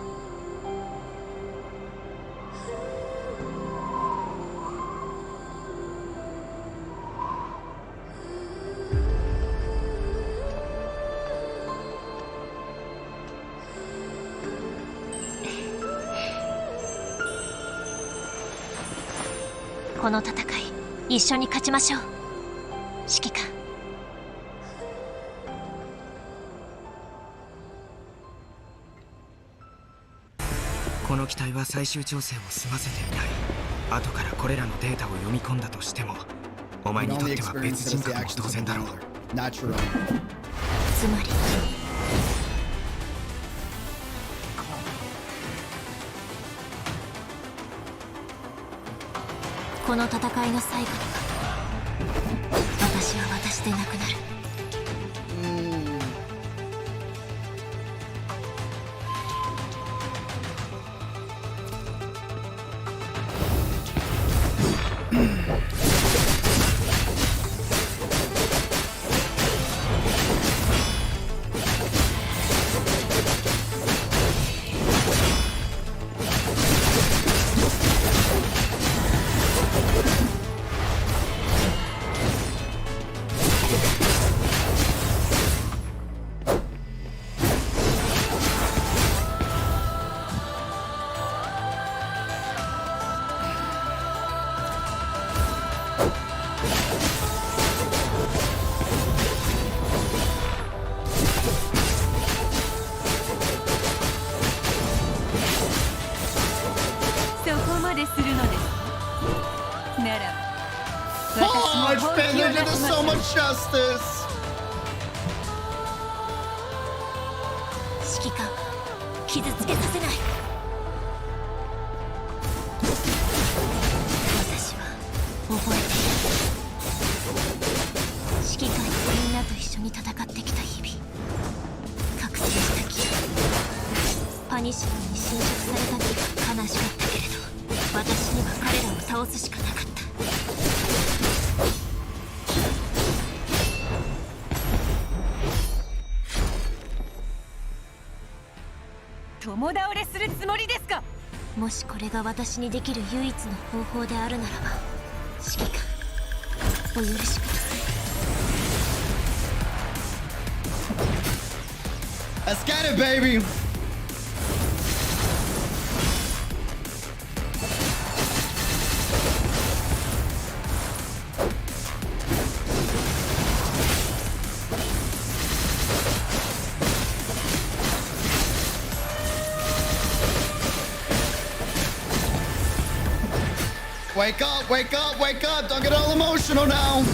この戦い、一緒に勝ちましょう。指揮官。この機体は最終調整を済ませていない。後からこれらのデータを読み込んだとしても、お前 You にと only っては experience 別 it 人 as the 格も actions 当 of 然だろう。 another. Natural. つまりこの戦いの最後には私は私でなくなる。Oh, Archbishop did us so much justice. 指揮官、傷つけさせない。私は覚えている。指揮官とみんなと一緒に戦ってきた日々、覚醒した気パニッシュに侵食された日は悲しかったけれど、私には彼らを倒すしかなかった。共倒れするつもりですか。もしこれが私にできる唯一の方法であるならば、指揮官、お許しください。Let's get it, baby. Wake up, wake up, wake up. Don't get all emotional now.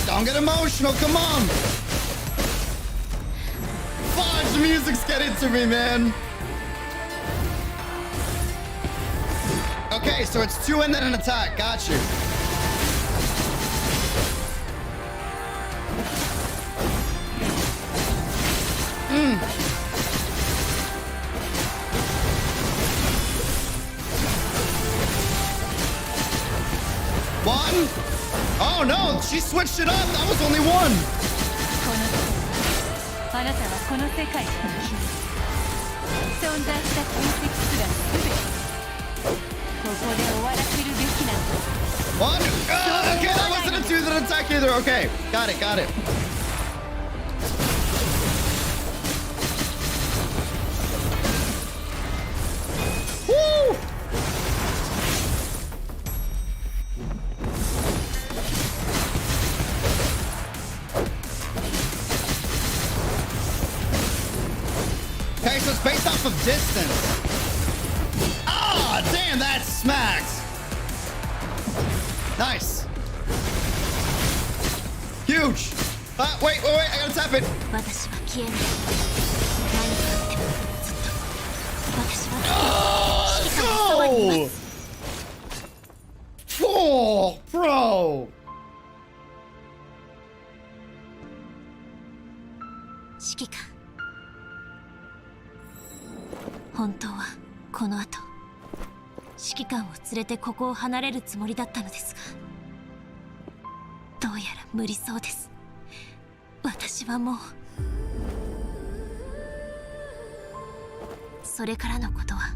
Don't get emotional, come on. Fudge, the music's getting to me, man. Okay, so it's 2 and then an attack. Got you. One. Oh no, she switched it up. That was only one. あなたはこの世界から消え、存在した痕跡すら全てここで終わらせるべきなんだ。 One. Okay, that wasn't a 2 that attack either. Okay, got it, got it. Woo! Okay, so it's based off of distance. Ah, damn, that smacks. Nice. Huge. Wait, I gotta tap it. 私は消えない。何があってもずっと私は指揮官のそばにいます。Oh, bro. 指揮官、本当はこの後指揮官を連れてここを離れるつもりだったのですが、どうやら無理そうです。私はもう。それからのことは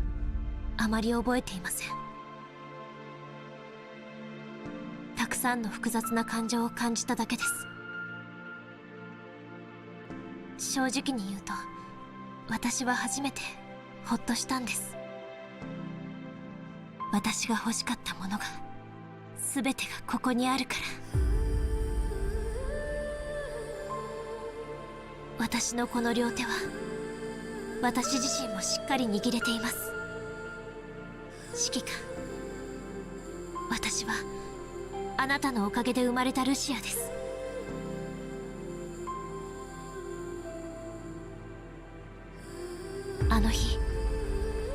あまり覚えていません。たくさんの複雑な感情を感じただけです。正直に言うと、私は初めてほっとしたんです。私が欲しかったものが全てがここにあるから。私のこの両手は私自身もしっかり握れています。指揮官、私はあなたのおかげで生まれたルシアです。あの日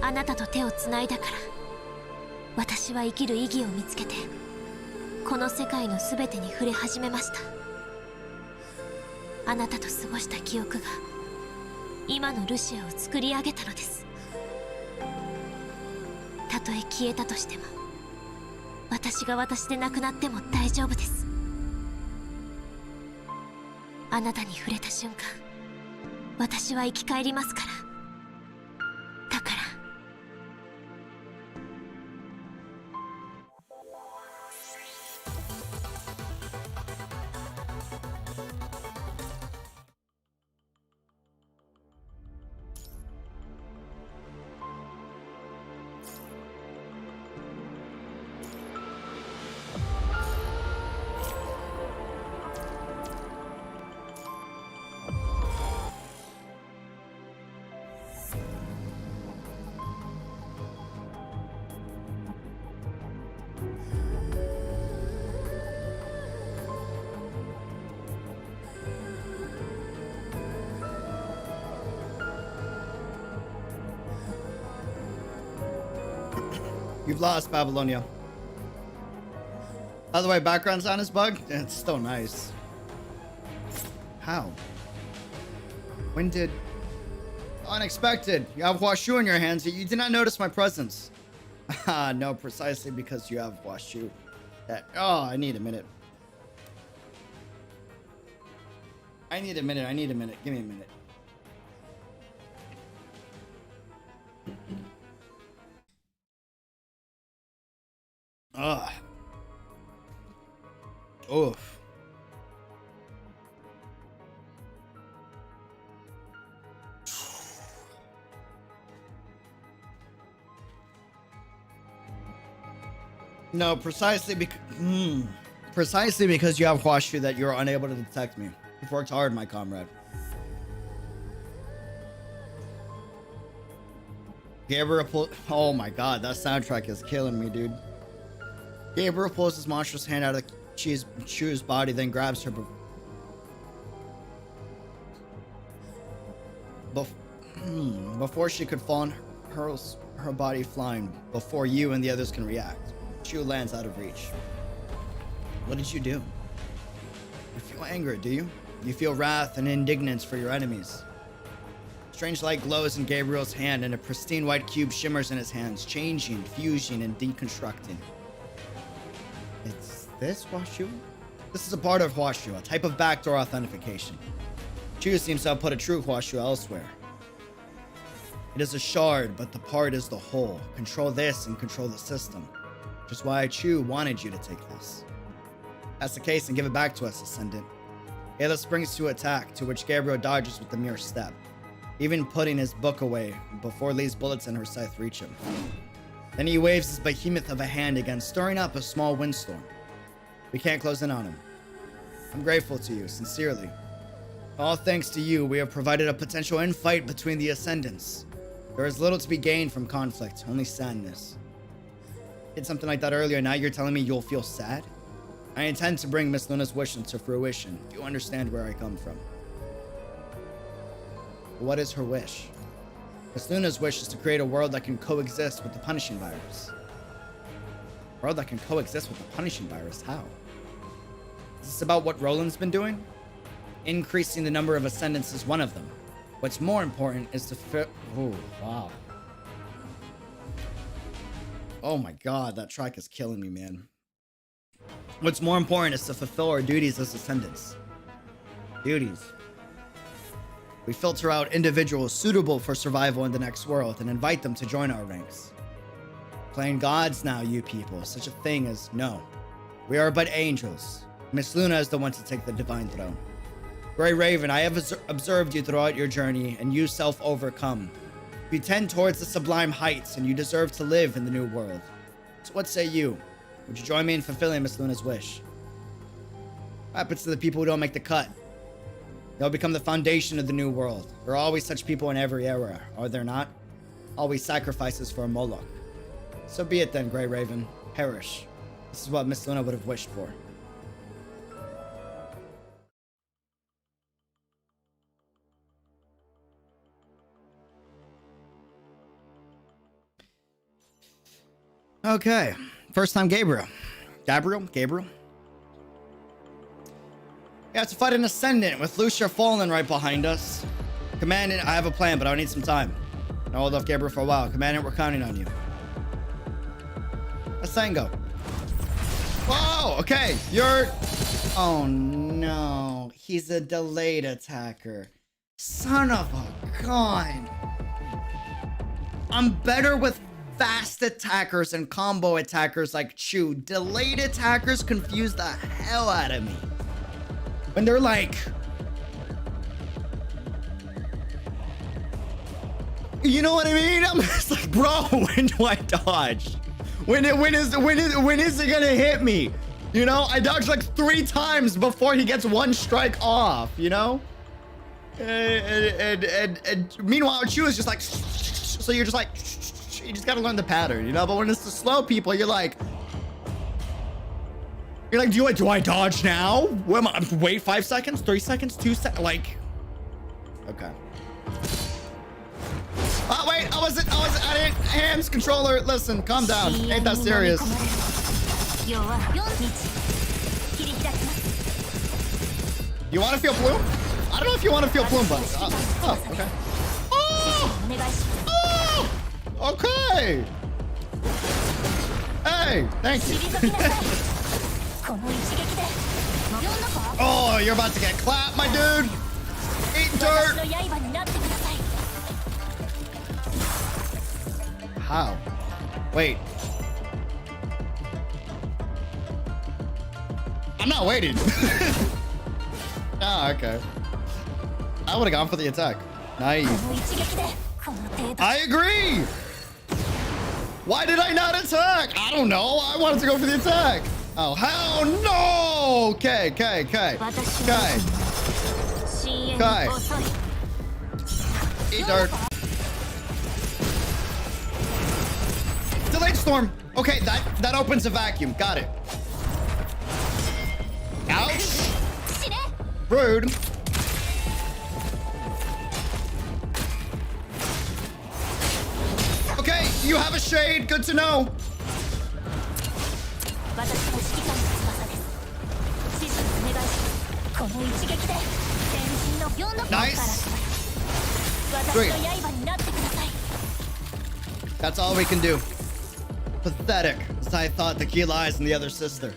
あなたと手をつないだから、私は生きる意義を見つけてこの世界の全てに触れ始めました。あなたと過ごした記憶が今のルシアを作り上げたのです。たとえ消えたとしても、私が私でなくなっても大丈夫です。あなたに触れた瞬間、私は生き返りますから。だからYou've lost, Babylonia. By the way, background sound is bugged. It's still nice. How? When did... Unexpected. You have Washu in your hands, yet you did not notice my presence. No, precisely because you have Washu. That... Oh, I need a minute. I need a minute. Give me a minute. Ugh. Oof. No, precisely because you have Huashu that you're unable to detect me. You've worked hard, my comrade. Gabriel oh my god, that soundtrack is killing me, dude. Gabriel pulls his monstrous hand out of Chu's body, then grabs her before she could fall and hurls her body flying before you and the others can react. Chu lands out of reach. What did you do? You feel anger, do you? You feel wrath and indignance for your enemies. Strange light glows in Gabriel's hand, and a pristine white cube shimmers in his hands, changing, fusing, and deconstructing. Is this Huashu? This is a part of Huashu, a type of backdoor authentication. Chu seems to have put a true Huashu elsewhere. It is a shard, but the part is the whole. Control this and control the system. Which is why Chu wanted you to take this. That's the case, and give it back to us, Ascendant. Ayla springs to attack, to which Gabriel dodges with a mere step, even putting his book away before Lee's bullets and her scythe reach him. Then he waves his behemoth of a hand again, stirring up a small windstorm. We can't close in on him. I'm grateful to you, sincerely. All thanks to you, we have provided a potential infight between the Ascendants. There is little to be gained from conflict, only sadness. Did something like that earlier, now you're telling me you'll feel sad? I intend to bring Miss Luna's wish into fruition. Do you understand where I come from? What is her wish? Miss Luna's wish is to create a world that can coexist with the punishing virus. A world that can coexist with the punishing virus? How? Is this about what Roland's been doing? Increasing the number of Ascendants is one of them. What's more important is to oh, wow. Oh my god, that track is killing me, man. What's more important is to fulfill our duties as Ascendants. Duties. We filter out individuals suitable for survival in the next world and invite them to join our ranks. Playing gods now, you people. Such a thing as no. We are but angels. Miss Luna is the one to take the divine throne. Grey Raven, I have observed you throughout your journey, and you self-overcome. You tend towards the sublime heights, and you deserve to live in the new world. So what say you? Would you join me in fulfilling Miss Luna's wish? What happens to the people who don't make the cut? They'll become the foundation of the new world. There are always such people in every era, are there not? Always sacrifices for a Moloch. So be it then, Grey Raven. Perish. This is what Miss Luna would have wished for. Okay. First time Gabriel. Gabriel? We have to fight an Ascendant with Lucia falling right behind us. Commandant, I have a plan, but I'll need some time. I'll hold off Gabriel for a while. Commandant, we're counting on you. Asango. Whoa, okay. You're... Oh, no. He's a delayed attacker. Son of a gun. I'm better with fast attackers and combo attackers like Chu. Delayed attackers confuse the hell out of me. When they're like... You know what I mean? I'm just like, bro, when do I dodge? When is it gonna hit me? You know, I dodged like 3 times before he gets 1 strike off, you know? And meanwhile, Chu is just like... So you're just like... You just gotta learn the pattern, you know? But when it's the slow people, you're like... do I dodge now? What am I? Wait 5 seconds? 3 seconds? 2 seconds? Like... Okay. Oh, wait, I didn't... Hands, controller, listen, calm down. Ain't that serious. You want to feel Plume? I don't know if you want to feel Plume, but... oh, okay. Oh! Okay! Hey, thank you. Oh, you're about to get clapped, my dude! Eat dirt! How? Wait. I'm not waiting. Oh, okay. I would have gone for the attack. Naive. I agree! Why did I not attack? I don't know. I wanted to go for the attack. Oh, hell no! Okay. Eat dirt. Delayed storm. Okay, that opens a vacuum. Got it. Ouch. Rude. Okay, you have a shade. Good to know. Nice. Great. That's all we can do. Pathetic, as I thought Tequila Eyes and the other sister.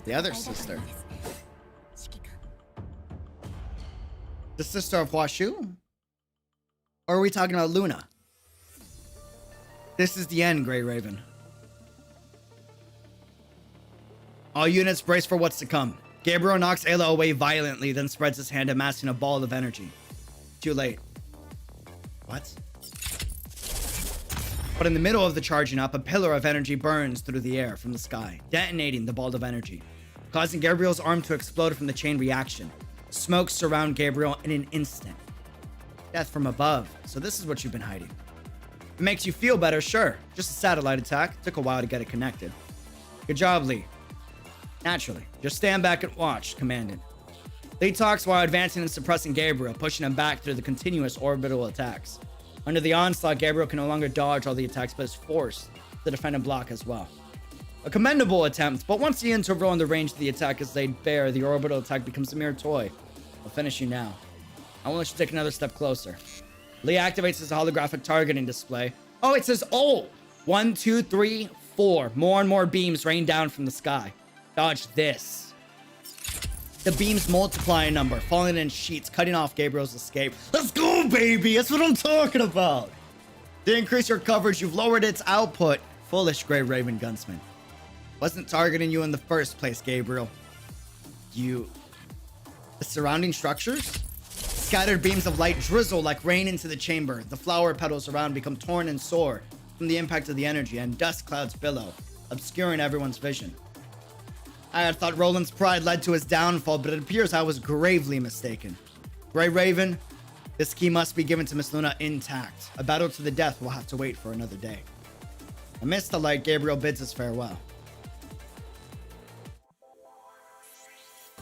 The other sister? The sister of Washu? Or are we talking about Luna? This is the end, Grey Raven. All units brace for what's to come. Gabriel knocks Ayla away violently, then spreads his hand, amassing a ball of energy. Too late. What? But in the middle of the charging up, a pillar of energy burns through the air from the sky, detonating the ball of energy, causing Gabriel's arm to explode from the chain reaction. Smoke surround Gabriel in an instant. Death from above. So this is what you've been hiding. It makes you feel better, sure. Just a satellite attack. Took a while to get it connected. Good job, Lee. Naturally. Just stand back and watch, Commandant. Lee talks while advancing and suppressing Gabriel, pushing him back through the continuous orbital attacks. Under the onslaught, Gabriel can no longer dodge all the attacks, but is forced to defend and block as well. A commendable attempt, but once the interval and the range of the attack is laid bare, the orbital attack becomes a mere toy. I'll finish you now. I won't let you take another step closer. Lee activates his holographic targeting display. Oh, it says, oh! 1, 2, 3, 4. More and more beams rain down from the sky. Dodge this. The beams multiply in number, falling in sheets, cutting off Gabriel's escape. Let's go, baby! That's what I'm talking about! To increase your coverage, you've lowered its output. Foolish Grey Raven Gunsman. Wasn't targeting you in the first place, Gabriel. The surrounding structures? Scattered beams of light drizzle like rain into the chamber. The flower petals around become torn and sore from the impact of the energy, and dust clouds billow, obscuring everyone's vision. I had thought Roland's pride led to his downfall, but it appears I was gravely mistaken. Grey Raven, this key must be given to Miss Luna intact. A battle to the death will have to wait for another day. Amidst the light, Gabriel bids us farewell.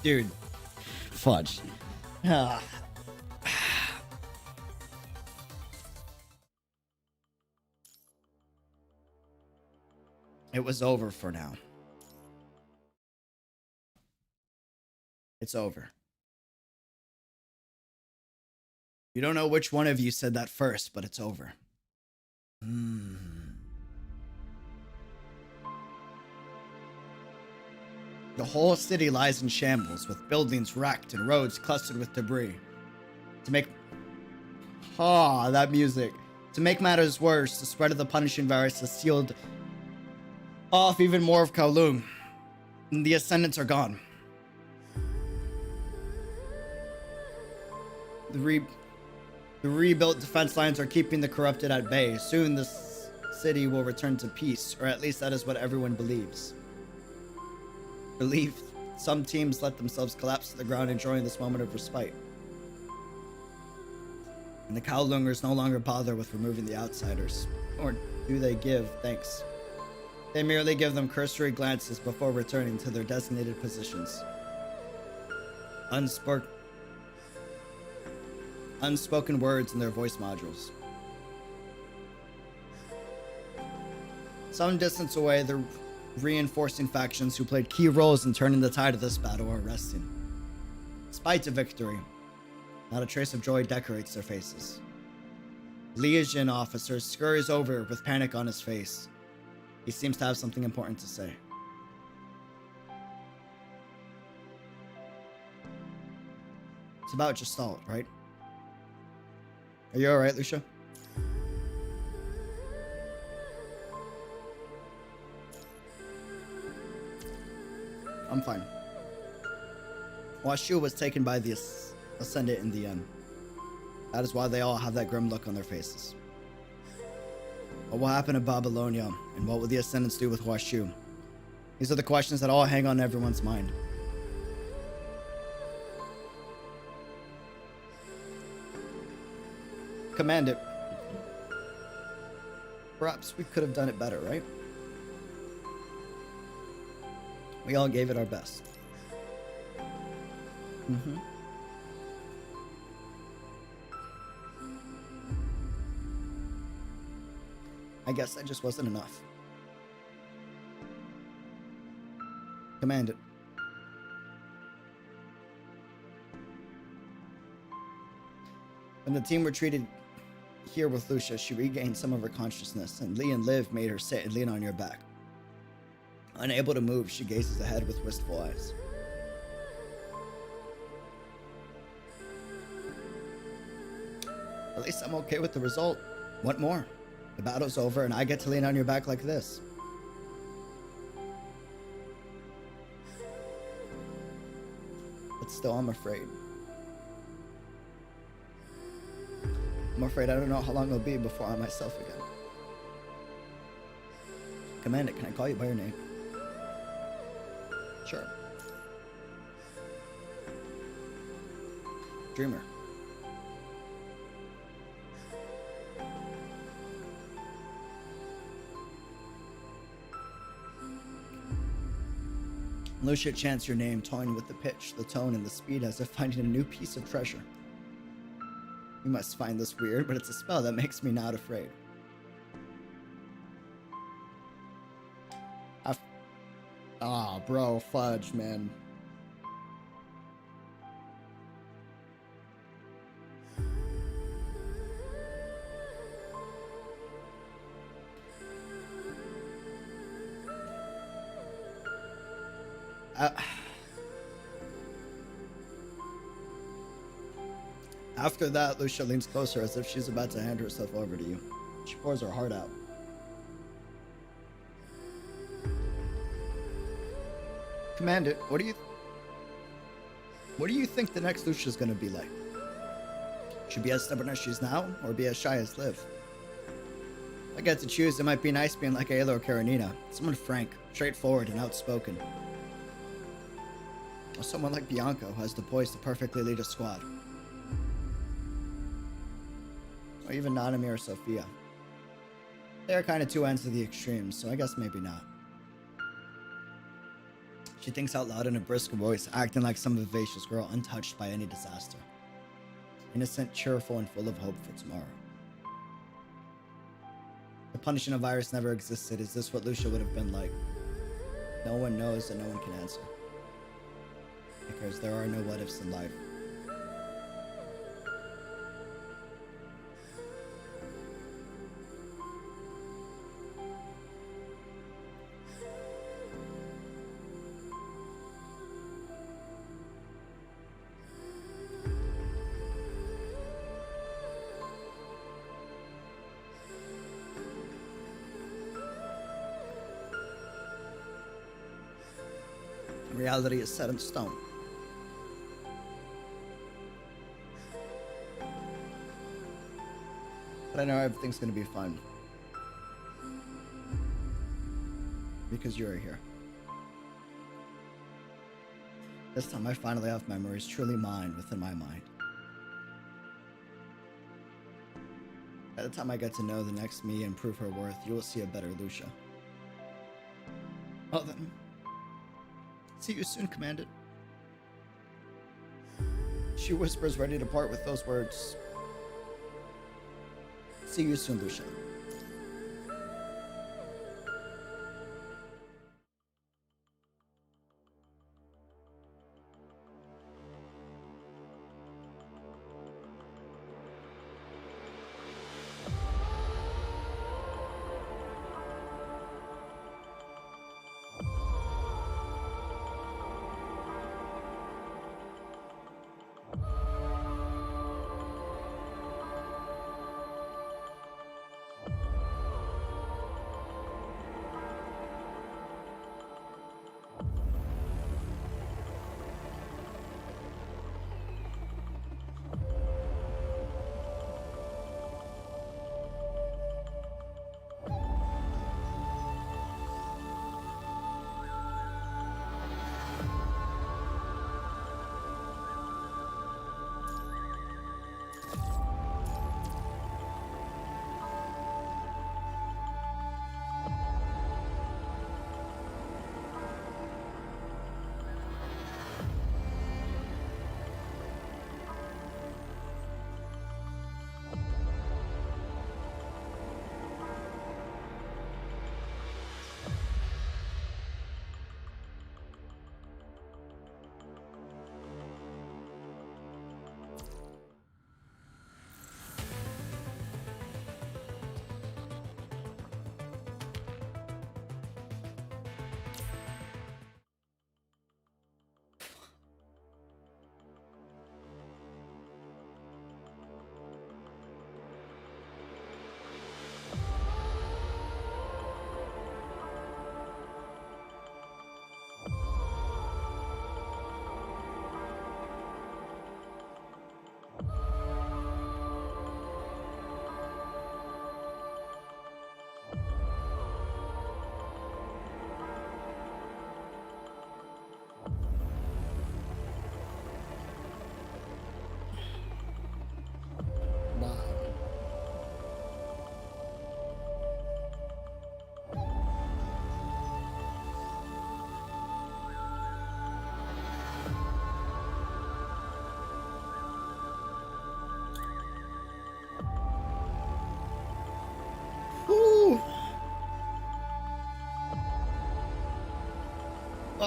Dude. Fudge. It was over for now. It's over. You don't know which one of you said that first, but it's over. The whole city lies in shambles, with buildings wrecked and roads clustered with debris. To make... that music. To make matters worse, the spread of the punishing virus has sealed off even more of Kowloon. And the Ascendants are gone. The rebuilt defense lines are keeping the corrupted at bay. Soon the city will return to peace, or at least that is what everyone believes. Relieved, some teams let themselves collapse to the ground, enjoying this moment of respite. And the Kowloongers no longer bother with removing the outsiders. Or do they give thanks? They merely give them cursory glances before returning to their designated positions. Unspoken words in their voice modules. Some distance away, the reinforcing factions who played key roles in turning the tide of this battle are resting. Despite the victory, not a trace of joy decorates their faces. Legion officer scurries over with panic on his face. He seems to have something important to say. It's about Gestalt, right? Are you alright, Lucia? I'm fine. Washu was taken by the Ascendant in the end. That is why they all have that grim look on their faces. What will happen to Babylonia, and what will the Ascendants do with Washu? These are the questions that all hang on everyone's mind. Command it. Perhaps we could have done it better, right? We all gave it our best. I guess that just wasn't enough. Command it. When the team retreated here with Lucia, she regained some of her consciousness, and Lee and Liv made her sit and lean on your back. Unable to move, she gazes ahead with wistful eyes. At least I'm okay with the result. What more? The battle's over, and I get to lean on your back like this. But still, I'm afraid. I'm afraid I don't know how long it'll be before I'm myself again. Commander, can I call you by your name? Sure. Dreamer. Lucia chants your name, toying with the pitch, the tone, and the speed as if finding a new piece of treasure. You must find this weird, but it's a spell that makes me not afraid. Ah, bro, fudge, man. After that, Lucia leans closer as if she's about to hand herself over to you. She pours her heart out. Commandant, what do you think the next Lucia's gonna be like? Should be as stubborn as she's now, or be as shy as Liv? If I get to choose, it might be nice being like Ayla or Karenina. Someone frank, straightforward, and outspoken. Or someone like Bianca, who has the poise to perfectly lead a squad. Or even Nanami or Sophia. They are kind of two ends of the extremes, so I guess maybe not. She thinks out loud in a brisk voice, acting like some vivacious girl untouched by any disaster. Innocent, cheerful, and full of hope for tomorrow. The punishing a virus never existed. Is this what Lucia would have been like? No one knows and no one can answer. Because there are no what ifs in life. Reality is set in stone. But I know everything's gonna be fine. Because you're here. This time I finally have memories truly mine within my mind. By the time I get to know the next me and prove her worth, you will see a better Lucia. Well then, see you soon, Commandant. She whispers, ready to part with those words. See you soon, Lucia.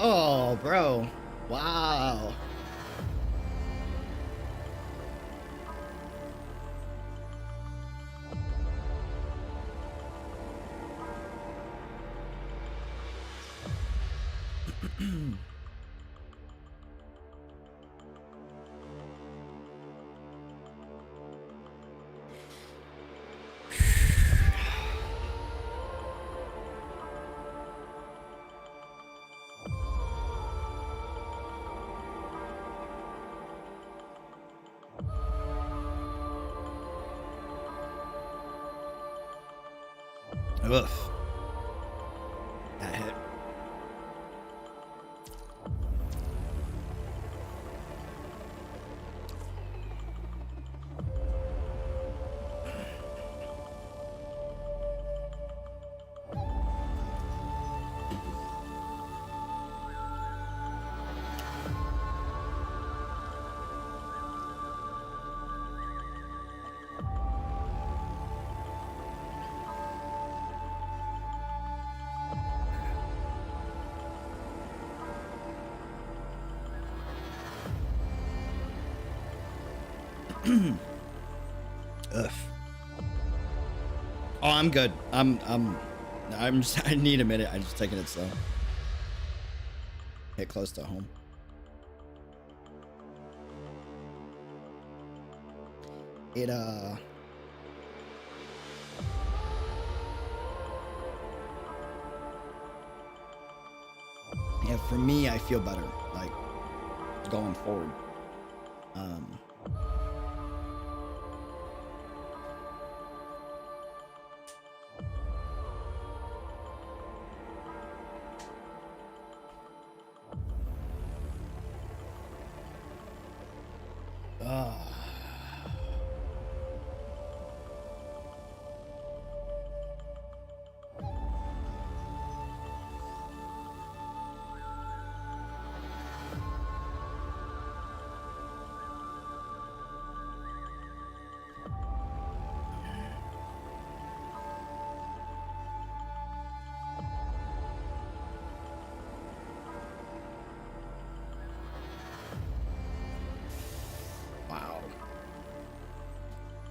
Oh, bro. Wow. Oof. That hit. Ugh. Oh, I'm good. I'm just, I need a minute. I'm just taking it slow. Hit close to home. Yeah, for me, I feel better, like, going forward. Wow.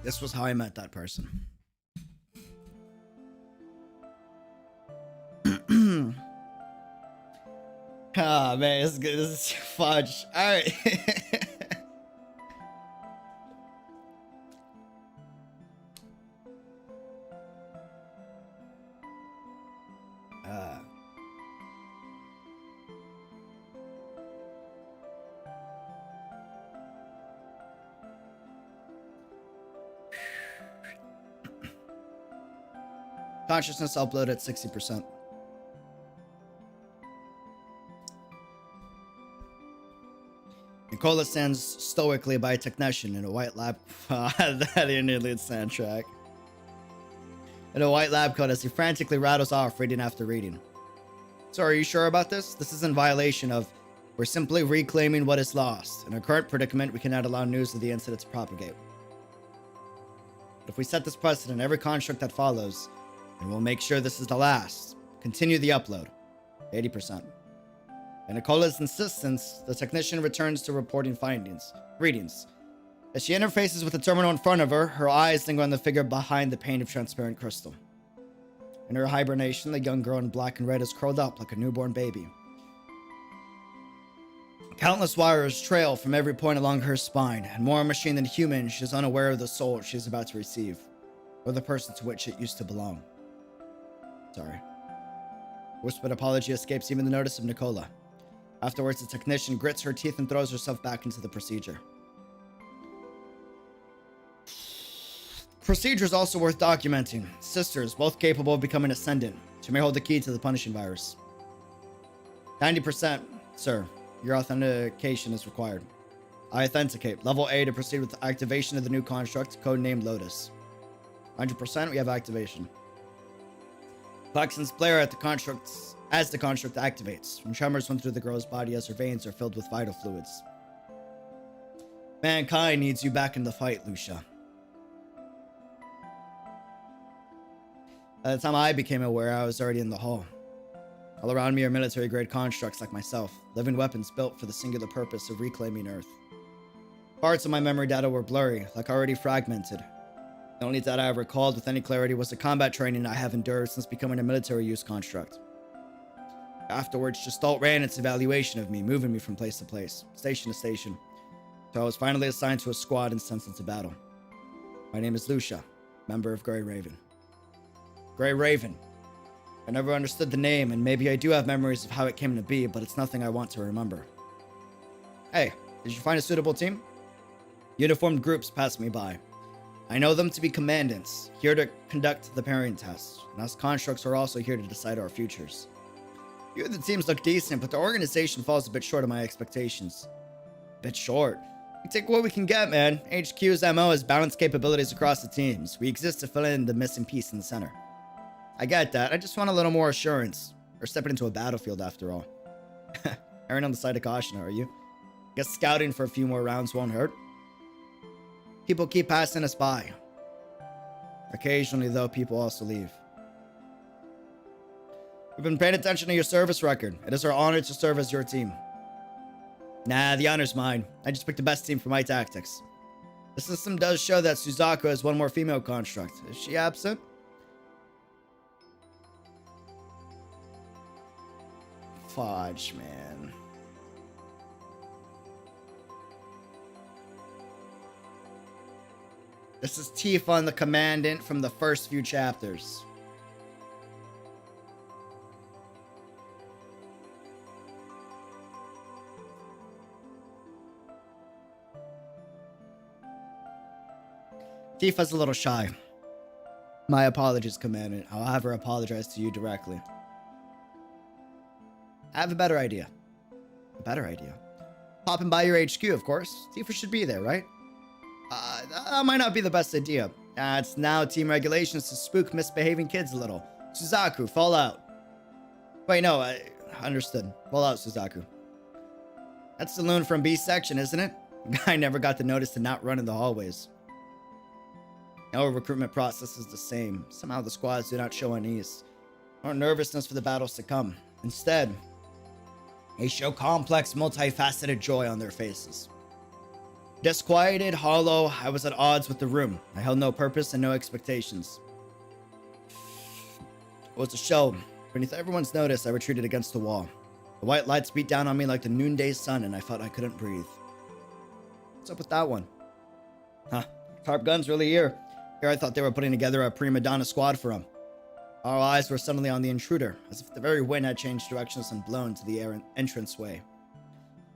This was how I met that person. Ah, man, this is good. This is fudge. All right. Consciousness upload at 60%. Nicola stands stoically by a technician in a white lab. That interlude soundtrack. In a white lab coat as he frantically rattles off reading after reading. So are you sure about this? This is in violation of, we're simply reclaiming what is lost. In our current predicament, we cannot allow news of the incident to propagate. But if we set this precedent, every construct that follows, and we'll make sure this is the last. Continue the upload. 80%. At Nicola's insistence, the technician returns to reporting readings. As she interfaces with the terminal in front of her, her eyes linger on the figure behind the pane of transparent crystal. In her hibernation, the young girl in black and red is curled up like a newborn baby. Countless wires trail from every point along her spine, and more machine than human, she is unaware of the soul she is about to receive, or the person to which it used to belong. Sorry. Whispered apology escapes even the notice of Nicola. Afterwards, the technician grits her teeth and throws herself back into the procedure. Procedure is also worth documenting. Sisters, both capable of becoming Ascendant. She may hold the key to the punishing virus. 90%, sir. Your authentication is required. I authenticate. Level A to proceed with the activation of the new construct, codenamed Lotus. 100%, we have activation. Klaxon's blare at the construct as the construct activates. When tremors run through the girl's body as her veins are filled with vital fluids. Mankind needs you back in the fight, Lucia. By the time I became aware, I was already in the hall. All around me are military-grade constructs like myself, living weapons built for the singular purpose of reclaiming Earth. Parts of my memory data were blurry, like already fragmented. The only data I recalled with any clarity was the combat training I have endured since becoming a military-use construct. Afterwards, Gestalt ran its evaluation of me, moving me from place to place, station to station, so I was finally assigned to a squad and sent into battle. My name is Lucia, member of Grey Raven. Grey Raven. I never understood the name, and maybe I do have memories of how it came to be, but it's nothing I want to remember. Hey, did you find a suitable team? Uniformed groups pass me by. I know them to be commandants, here to conduct the pairing test, and us constructs are also here to decide our futures. Few of the teams look decent, but the organization falls a bit short of my expectations. Bit short? We take what we can get, man. HQ's MO is balanced capabilities across the teams. We exist to fill in the missing piece in the center. I get that. I just want a little more assurance. We're stepping into a battlefield after all. Erring on the side of caution, are you? Guess scouting for a few more rounds won't hurt. People keep passing us by. Occasionally, though, people also leave. We've been paying attention to your service record. It is our honor to serve as your team. Nah, the honor's mine. I just picked the best team for my tactics. The system does show that Suzaku has one more female construct. Is she absent? Fudge, man. This is Tifa, the commandant from the first few chapters. Tifa's a little shy. My apologies, Commandant. I'll have her apologize to you directly. I have a better idea. A better idea? Popping by your HQ, of course. Tifa should be there, right? That might not be the best idea. It's now team regulations to spook misbehaving kids a little. Suzaku, fall out. Wait, no, I understood. Fall out, Suzaku. That's the loon from B section, isn't it? I never got the notice to not run in the hallways. Our recruitment process is the same. Somehow the squads do not show unease or nervousness for the battles to come. Instead, they show complex, multifaceted joy on their faces. Disquieted, hollow, I was at odds with the room. I held no purpose and no expectations. It was a show. Beneath everyone's notice, I retreated against the wall. The white lights beat down on me like the noonday sun, and I felt I couldn't breathe. What's up with that one? Huh. Tarp guns really here. Here I thought they were putting together a prima donna squad for him. Our eyes were suddenly on the intruder, as if the very wind had changed directions and blown to the entranceway.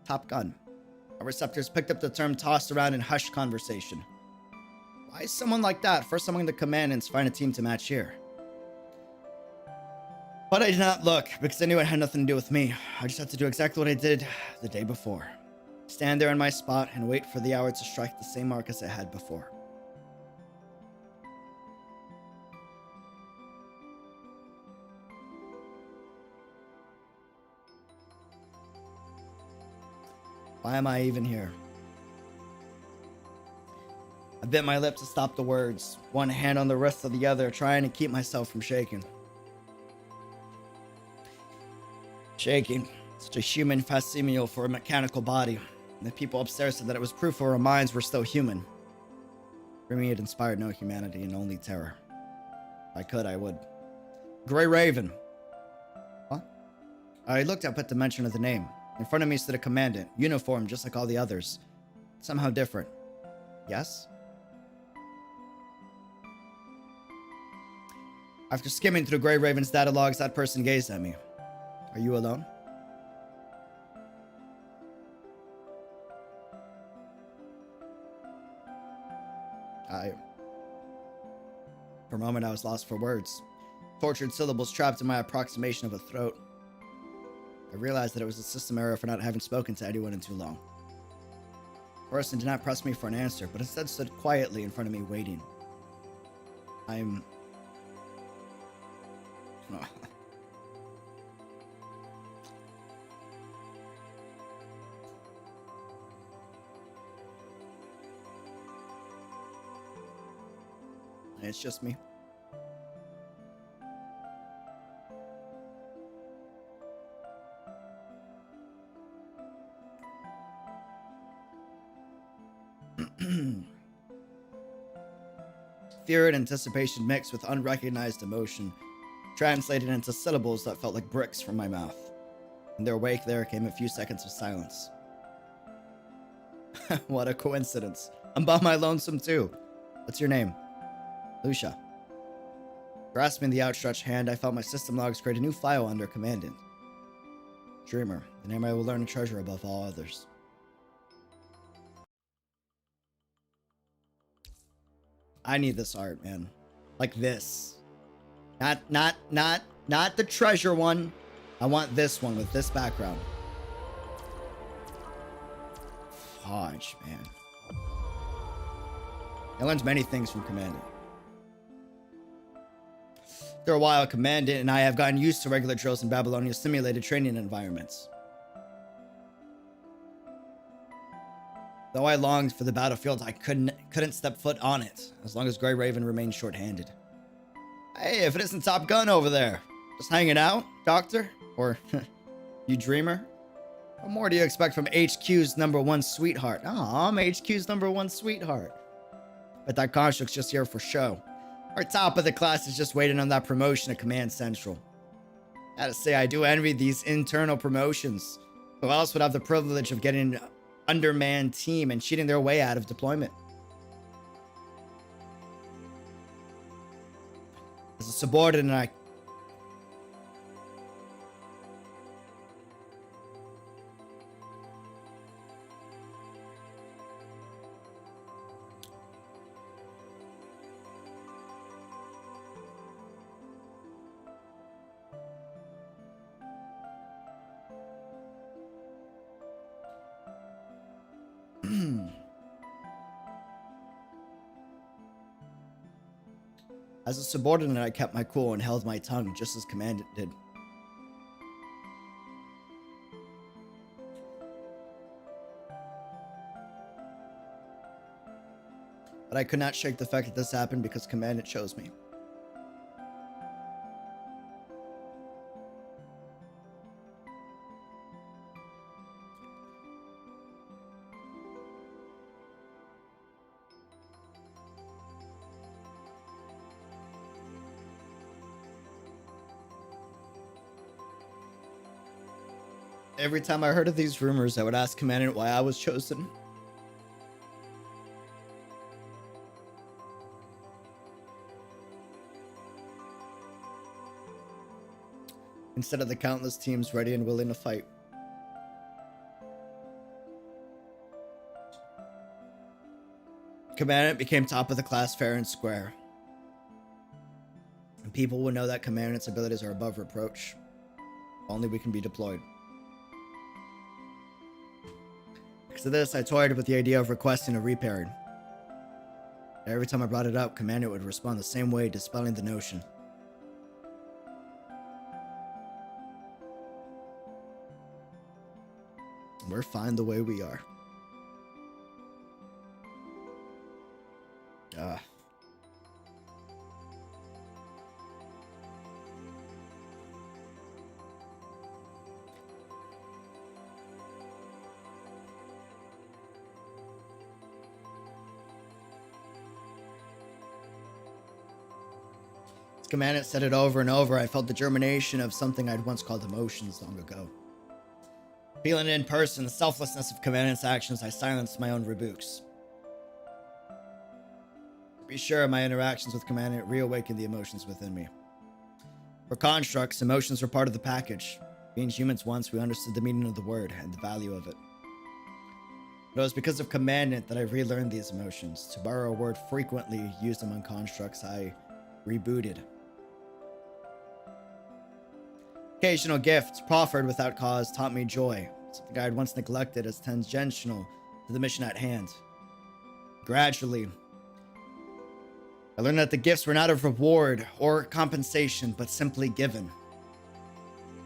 Top gun. Our receptors picked up the term tossed around in hushed conversation. Why is someone like that first among the commandants find a team to match here? But I did not look, because I knew it had nothing to do with me. I just had to do exactly what I did the day before. Stand there in my spot and wait for the hour to strike the same mark as it had before. Why am I even here? I bit my lip to stop the words, one hand on the wrist of the other, trying to keep myself from shaking. Shaking. Such a human facsimile for a mechanical body. The people upstairs said that it was proof our minds were still human. For me, it inspired no humanity and only terror. If I could, I would. Grey Raven. What? I looked up at the mention of the name. In front of me stood a commandant, uniformed just like all the others. Somehow different. Yes? After skimming through Grey Raven's data logs, that person gazed at me. Are you alone? For a moment, I was lost for words. Tortured syllables trapped in my approximation of a throat. I realized that it was a system error for not having spoken to anyone in too long. The person did not press me for an answer, but instead stood quietly in front of me, waiting. It's just me. Fear and anticipation mixed with unrecognized emotion translated into syllables that felt like bricks from my mouth. In their wake there came a few seconds of silence. What a coincidence. I'm by my lonesome too. What's your name? Lucia. Grasping the outstretched hand, I felt my system logs create a new file under Commandant. Dreamer, the name I will learn to treasure above all others. I need this art, man. Like this. Not the treasure one. I want this one with this background. Fudge, man. I learned many things from Commandant. After a while, Commandant and I have gotten used to regular drills in Babylonia's simulated training environments. Though I longed for the battlefield, I couldn't step foot on it, as long as Grey Raven remained short-handed. Hey, if it isn't Top Gun over there. Just hanging out, Doctor? Or, you dreamer? What more do you expect from HQ's #1 sweetheart? Aw, I'm HQ's #1 sweetheart. But that construct's just here for show. Our top of the class is just waiting on that promotion at Command Central. Gotta say, I do envy these internal promotions. Who else would have the privilege of getting an undermanned team and cheating their way out of deployment? As a subordinate, I... As a subordinate, I kept my cool and held my tongue, just as Commandant did. But I could not shake the fact that this happened because Commandant chose me. Every time I heard of these rumors, I would ask Commandant why I was chosen. Instead of the countless teams ready and willing to fight. Commandant became top of the class fair and square. And people would know that Commandant's abilities are above reproach. Only we can be deployed. Because of this, I toyed with the idea of requesting a repairing. Every time I brought it up, Commandant would respond the same way, dispelling the notion. We're fine the way we are. As Commandant said it over and over, I felt the germination of something I'd once called emotions long ago. Feeling it in person, the selflessness of Commandant's actions, I silenced my own rebukes. To be sure, my interactions with Commandant reawakened the emotions within me. For constructs, emotions were part of the package. Being humans once, we understood the meaning of the word and the value of it. But it was because of Commandant that I relearned these emotions. To borrow a word frequently used among constructs, I rebooted. Occasional gifts, proffered without cause, taught me joy, something I had once neglected as tangential to the mission at hand. Gradually, I learned that the gifts were not of reward or compensation, but simply given.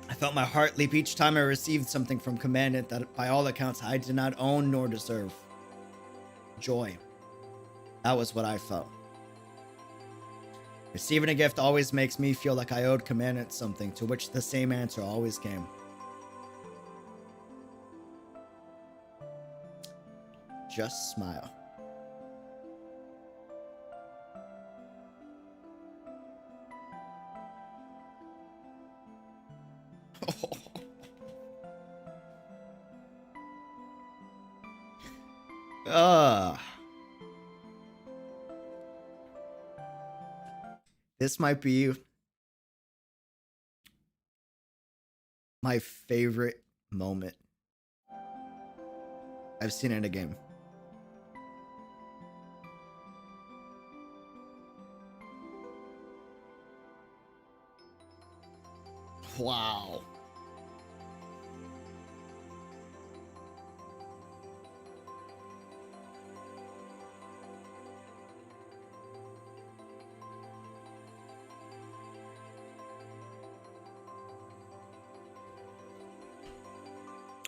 I felt my heart leap each time I received something from Commandant that, by all accounts, I did not own nor deserve. Joy. That was what I felt. Receiving a gift always makes me feel like I owed Commandant something, to which the same answer always came. Just smile. This might be my favorite moment I've seen in a game. Wow.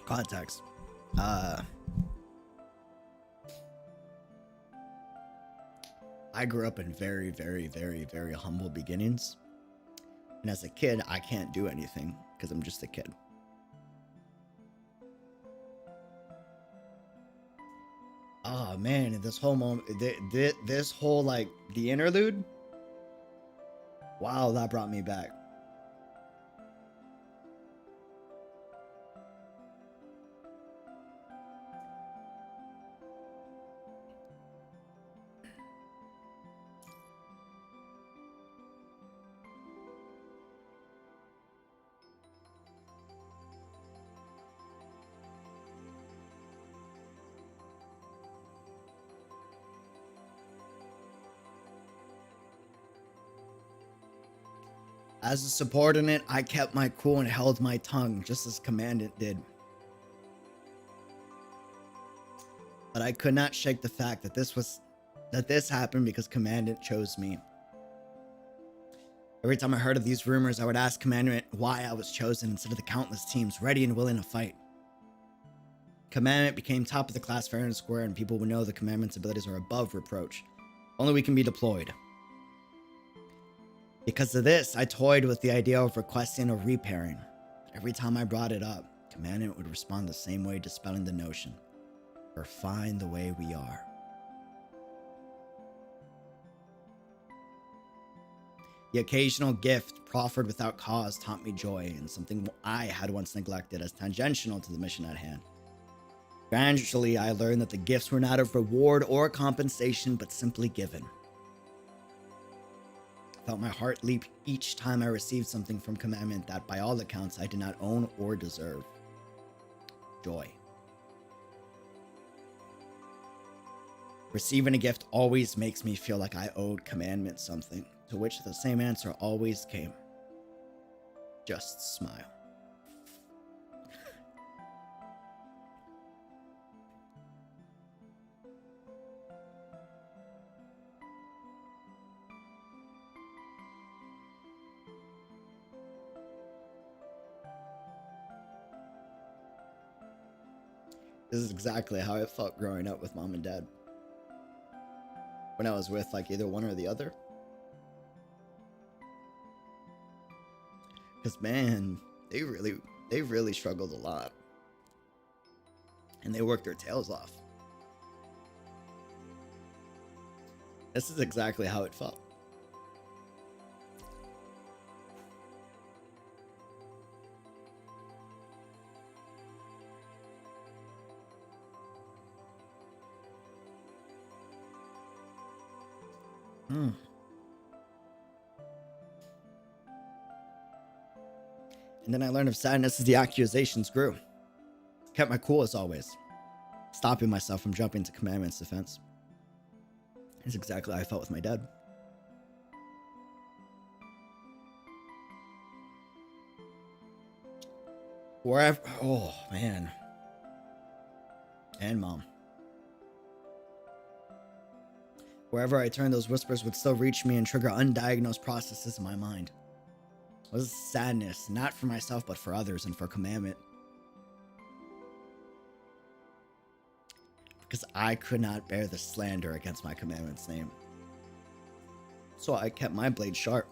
Context. I grew up in very, very, very, very humble beginnings. And as a kid, I can't do anything because I'm just a kid. Oh man, this whole moment, this whole like the interlude. Wow, that brought me back. As a subordinate, I kept my cool and held my tongue, just as Commandant did. But I could not shake the fact that this happened because Commandant chose me. Every time I heard of these rumors, I would ask Commandant why I was chosen instead of the countless teams ready and willing to fight. Commandant became top of the class fair and square, and people would know the Commandant's abilities are above reproach. Only we can be deployed. Because of this, I toyed with the idea of requesting or repairing. Every time I brought it up, Commandant would respond the same way, dispelling the notion. We're fine the way we are. The occasional gift proffered without cause taught me joy, and something I had once neglected as tangential to the mission at hand. Gradually, I learned that the gifts were not of reward or compensation, but simply given. I felt my heart leap each time I received something from Commandment that, by all accounts, I did not own or deserve. Joy. Receiving a gift always makes me feel like I owed Commandment something, to which the same answer always came. Just smile. This is exactly how I felt growing up with mom and dad. When I was with like either one or the other. Because man, they really struggled a lot. And they worked their tails off. This is exactly how it felt. And then I learned of sadness as the accusations grew. Kept my cool as always, stopping myself from jumping to Commandment's defense. It's exactly how I felt with my dad. Wherever, oh man. And mom. Wherever I turned, those whispers would still reach me and trigger undiagnosed processes in my mind. It was sadness, not for myself, but for others and for Commandment. Because I could not bear the slander against my Commandment's name. So I kept my blade sharp.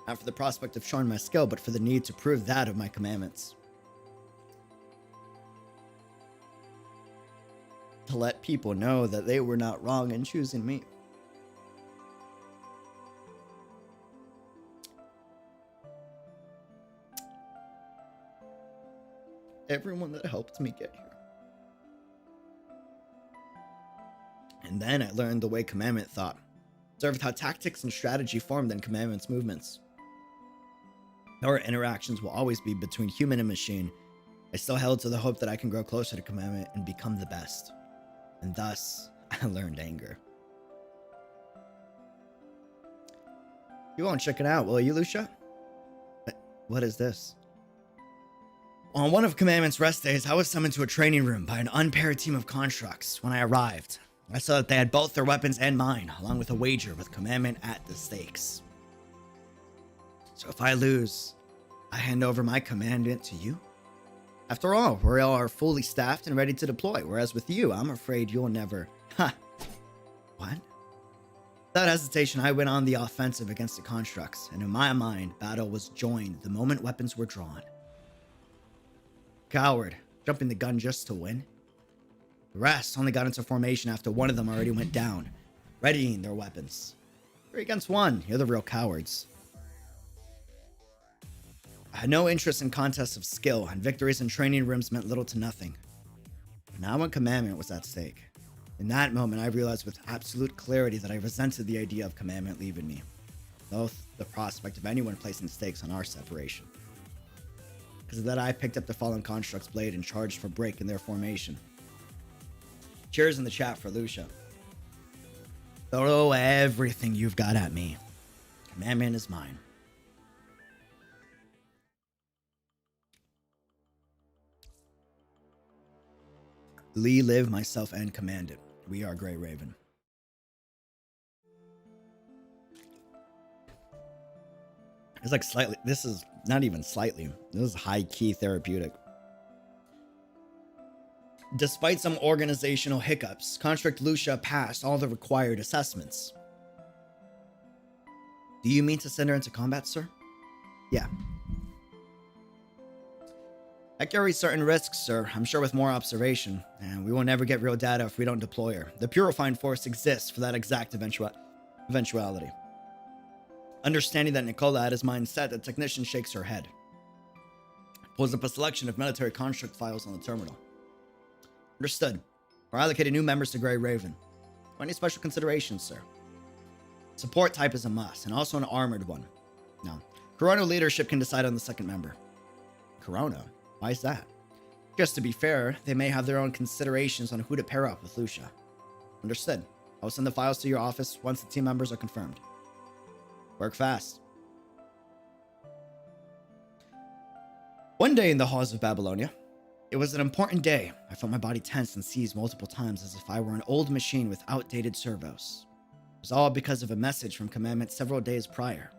Not for the prospect of showing my skill, but for the need to prove that of my Commandments. To let people know that they were not wrong in choosing me. Everyone that helped me get here. And then I learned the way Commandment thought. Observed how tactics and strategy formed in Commandment's movements. Though our interactions will always be between human and machine, I still held to the hope that I can grow closer to Commandment and become the best. And thus, I learned anger. You won't check it out, will you, Lucia? What is this? On one of Commandment's rest days, I was summoned to a training room by an unpaired team of constructs. When I arrived, I saw that they had both their weapons and mine, along with a wager with Commandment at the stakes. So if I lose, I hand over my Commandment to you? After all, we all are fully staffed and ready to deploy, whereas with you, I'm afraid you'll never... Ha! What? Without hesitation, I went on the offensive against the constructs, and in my mind, battle was joined the moment weapons were drawn. Coward, jumping the gun just to win? The rest only got into formation after one of them already went down, readying their weapons. 3 against 1, you're the real cowards. I had no interest in contests of skill, and victories in training rooms meant little to nothing. But now when Commandment was at stake, in that moment I realized with absolute clarity that I resented the idea of Commandment leaving me, both the prospect of anyone placing stakes on our separation. Because of that, I picked up the fallen construct's blade and charged for break in their formation. Cheers in the chat for Lucia. Throw everything you've got at me. Commandment is mine. Lee, live, myself, and Commandant. We are Grey Raven. It's like slightly, this is not even slightly, this is high-key therapeutic. Despite some organizational hiccups, Construct Lucia passed all the required assessments. Do you mean to send her into combat, sir? Yeah. That carries certain risks, sir, I'm sure with more observation, and we will never get real data if we don't deploy her. The Purifying Force exists for that exact eventuality. Understanding that Nicola had his mind set, the technician shakes her head. Pulls up a selection of military construct files on the terminal. Understood. We're allocating new members to Grey Raven. Any special considerations, sir? Support type is a must, and also an armored one. No. Corona leadership can decide on the second member. Corona? Why is that? Just to be fair, they may have their own considerations on who to pair up with Lucia. Understood. I'll send the files to your office once the team members are confirmed. Work fast. One day in the halls of Babylonia. It was an important day. I felt my body tense and seized multiple times as if I were an old machine with outdated servos. It was all because of a message from Commandment several days prior.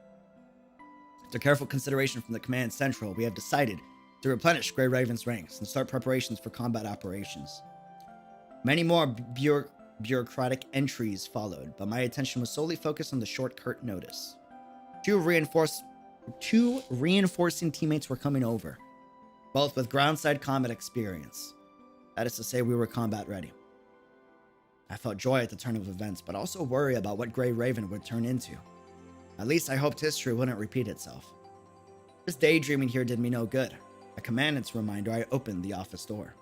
After careful consideration from the Command Central, we have decided to replenish Grey Raven's ranks and start preparations for combat operations. Many more bureaucratic entries followed, but my attention was solely focused on the short curt notice. Two reinforcing teammates were coming over, both with groundside combat experience. That is to say, we were combat ready. I felt joy at the turn of events, but also worry about what Grey Raven would turn into. At least I hoped history wouldn't repeat itself. This daydreaming here did me no good. A Commandant's reminder, I opened the office door.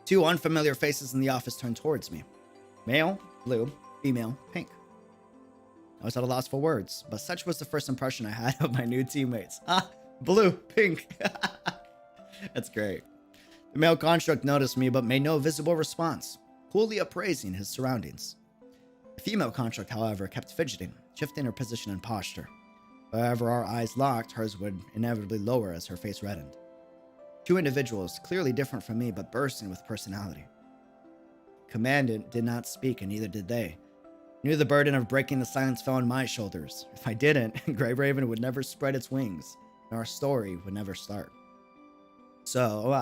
Two unfamiliar faces in the office turned towards me. Male, blue, female, pink. I was at a loss for words, but such was the first impression I had of my new teammates. Ah, blue, pink. That's great. The male construct noticed me, but made no visible response, coolly appraising his surroundings. The female construct, however, kept fidgeting, shifting her position and posture. Wherever our eyes locked, hers would inevitably lower as her face reddened. Two individuals, clearly different from me, but bursting with personality. Commandant did not speak, and neither did they. I knew the burden of breaking the silence fell on my shoulders. If I didn't, Grey Raven would never spread its wings, and our story would never start. So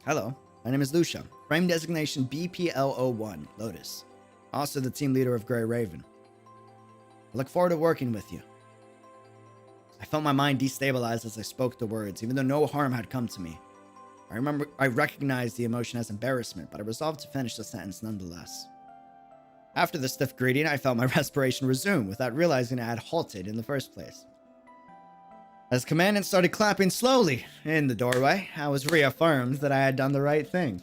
Hello, my name is Lucia, frame designation BPL01, Lotus. Also the team leader of Grey Raven. I look forward to working with you. I felt my mind destabilized as I spoke the words, even though no harm had come to me. I recognized the emotion as embarrassment, but I resolved to finish the sentence nonetheless. After the stiff greeting, I felt my respiration resume without realizing I had halted in the first place. As Commandant started clapping slowly in the doorway, I was reaffirmed that I had done the right thing.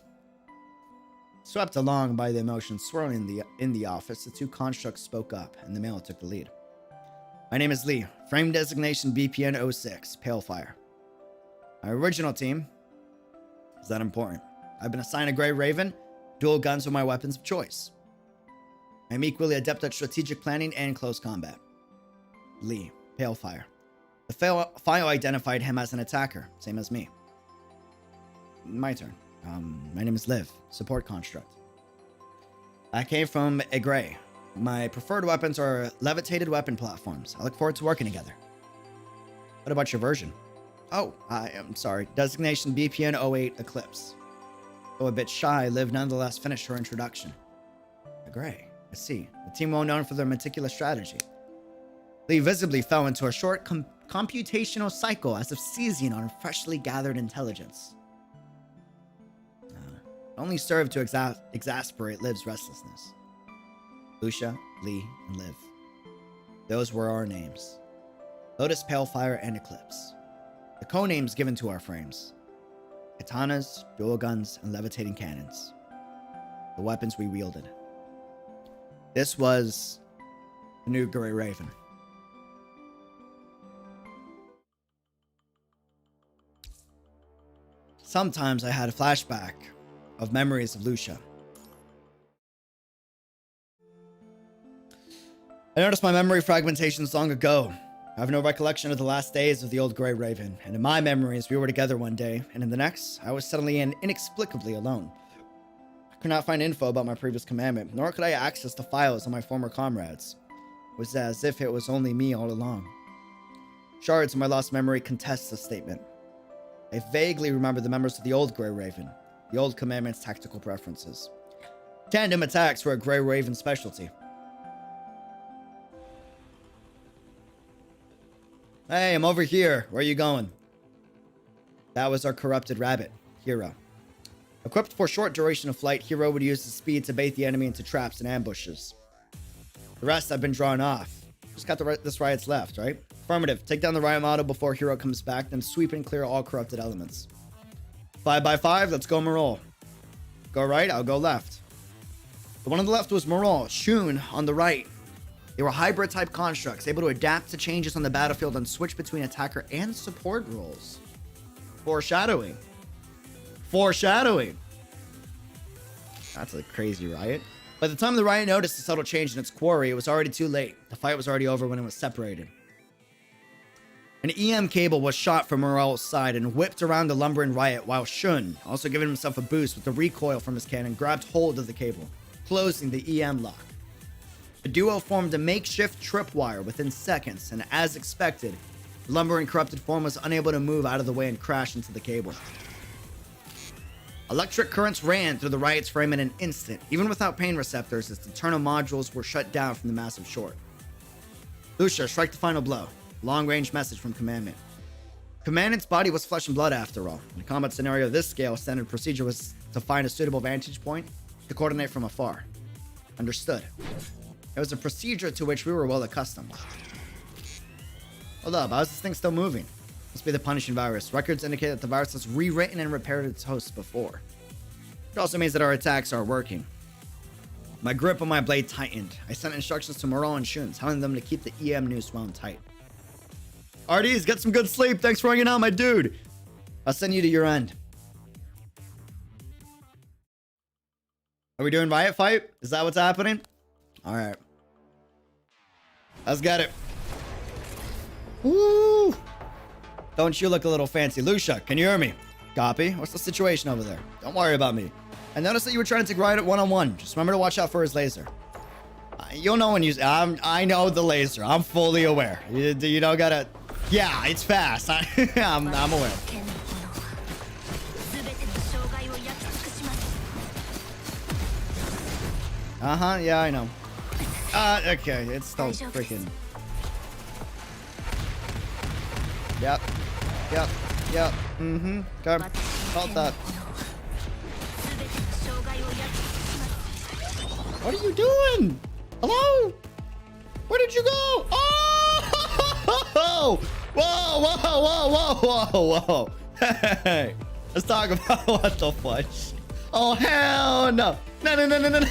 Swept along by the emotions swirling in the office, the two constructs spoke up, and the male took the lead. My name is Lee, frame designation BPN 06, Palefire. My original team is that important. I've been assigned a Grey Raven, dual guns with my weapons of choice. I'm equally adept at strategic planning and close combat. Lee, Palefire. The file identified him as an attacker, same as me. My turn. My name is Liv, support construct. I came from a Grey. My preferred weapons are levitated weapon platforms. I look forward to working together. What about your version? Oh, I am sorry. Designation BPN 08 Eclipse. Though a bit shy, Liv nonetheless finished her introduction. A Grey. I see. A team well known for their meticulous strategy. Lee visibly fell into a short computational cycle as if seizing on freshly gathered intelligence. It only served to exasperate Liv's restlessness. Lucia, Lee, and Liv. Those were our names. Lotus, Palefire, and Eclipse. The co-names given to our frames. Katanas, dual guns, and levitating cannons. The weapons we wielded. This was the new Grey Raven. Sometimes I had a flashback of memories of Lucia. I noticed my memory fragmentations long ago. I have no recollection of the last days of the old Grey Raven, and in my memories we were together one day, and in the next, I was suddenly and inexplicably alone. I could not find info about my previous commandment, nor could I access the files on my former comrades. It was as if it was only me all along. Shards of my lost memory contest the statement. I vaguely remember the members of the old Grey Raven, the old commandment's tactical preferences. Tandem attacks were a Grey Raven specialty. Hey, I'm over here. Where are you going? That was our corrupted rabbit, Hero. Equipped for short duration of flight, Hero would use his speed to bait the enemy into traps and ambushes. The rest have been drawn off. Just got this riot's left, right? Affirmative. Take down the riot model before Hero comes back, then sweep and clear all corrupted elements. 5x5, let's go Marol. Go right, I'll go left. The one on the left was Marol, Shun on the right. They were hybrid-type constructs, able to adapt to changes on the battlefield and switch between attacker and support roles. Foreshadowing. Foreshadowing. That's a crazy riot. By the time the riot noticed a subtle change in its quarry, it was already too late. The fight was already over when it was separated. An EM cable was shot from Morel's side and whipped around the lumbering riot, while Shun, also giving himself a boost with the recoil from his cannon, grabbed hold of the cable, closing the EM lock. The duo formed a makeshift tripwire within seconds, and as expected, the lumbering corrupted form was unable to move out of the way and crashed into the cable. Electric currents ran through the riot's frame in an instant, even without pain receptors, as the internal modules were shut down from the massive short. Lucia, strike the final blow. Long-range message from Commandment. Commandant's body was flesh and blood after all. In a combat scenario of this scale, standard procedure was to find a suitable vantage point to coordinate from afar. Understood. It was a procedure to which we were well accustomed. Hold up, how's this thing still moving? Must be the punishing virus. Records indicate that the virus has rewritten and repaired its hosts before. It also means that our attacks are working. My grip on my blade tightened. I sent instructions to Moreau and Shun, telling them to keep the EM noose wound tight. RDs, get some good sleep. Thanks for hanging out, my dude. I'll send you to your end. Are we doing riot fight? Is that what's happening? All right. Let's get it. Woo! Don't you look a little fancy. Lucia, can you hear me? Copy. What's the situation over there? Don't worry about me. I noticed that you were trying to take Riot one-on-one. Just remember to watch out for his laser. You'll know when you... I know the laser. I'm fully aware. You don't gotta... Yeah, it's fast. I'm aware. Uh-huh, yeah, I know. Okay, it's still freaking... Yep. Mm-hmm. Okay. Felt that. What are you doing? Hello? Where did you go? Oh! Whoa, whoa, whoa, whoa, whoa, whoa. Hey, let's talk about what the fudge. Oh, hell no. No, no, no, no, no, no.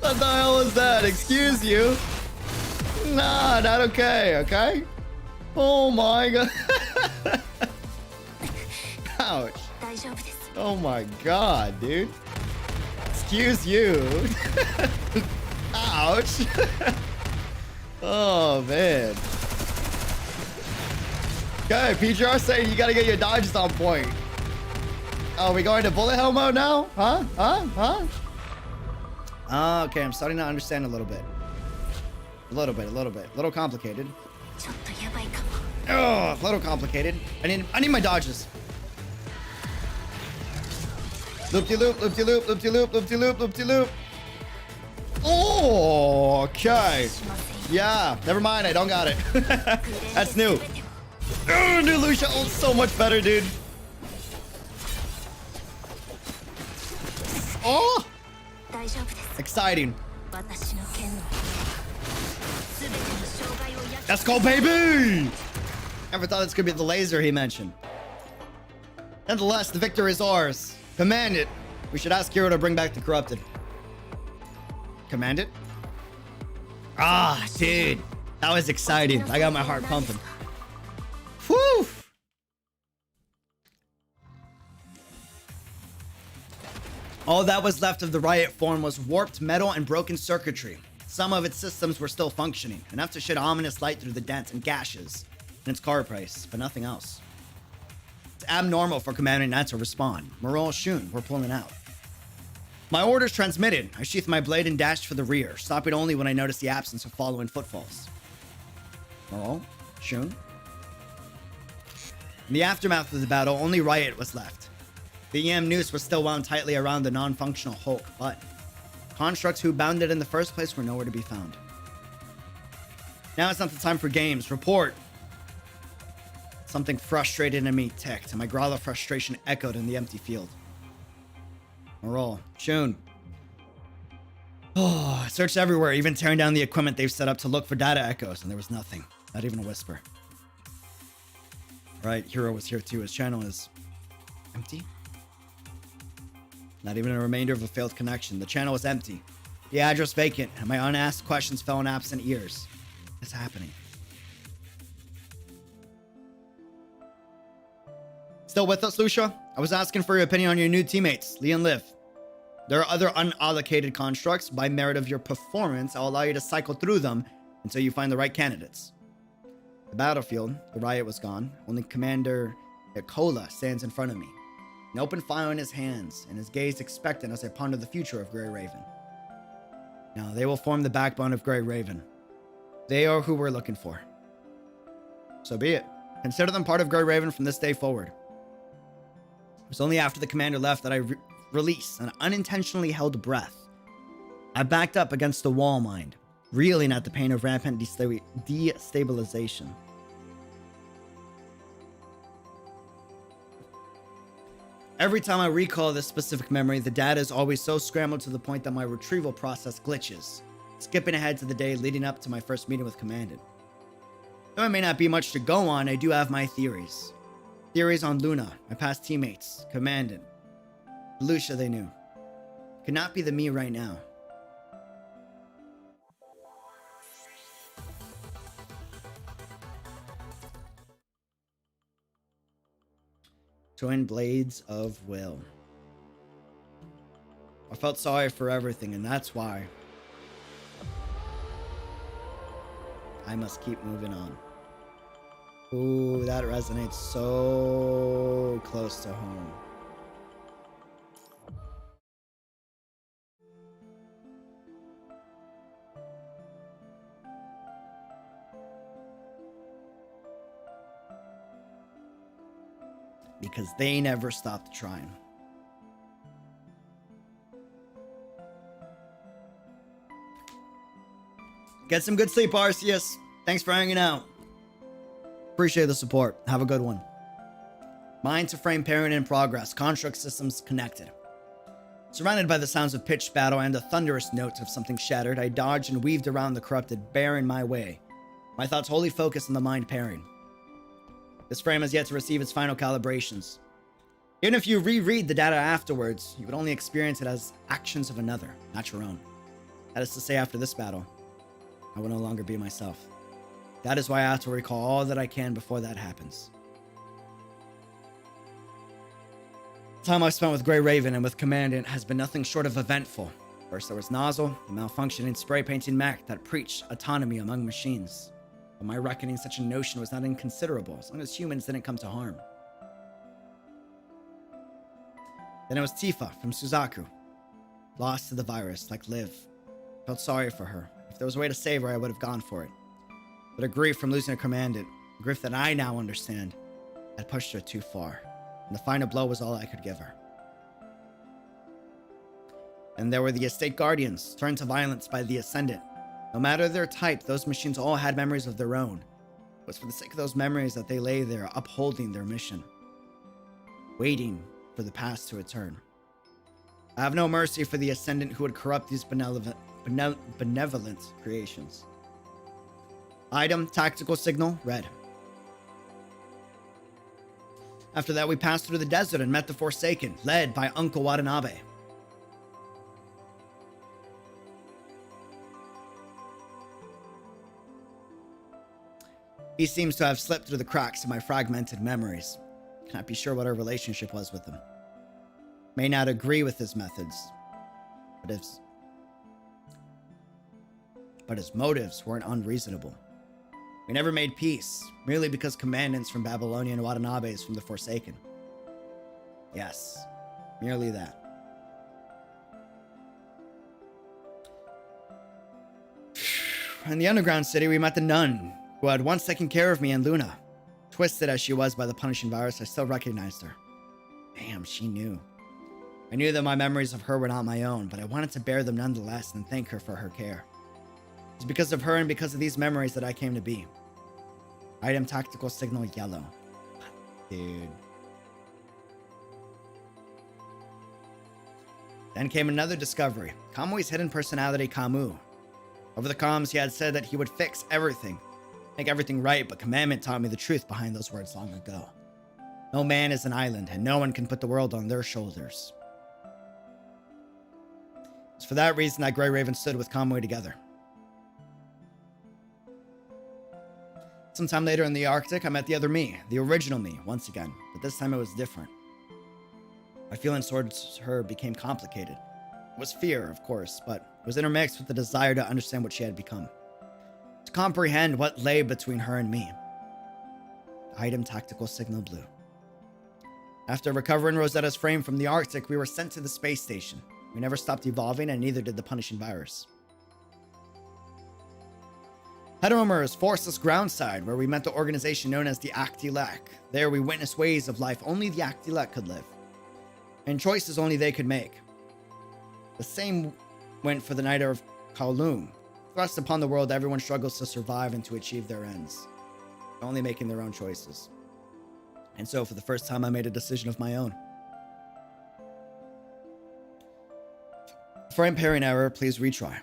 What the hell was that? Excuse you. Nah, not okay, okay? Oh my god. Ouch. 大丈夫です。 Oh my god, dude. Excuse you. Ouch. Oh man. Okay, PGR saying you gotta get your dodges on point. Oh, we going to bullet hell mode now? Huh? Huh? Okay, I'm starting to understand a little bit. A little bit. A little complicated. ちょっとやばいかも。 Oh, a little complicated. I need my dodges. Loop-de-loop, loop-de-loop, loop-de-loop, loop-de-loop, loop-de-loop. Oh, okay. Yeah, never mind. I don't got it. That's new. Oh, new Lucia ult's so much better, dude. Oh, 大丈夫です。 exciting. 私の剣の全ての障害を焼き Let's go, baby! Never thought it's gonna be the laser he mentioned. Nonetheless, the victory is ours. Command it. We should ask Hero to bring back the corrupted. Command it? Ah, dude. That was exciting. I got my heart pumping. Whew! All that was left of the riot form was warped metal and broken circuitry. Some of its systems were still functioning, enough to shed ominous light through the dents and gashes in its carapace, but nothing else. It's abnormal for Commander Nat to respond. Morol, Shun, we're pulling out. My orders transmitted. I sheathed my blade and dashed for the rear, stopping only when I noticed the absence of following footfalls. Morol, Shun. In the aftermath of the battle, only Riot was left. The EM noose was still wound tightly around the non-functional Hulk, but constructs who bound it in the first place were nowhere to be found. Now it's not the time for games. Report. Something frustrated in me ticked, and my growl of frustration echoed in the empty field. Morol, Shun. Oh, I searched everywhere, even tearing down the equipment they've set up to look for data echoes, and there was nothing. Not even a whisper. Right, Hero was here too. His channel is empty. Not even a remainder of a failed connection. The channel was empty. The address vacant, and my unasked questions fell on absent ears. What's happening? Still with us, Lucia? I was asking for your opinion on your new teammates, Lee and Liv. There are other unallocated constructs. By merit of your performance, I'll allow you to cycle through them until you find the right candidates. The battlefield, the riot was gone. Only Commander Nicola stands in front of me, an open file in his hands, and his gaze expectant as I ponder the future of Grey Raven. Now, they will form the backbone of Grey Raven. They are who we're looking for. So be it. Consider them part of Grey Raven from this day forward. It was only after the commander left that I released an unintentionally held breath. I backed up against the wall, mind, reeling at the pain of rampant destabilization. Every time I recall this specific memory, the data is always so scrambled to the point that my retrieval process glitches, skipping ahead to the day leading up to my first meeting with Commandant. Though it may not be much to go on, I do have my theories. Theories on Luna, my past teammates, Commandant, Lucia they knew. Could not be the me right now. Twin Blades of Will. I felt sorry for everything, and that's why I must keep moving on. Ooh, that resonates so close to home. Because they never stopped trying. Get some good sleep, Arceus. Thanks for hanging out. Appreciate the support. Have a good one. Mind to frame pairing in progress. Construct systems connected. Surrounded by the sounds of pitched battle and the thunderous notes of something shattered, I dodged and weaved around the corrupted bear in my way. My thoughts wholly focused on the mind pairing. This frame has yet to receive its final calibrations. Even if you reread the data afterwards, you would only experience it as actions of another, not your own. That is to say, after this battle, I will no longer be myself. That is why I have to recall all that I can before that happens. The time I've spent with Grey Raven and with Commandant has been nothing short of eventful. First there was Nozzle, the malfunctioning spray painting mech that preached autonomy among machines. But my reckoning, such a notion was not inconsiderable, as long as humans didn't come to harm. Then it was Tifa from Suzaku, lost to the virus, like Liv. Felt sorry for her. If there was a way to save her, I would have gone for it. But her grief from losing her Commandant, a grief that I now understand, had pushed her too far, and the final blow was all I could give her. And there were the Estate Guardians, turned to violence by the Ascendant. No matter their type, those machines all had memories of their own. It was for the sake of those memories that they lay there, upholding their mission, waiting for the past to return. I have no mercy for the Ascendant who would corrupt these benevolent creations. Item, tactical signal, red. After that, we passed through the desert and met the Forsaken, led by Uncle Watanabe. He seems to have slipped through the cracks of my fragmented memories. Cannot be sure what our relationship was with him. May not agree with his methods, but his motives weren't unreasonable. We never made peace, merely because commandants from Babylonia and Watanabes from the Forsaken. Yes, merely that. In the underground city, we met the nun, who had once taken care of me and Luna. Twisted as she was by the punishing virus, I still recognized her. Damn, she knew. I knew that my memories of her were not my own, but I wanted to bear them nonetheless and thank her for her care. It's because of her and because of these memories that I came to be. Item, tactical signal, yellow. Dude. Then came another discovery. Kamui's hidden personality, Kamu. Over the comms, he had said that he would fix everything. Make everything right, but Commandment taught me the truth behind those words long ago. No man is an island, and no one can put the world on their shoulders. It's for that reason that Grey Raven stood with Kamui together. Sometime later in the Arctic, I met the other me, the original me, once again, but this time it was different. My feelings towards her became complicated. It was fear, of course, but it was intermixed with the desire to understand what she had become. To comprehend what lay between her and me. Item, tactical signal, blue. After recovering Rosetta's frame from the Arctic, we were sent to the space station. We never stopped evolving, and neither did the punishing virus. Heteromer's forced us groundside, where we met the organization known as the Actilec. There we witnessed ways of life only the Actilec could live, and choices only they could make. The same went for the Night of Kowloon. Thrust upon the world, everyone struggles to survive and to achieve their ends, only making their own choices. And so, for the first time, I made a decision of my own. For impairing error, please retry.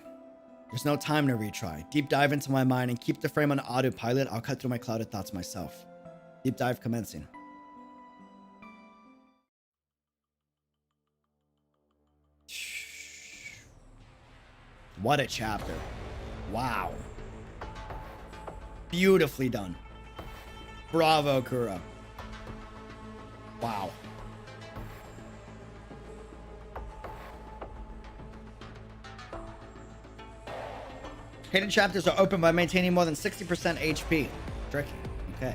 There's no time to retry. Deep dive into my mind and keep the frame on autopilot. I'll cut through my clouded thoughts myself. Deep dive commencing. What a chapter. Wow. Beautifully done. Bravo, Kura. Wow. Hidden chapters are open by maintaining more than 60% HP. Tricky. Okay.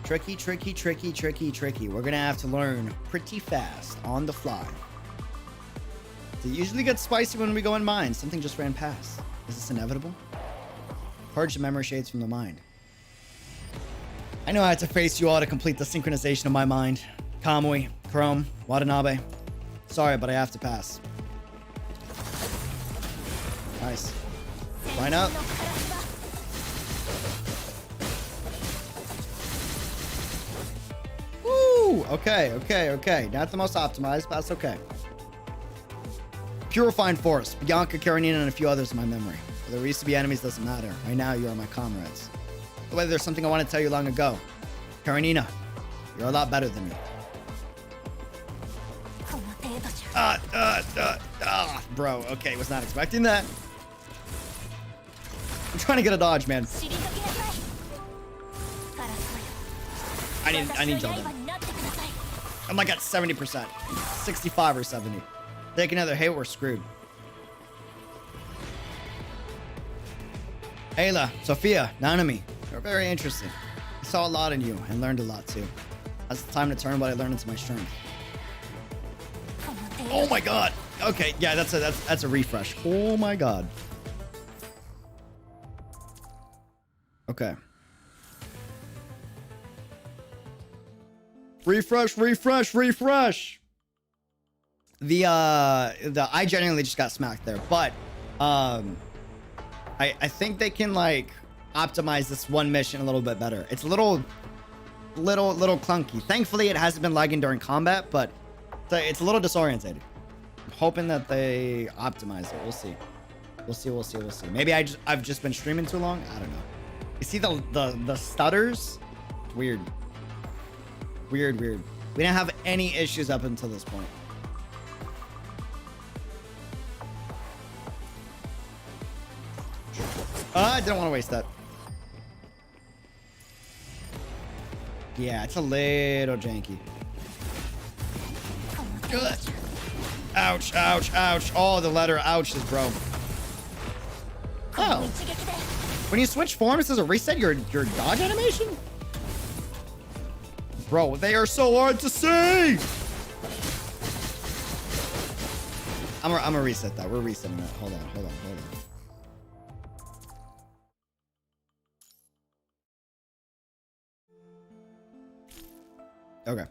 Tricky, tricky, tricky, tricky, tricky. We're gonna have to learn pretty fast, on the fly. It usually gets spicy when we go in mines. Something just ran past. Is this inevitable? Purge the memory shades from the mind. I know I had to face you all to complete the synchronization of my mind. Kamui, Chrome, Watanabe. Sorry, but I have to pass. Nice. Line up. Woo! Okay. Not the most optimized, but that's okay. Purifying Force. Bianca, Karenina, and a few others in my memory. Whether we used to be enemies doesn't matter. Right now, you are my comrades. Whether there's something I want to tell you long ago. Karenina, you're a lot better than me. Bro, okay, was not expecting that. I'm trying to get a dodge, man. I need Zelda. I'm like at 70%. 65 or 70. Take another hit, we're screwed. Ayla, Sophia, Nanami. You're very interesting. I saw a lot in you and learned a lot too. That's the time to turn what I learned into my strength. Oh my god. Okay, yeah, that's a refresh. Oh my god. Okay. Refresh. I genuinely just got smacked there, but I think they can like optimize this one mission a little bit better. It's a little clunky. Thankfully, it hasn't been lagging during combat, but it's a little disorientated. I'm hoping that they optimize it. We'll see. Maybe I've just been streaming too long. I don't know. You see the stutters? It's weird. We didn't have any issues up until this point. I didn't want to waste that. Yeah, it's a little janky. Ugh. Ouch. Oh, the letter ouches, bro. Oh. When you switch forms, does it reset your dodge animation? Bro, they are so hard to see. I'm gonna reset that. We're resetting that. Hold on. Okay.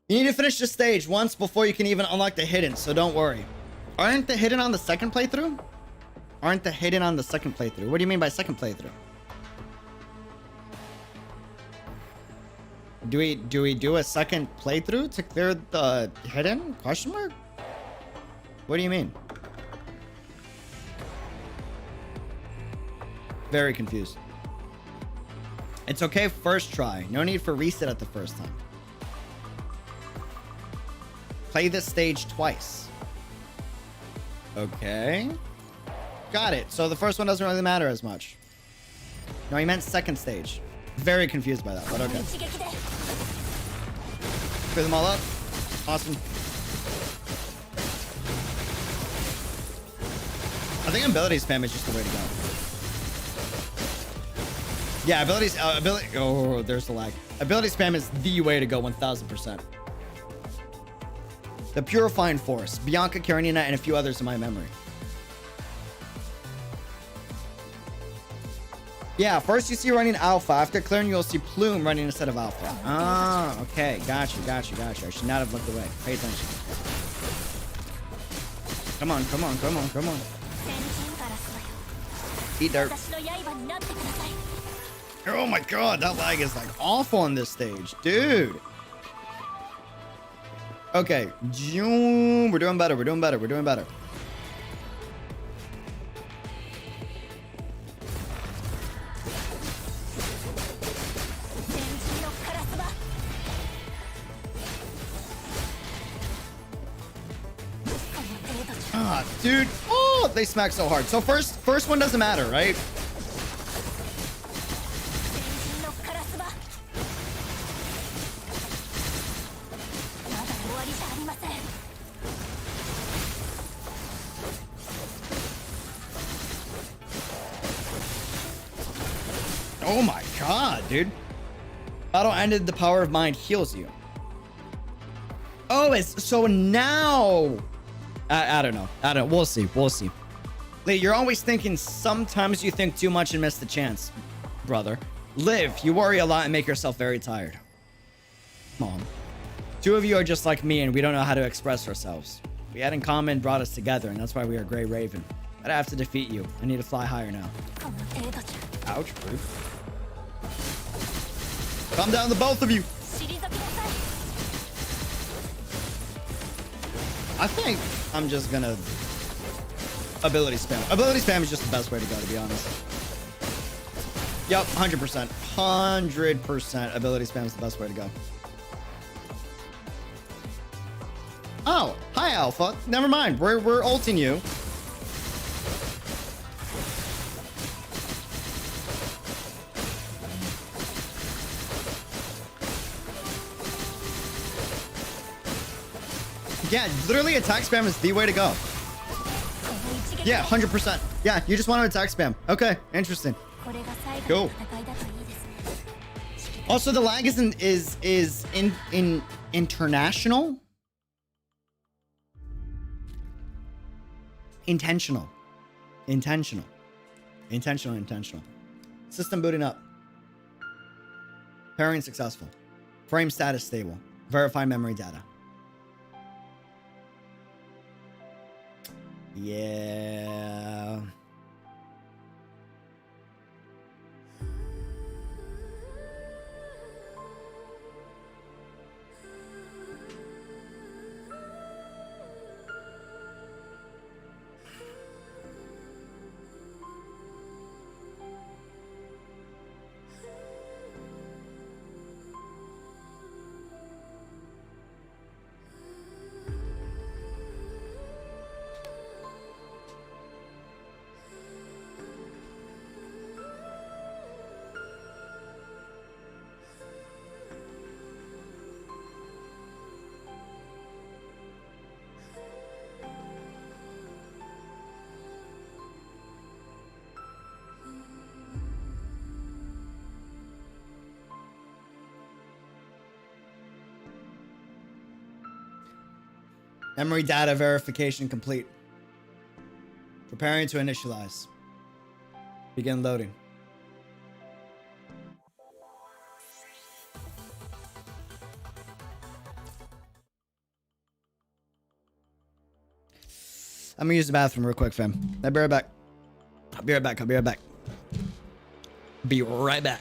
You need to finish the stage once before you can even unlock the hidden, so don't worry. Aren't the hidden on the second playthrough? What do you mean by second playthrough? Do we do a second playthrough to clear the hidden? Question mark? What do you mean? Very confused. It's okay first try. No need for reset at the first time. Play this stage twice. Okay. Got it. So the first one doesn't really matter as much. No, he meant second stage. Very confused by that, but okay. Clear them all up. Awesome. I think ability spam is just the way to go. Yeah, oh, there's the lag. Ability spam is the way to go, 1000%. The Purifying Force. Bianca, Karenina, and a few others in my memory. Yeah, first you see running Alpha. After clearing, you'll see Plume running instead of Alpha. Ah, okay. Got you. I should not have looked away. Pay attention. Come on. Eat dirt. Oh my god, that lag is like awful on this stage, dude. Okay, we're doing better. Ah, dude. Oh, they smack so hard. So first one doesn't matter, right? Oh my god, dude. Battle ended, the power of mind heals you. Oh, it's so now. I don't know. We'll see. Lee, you're always thinking sometimes you think too much and miss the chance, brother. Liv, you worry a lot and make yourself very tired. Mom. Two of you are just like me and we don't know how to express ourselves. We had in common brought us together and that's why we are Grey Raven. But I have to defeat you. I need to fly higher now. Ouch, rude. Calm down, the both of you. I think I'm just gonna ability spam. Ability spam is just the best way to go, to be honest. Yep, 100%. 100% ability spam is the best way to go. Oh, hi Alpha. Never mind. We're ulting you. Yeah, literally attack spam is the way to go. Yeah, 100%. Yeah, you just want to attack spam. Okay, interesting. Cool. Also, the lag is international. Intentional. System booting up. Pairing successful. Frame status stable. Verify memory data. Yeah. Memory data verification complete. Preparing to initialize. Begin loading. I'm gonna use the bathroom real quick, fam. I'll be right back. Be right back.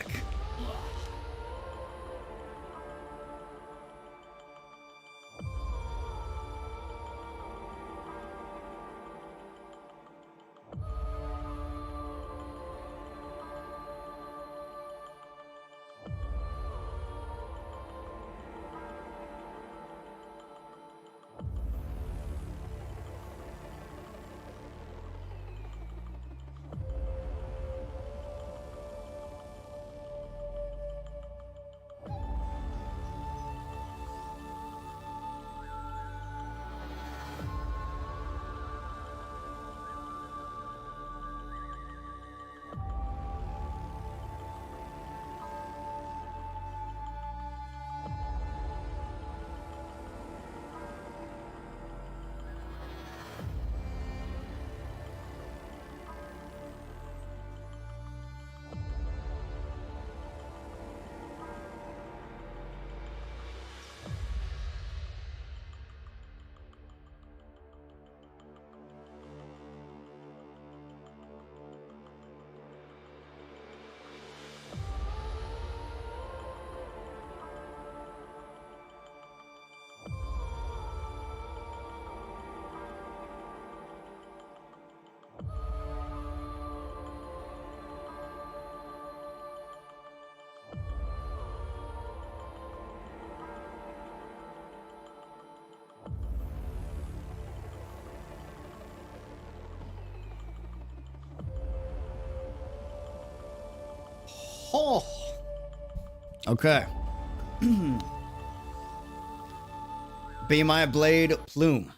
Oh. Okay. Be my blade plume.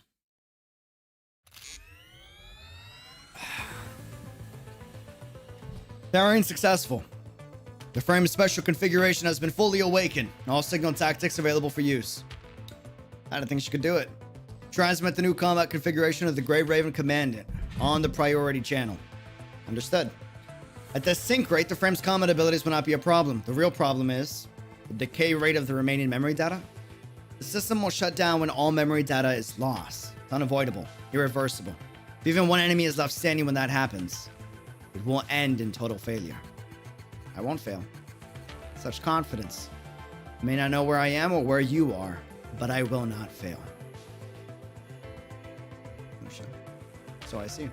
Pairing successful. The frame's special configuration has been fully awakened. All signal tactics available for use. I don't think she could do it. Transmit the new combat configuration of the Grey Raven Commandant on the priority channel. Understood. At this sync rate, the frame's combat abilities will not be a problem. The real problem is the decay rate of the remaining memory data. The system will shut down when all memory data is lost. It's unavoidable, irreversible. If even one enemy is left standing when that happens, it will end in total failure. I won't fail. Such confidence. I may not know where I am or where you are, but I will not fail. So I see.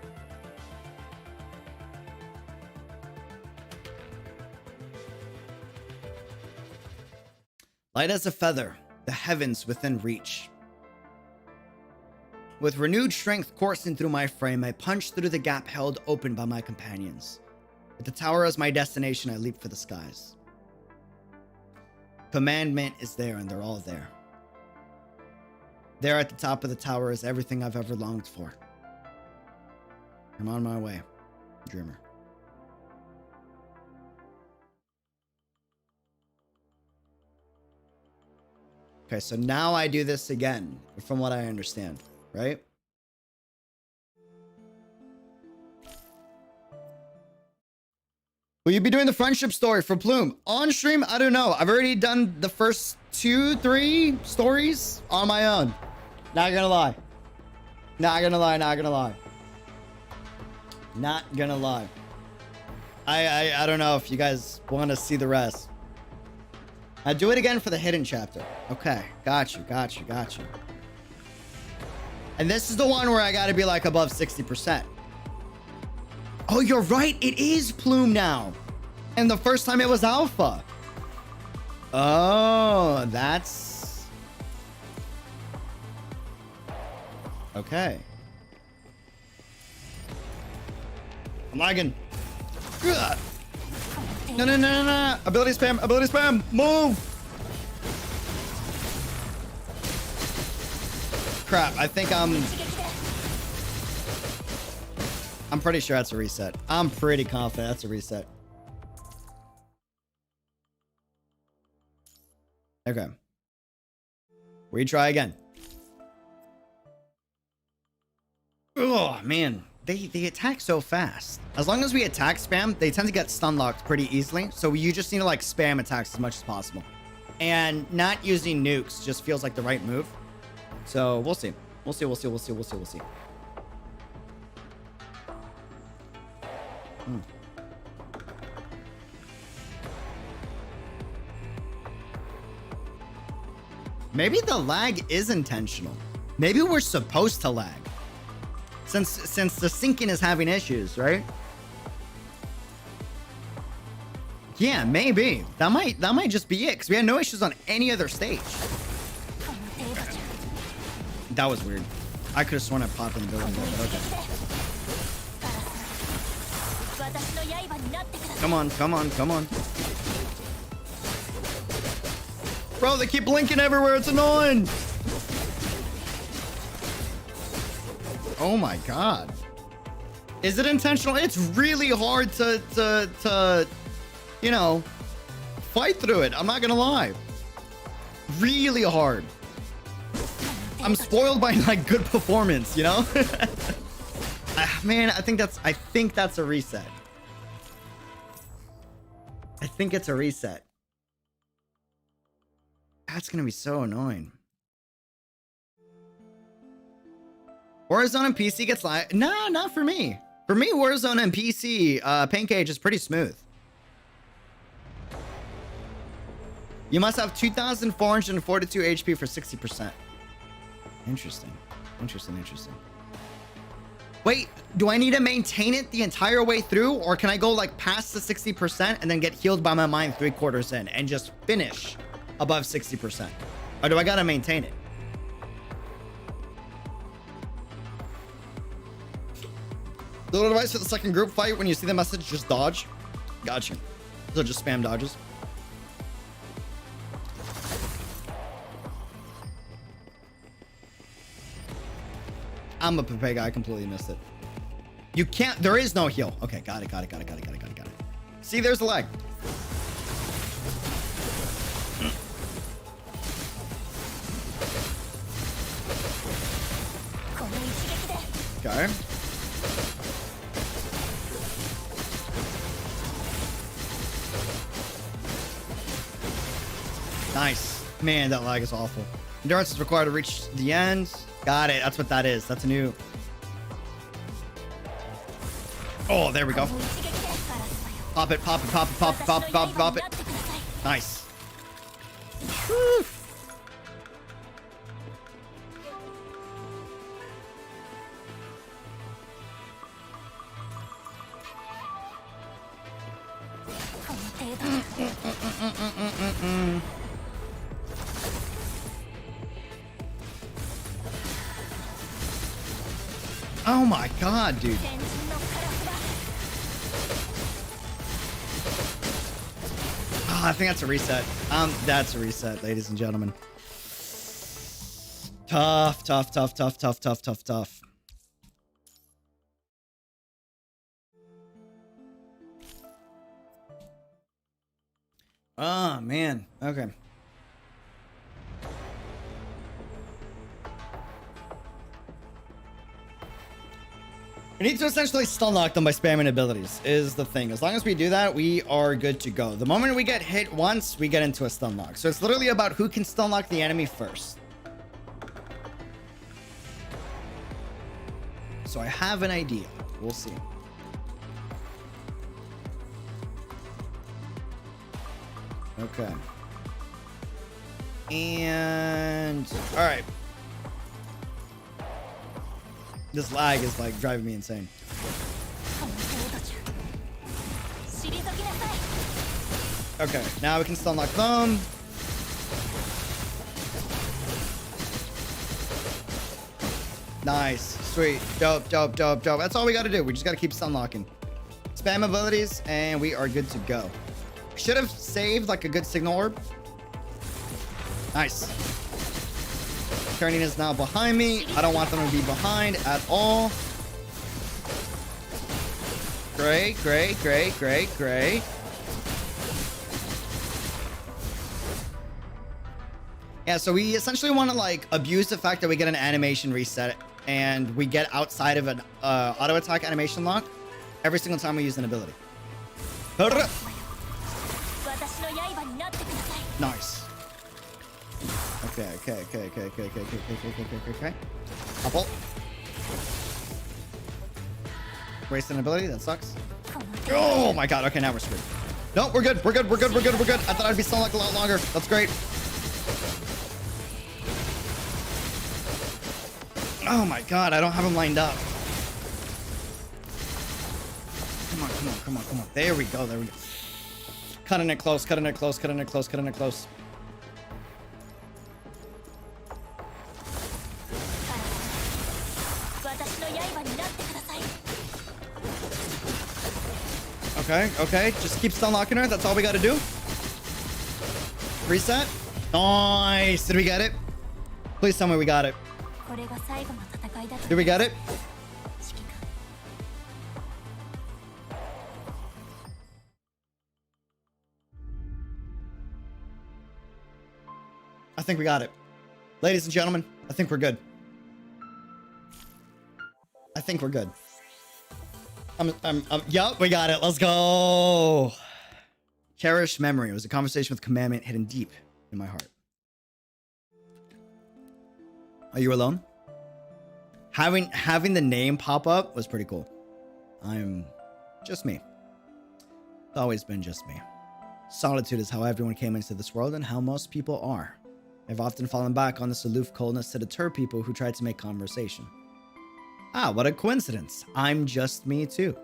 Light as a feather, the heavens within reach. With renewed strength coursing through my frame, I punch through the gap held open by my companions. With the tower as my destination, I leap for the skies. Commandment is there, and they're all there. There at the top of the tower is everything I've ever longed for. I'm on my way, dreamer. Okay, so now I do this again, from what I understand, right? Will you be doing the friendship story for Plume? On stream? I don't know. I've already done the first 2-3 stories on my own. Not gonna lie. Not gonna lie, not gonna lie. Not gonna lie. I don't know if you guys want to see the rest. I'll do it again for the hidden chapter. Okay, got you. And this is the one where I gotta be like above 60%. Oh, you're right. It is Plume now. And the first time it was Alpha. Oh, that's... Okay. I'm lagging. Ugh. No. Ability spam. Move. Crap, I think I'm pretty sure that's a reset. I'm pretty confident that's a reset. Okay. Retry again. Oh, man. They attack so fast. As long as we attack spam, they tend to get stun locked pretty easily. So you just need to like spam attacks as much as possible. And not using nukes just feels like the right move. So we'll see. We'll see. Maybe the lag is intentional. Maybe we're supposed to lag. Since the syncing is having issues, right? Yeah, maybe. That might just be it, because we had no issues on any other stage. That was weird. I could have sworn I popped in the building there, but okay. Come on. Bro, they keep blinking everywhere. It's annoying. Oh my god. Is it intentional? It's really hard to you know, fight through it. I'm not gonna lie. Really hard. I'm spoiled by like good performance, you know? Man, I think that's a reset. I think it's a reset. That's gonna be so annoying. Warzone and PC gets lag. No, not for me. For me, Warzone and PC pain cage is pretty smooth. You must have 2,442 HP for 60%. Interesting. Wait, do I need to maintain it the entire way through? Or can I go like past the 60% and then get healed by my mind 3/4 in and just finish above 60%? Or do I gotta maintain it? Little advice for the second group fight: when you see the message, just dodge. Gotcha. So just spam dodges. I'm a Pepe guy. I completely missed it. You can't. There is no heal. Okay, got it. See, there's the lag. Okay. Nice. Man, that lag is awful. Endurance is required to reach the end. Got it. That's what that is. That's a new... Oh, there we go. Pop it. Nice. Whew. Oh my god, dude. I think that's a reset. That's a reset, ladies and gentlemen. Tough, tough, tough, tough, tough, tough, tough, tough. Oh, man. Okay. We need to essentially stun lock them by spamming abilities, is the thing. As long as we do that, we are good to go. The moment we get hit once, we get into a stun lock. So it's literally about who can stun lock the enemy first. So I have an idea. We'll see. Okay. And... alright. This lag is like driving me insane. Okay, now we can stun lock them. Nice. Sweet. Dope, dope, dope, dope. That's all we gotta do. We just gotta keep stun locking. Spam abilities, and we are good to go. Should have saved like a good signal orb. Nice. Turning is now behind me. I don't want them to be behind at all. Great, great, great, great, great. Yeah, so we essentially want to like abuse the fact that we get an animation reset and we get outside of an auto attack animation lock every single time we use an ability. Nice. Okay. Apple. Waste an ability, that sucks. Oh my god, okay, now we're screwed. No, we're good. I thought I'd be stun locked a lot longer. That's great. Oh my god, I don't have him lined up. Come on. There we go. Cutting it close. Okay. Just keep stun locking her. That's all we gotta do. Reset. Nice. Did we get it? Please tell me we got it. Did we get it? I think we got it. Ladies and gentlemen, I think we're good. Yup, we got it. Let's go. Cherished memory. It was a conversation with commandment hidden deep in my heart. Are you alone? Having the name pop up was pretty cool. I'm just me. It's always been just me. Solitude is how everyone came into this world and how most people are. I've often fallen back on this aloof coldness to deter people who try to make conversation. Ah, what a coincidence. I'm just me too.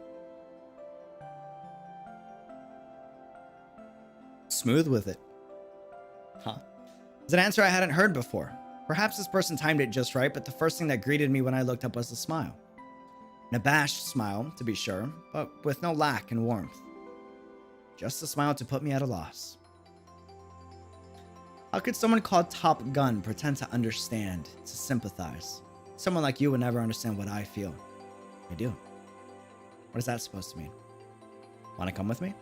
Smooth with it. Huh. It's an answer I hadn't heard before. Perhaps this person timed it just right, but the first thing that greeted me when I looked up was a smile. An abashed smile, to be sure, but with no lack in warmth. Just a smile to put me at a loss. How could someone called Top Gun pretend to understand, to sympathize? Someone like you would never understand what I feel. I do. What is that supposed to mean? Want to come with me?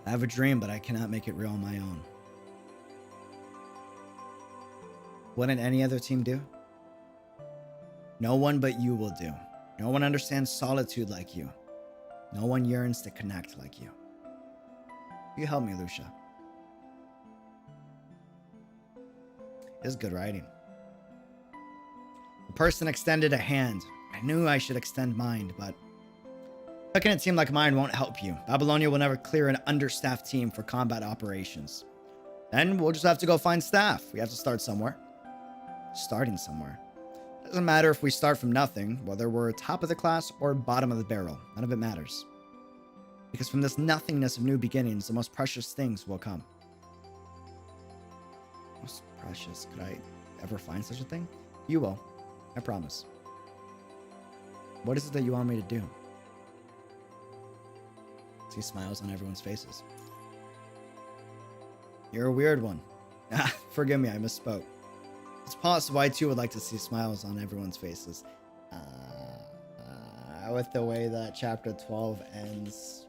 I have a dream, but I cannot make it real on my own. Wouldn't any other team do? No one but you will do. No one understands solitude like you. No one yearns to connect like you. You help me, Lucia. It's good writing. The person extended a hand. I knew I should extend mine, but making a team like mine won't help you. Babylonia will never clear an understaffed team for combat operations. And we'll just have to go find staff. We have to start somewhere. Starting somewhere. Doesn't matter if we start from nothing, whether we're top of the class or bottom of the barrel. None of it matters. Because from this nothingness of new beginnings, the most precious things will come. Most precious. Could I ever find such a thing? You will. I promise. What is it that you want me to do? See smiles on everyone's faces. You're a weird one. Forgive me, I misspoke. It's possible I too would like to see smiles on everyone's faces. With the way that chapter 12 ends.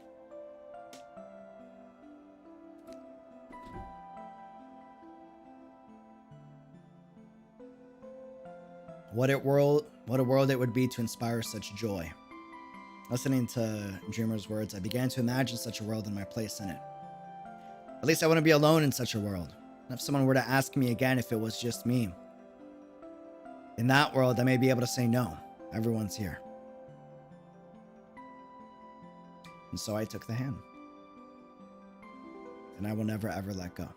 What a world it would be to inspire such joy. Listening to Dreamer's words, I began to imagine such a world and my place in it. At least I wouldn't be alone in such a world. And if someone were to ask me again if it was just me, in that world, I may be able to say no. Everyone's here. And so I took the hand. And I will never ever let go.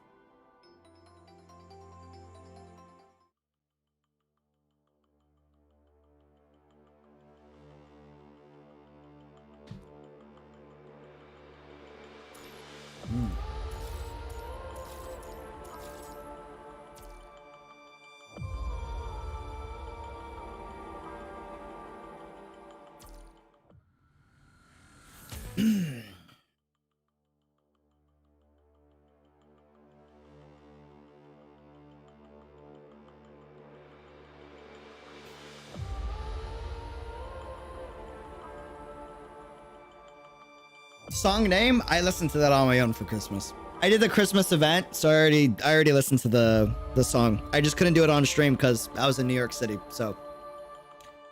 Song name? I listened to that on my own for Christmas. I did the Christmas event, so I already listened to the song. I just couldn't do it on stream because I was in New York City. So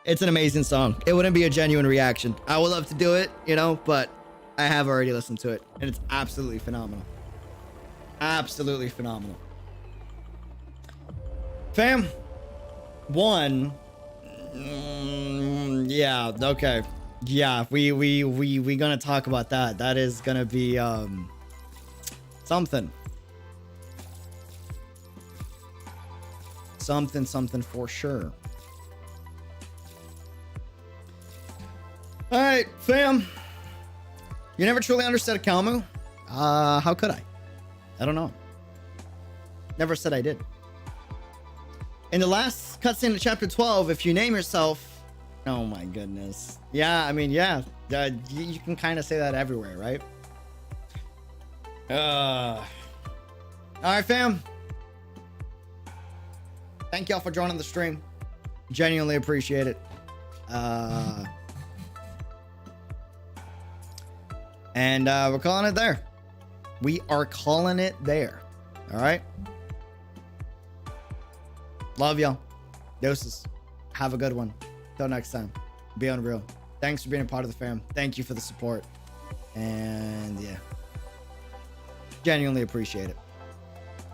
it's an amazing song. It wouldn't be a genuine reaction. I would love to do it, you know, but I have already listened to it, and it's absolutely phenomenal. Absolutely phenomenal. Fam, one. Yeah, okay. Yeah, we gonna talk about that. That is gonna be something for sure. All right, fam. You never truly understood a Kalmu? How could I? I don't know. Never said I did. In the last cutscene of chapter 12, if you name yourself... Oh my goodness. Yeah, I mean, yeah. You can kind of say that everywhere, right? All right, fam. Thank y'all for joining the stream. Genuinely appreciate it. And we're calling it there. We are calling it there. All right. Love y'all. Doses. Have a good one. Till next time. Be unreal. Thanks for being a part of the fam. Thank you for the support. And yeah. Genuinely appreciate it.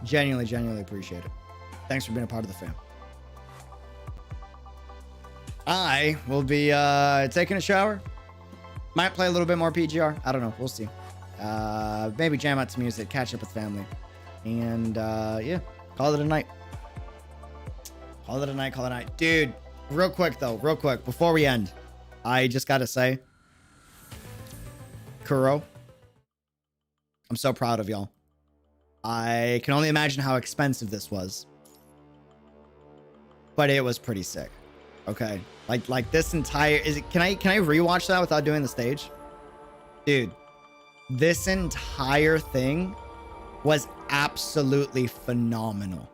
Genuinely appreciate it. Thanks for being a part of the fam. I will be taking a shower. Might play a little bit more PGR. I don't know. We'll see. Maybe jam out to music. Catch up with family. And yeah. Call it a night. Call it a night. Call it a night. Dude. Real quick, before we end, I just gotta say, Kuro, I'm so proud of y'all. I can only imagine how expensive this was, but it was pretty sick. Okay, like this entire can I rewatch that without doing the stage? Dude, this entire thing was absolutely phenomenal.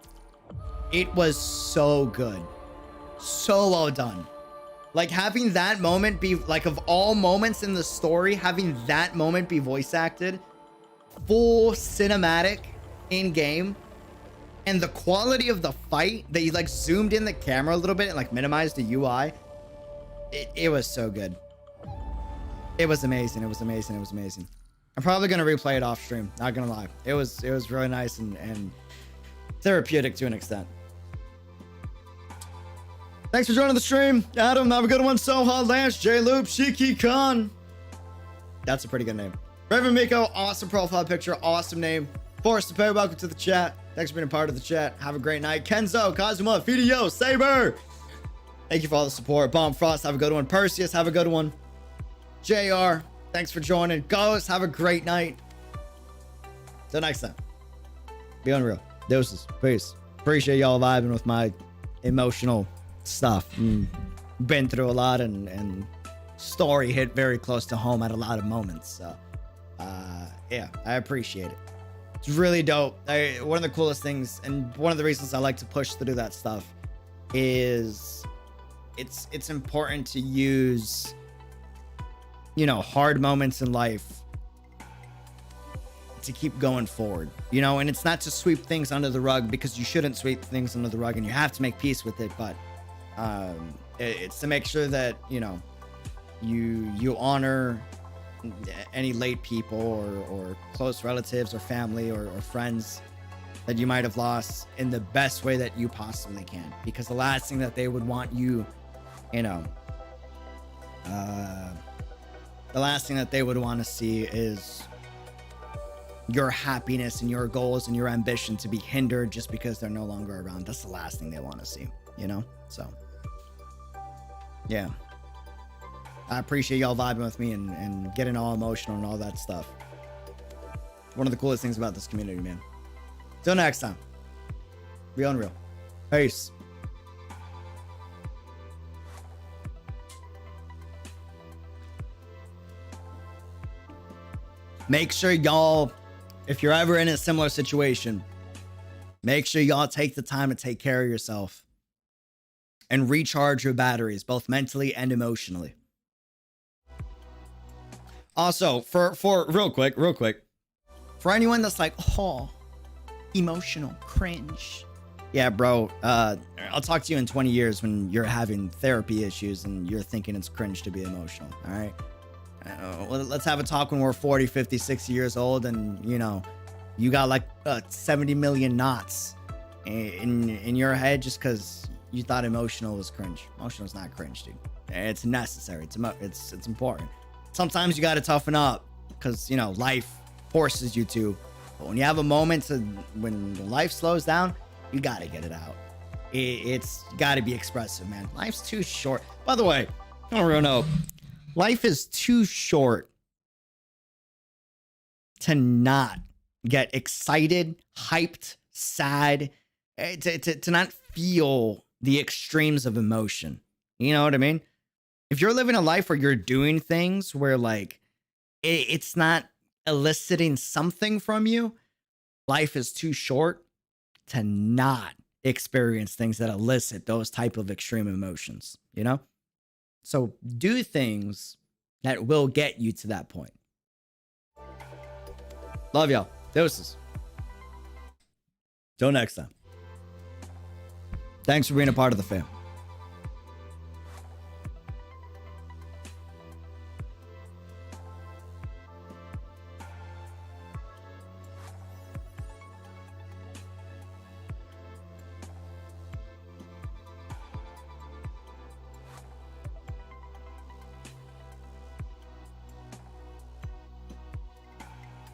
It was so good. So well done. Like having that moment be like, of all moments in the story, having that moment be voice acted, full cinematic in game, and the quality of the fight that you like zoomed in the camera a little bit and like minimized the UI. It was so good. It was amazing. It was amazing. It was amazing. I'm probably gonna replay it off stream. Not gonna lie. It was really nice and therapeutic to an extent. Thanks for joining the stream. Adam, have a good one. Soha, Lance, J-Loop, Shiki Khan. That's a pretty good name. Reverend Miko, awesome profile picture. Awesome name. Forrest Perry, welcome to the chat. Thanks for being a part of the chat. Have a great night. Kenzo, Kazuma, Fidio, Saber. Thank you for all the support. Bomb Frost, have a good one. Perseus, have a good one. JR, thanks for joining. Ghost, have a great night. Till next time. Be unreal. Deuces. Peace. Appreciate y'all vibing with my emotional stuff. Been through a lot and story hit very close to home at a lot of moments. So, yeah, I appreciate it. It's really dope. One of the coolest things, and one of the reasons I like to push through that stuff, is it's important to use, you know, hard moments in life to keep going forward, you know. And it's not to sweep things under the rug, because you shouldn't sweep things under the rug, and you have to make peace with it. But it's to make sure that, you know, you honor any late people or close relatives or family or friends that you might have lost in the best way that you possibly can, because the last thing that they would want you, you know, the last thing that they would want to see is your happiness and your goals and your ambition to be hindered just because they're no longer around. That's the last thing they want to see, you know? So, yeah. I appreciate y'all vibing with me and getting all emotional and all that stuff. One of the coolest things about this community, man. Till next time. Be unreal. Peace. Make sure y'all, if you're ever in a similar situation, make sure y'all take the time to take care of yourself and recharge your batteries, both mentally and emotionally. Also, for real quick, for anyone that's like, oh, emotional cringe. Yeah, bro, I'll talk to you in 20 years when you're having therapy issues and you're thinking it's cringe to be emotional, all right? Let's have a talk when we're 40, 50, 60 years old and, you know, you got like 70 million knots in your head just because you thought emotional was cringe. Emotional is not cringe, dude. It's necessary. It's important. Sometimes you got to toughen up because, you know, life forces you to. But when you have a moment when life slows down, you got to get it out. It's got to be expressive, man. Life's too short. By the way, on a real note, life is too short to not get excited, hyped, sad, to not feel the extremes of emotion. You know what I mean? If you're living a life where you're doing things where like it's not eliciting something from you, life is too short to not experience things that elicit those type of extreme emotions, you know? So do things that will get you to that point. Love y'all. Deuces. Till next time. Thanks for being a part of the fam.